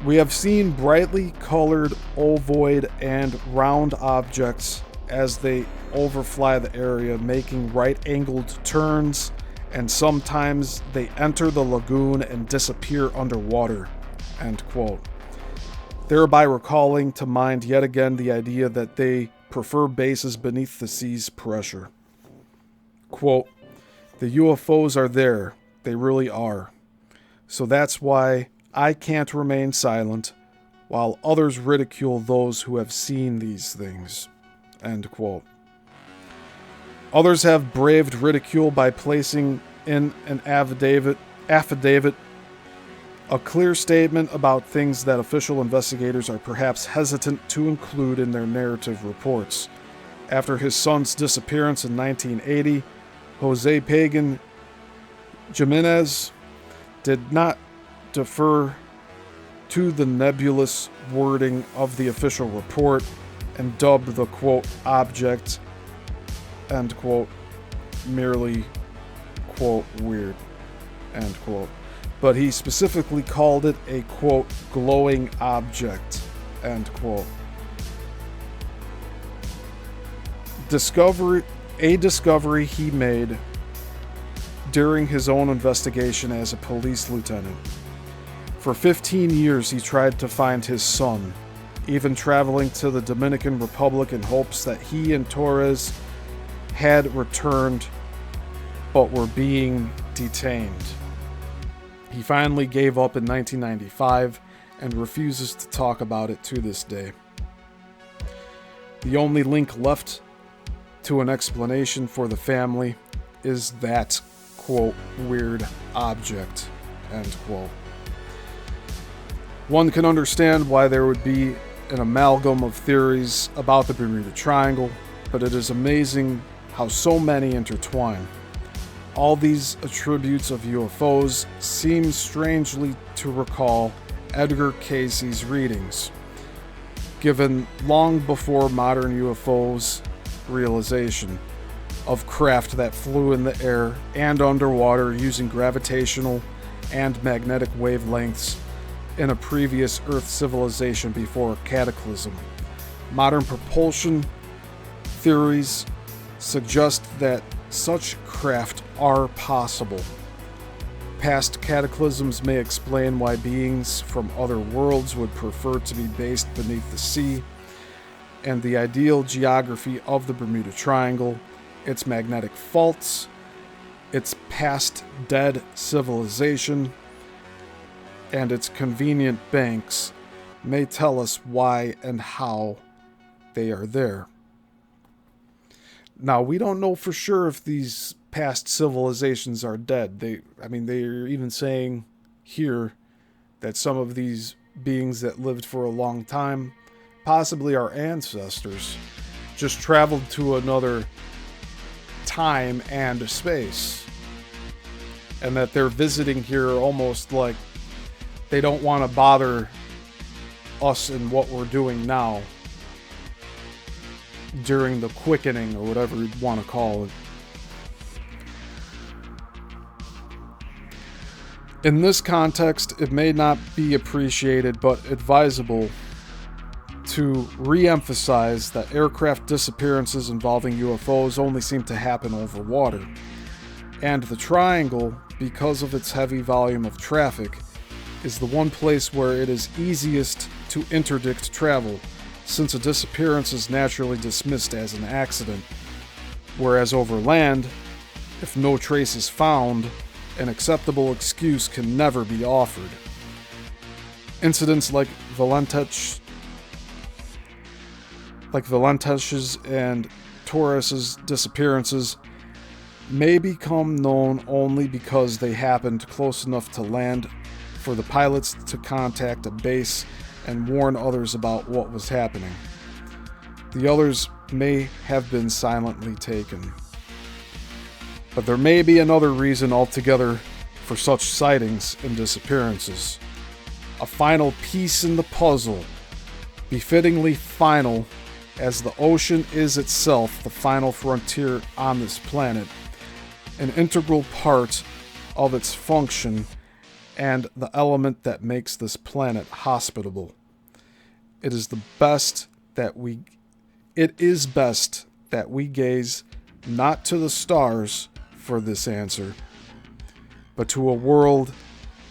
We have seen brightly colored ovoid and round objects as they overfly the area, making right-angled turns, and sometimes they enter the lagoon and disappear underwater, end quote. Thereby recalling to mind yet again the idea that they prefer bases beneath the sea's pressure. Quote, the UFOs are there, they really are. So that's why I can't remain silent while others ridicule those who have seen these things, end quote. Others have braved ridicule by placing in an affidavit, a clear statement about things that official investigators are perhaps hesitant to include in their narrative reports. After his son's disappearance in 1980, Jose Pagan Jimenez did not defer to the nebulous wording of the official report and dubbed the, quote, object, end quote, merely, quote, weird, end quote. But he specifically called it a, quote, glowing object, end quote. A discovery he made during his own investigation as a police lieutenant. For 15 years he tried to find his son, even traveling to the Dominican Republic in hopes that he and Torres had returned but were being detained. He finally gave up in 1995 and refuses to talk about it to this day. The only link left to an explanation for the family is that, quote, weird object, end quote. One can understand why there would be an amalgam of theories about the Bermuda Triangle, but it is amazing how so many intertwine. All these attributes of UFOs seem strangely to recall Edgar Cayce's readings, given long before modern UFOs' realization of craft that flew in the air and underwater using gravitational and magnetic wavelengths in a previous Earth civilization before a cataclysm. Modern propulsion theories suggest that such craft are possible. Past cataclysms may explain why beings from other worlds would prefer to be based beneath the sea, and the ideal geography of the Bermuda Triangle, its magnetic faults, its past dead civilization, and its convenient banks may tell us why and how they are there. Now, we don't know for sure if these past civilizations are dead. They're even saying here that some of these beings that lived for a long time, possibly our ancestors, just traveled to another time and space. And that they're visiting here almost like they don't want to bother us in what we're doing now during the quickening, or whatever you'd want to call it. In this context, it may not be appreciated but advisable to re-emphasize that aircraft disappearances involving UFOs only seem to happen over water, and the Triangle, because of its heavy volume of traffic, is the one place where it is easiest to interdict travel, since a disappearance is naturally dismissed as an accident, whereas over land, if no trace is found, an acceptable excuse can never be offered. Incidents like Valentech's and Torres's disappearances may become known only because they happened close enough to land for the pilots to contact a base and warn others about what was happening. The others may have been silently taken. But there may be another reason altogether for such sightings and disappearances. A final piece in the puzzle, befittingly final, as the ocean is itself the final frontier on this planet, an integral part of its function, and the element that makes this planet hospitable. It is best that we gaze not to the stars for this answer, but to a world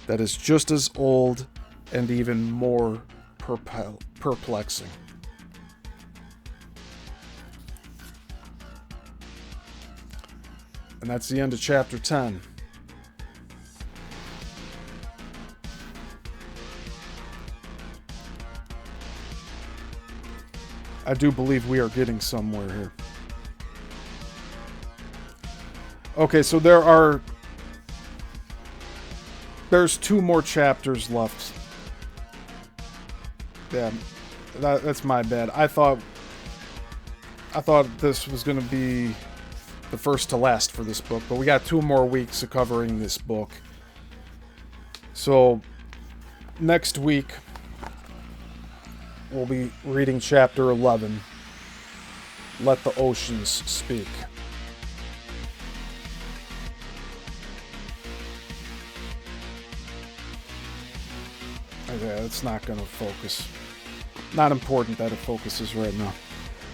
that is just as old and even more perplexing. And that's the end of chapter 10. I do believe we are getting somewhere here. Okay, so there's 2 more chapters left. Yeah, that's my bad. I thought this was going to be the first to last for this book, but we got 2 more weeks of covering this book. So next week we'll be reading chapter 11, Let the Oceans Speak. Okay, it's not going to focus. Not important that it focuses right now.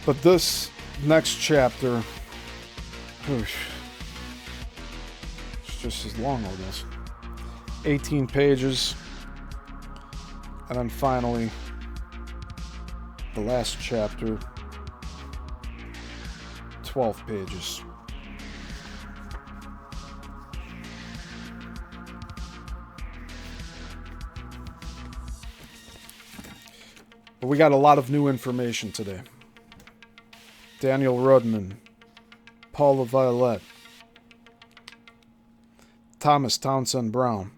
But this next chapter, it's just as long, I guess. 18 pages. And then finally, the last chapter, 12 pages. But we got a lot of new information today. Daniel Rudman, Paula Violette, Thomas Townsend Brown.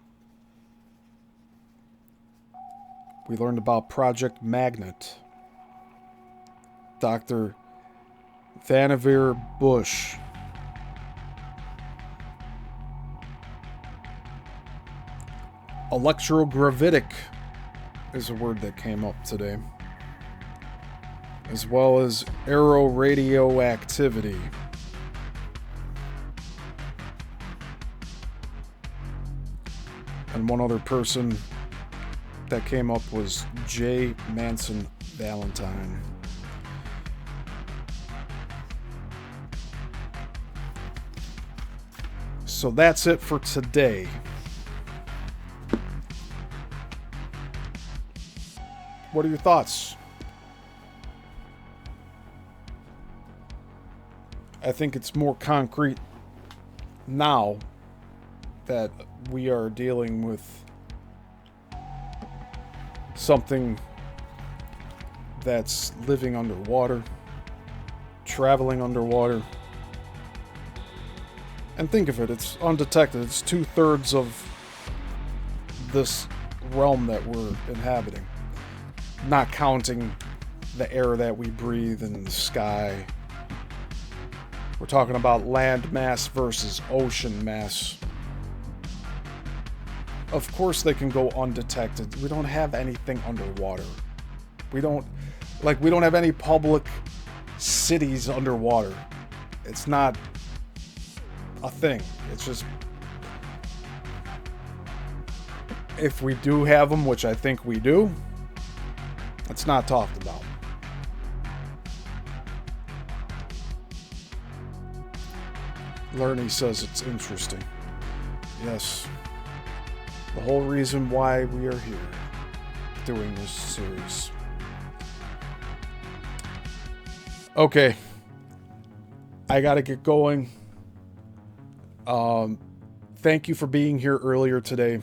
We learned about Project Magnet. Dr. Vannevar Bush. Electro-gravitic is a word that came up today. As well as aeroradioactivity. And one other person that came up was J. Manson Valentine. So that's it for today. What are your thoughts? I think it's more concrete now that we are dealing with something that's living underwater, traveling underwater. And think of it, it's undetected. It's 2/3 of this realm that we're inhabiting. Not counting the air that we breathe in the sky We're talking about land mass versus ocean mass. Of course they can go undetected. We don't have anything underwater. We don't have any public cities underwater. It's not a thing. It's just, if we do have them, which I think we do, it's not talked about. Lerny says it's interesting. Yes. The whole reason why we are here doing this series. Okay. I gotta get going. Thank you for being here earlier today.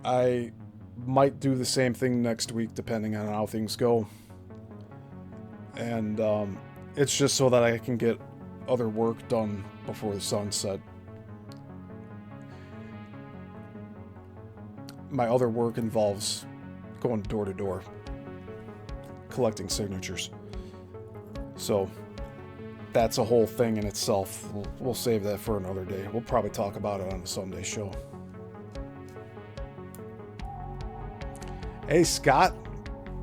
I might do the same thing next week, depending on how things go. And it's just so that I can get other work done before the sunset. My other work involves going door to door, collecting signatures. So that's a whole thing in itself. We'll save that for another day. We'll probably talk about it on the Sunday show. Hey, Scott.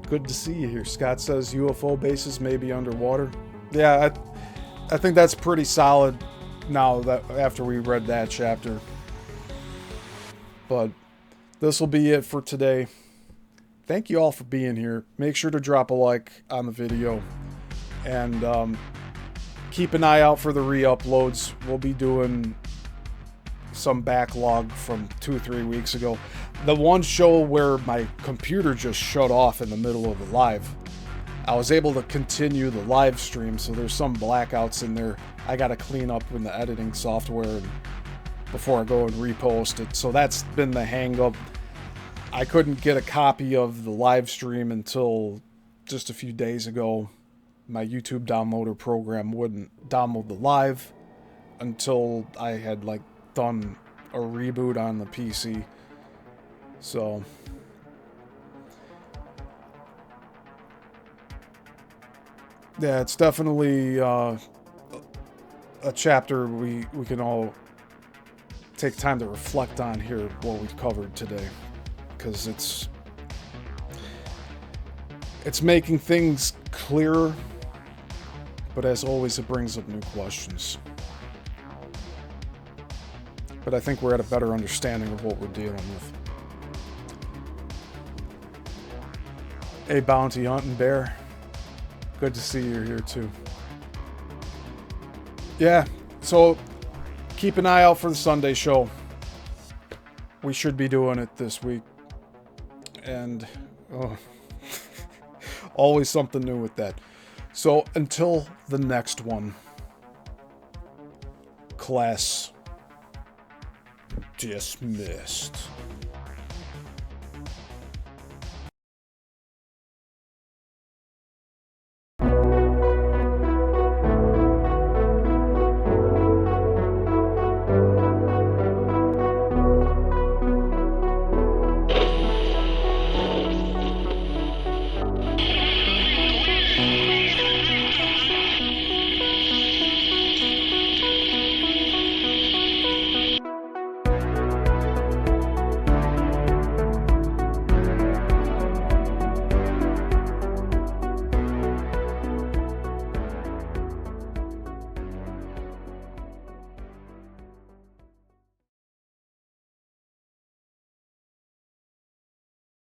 Good to see you here. Scott says UFO bases may be underwater. Yeah, I think that's pretty solid now that after we read that chapter. But this will be it for today. Thank you all for being here. Make sure to drop a like on the video. And keep an eye out for the re-uploads. We'll be doing some backlog from 2-3 weeks ago. The one show where my computer just shut off in the middle of the live, I was able to continue the live stream, so there's some blackouts in there I gotta clean up in the editing software before I go and repost it. So that's been the hang up. I couldn't get a copy of the live stream until just a few days ago. My YouTube downloader program wouldn't download the live until I had done a reboot on the PC. So yeah, it's definitely a chapter we can all take time to reflect on here, what we've covered today, because it's making things clearer, but as always it brings up new questions. But I think we're at a better understanding of what we're dealing with. Hey, Bounty Hunting Bear. Good to see you here too. Yeah, so keep an eye out for the Sunday show. We should be doing it this week. And always something new with that. So until the next one, class dismissed.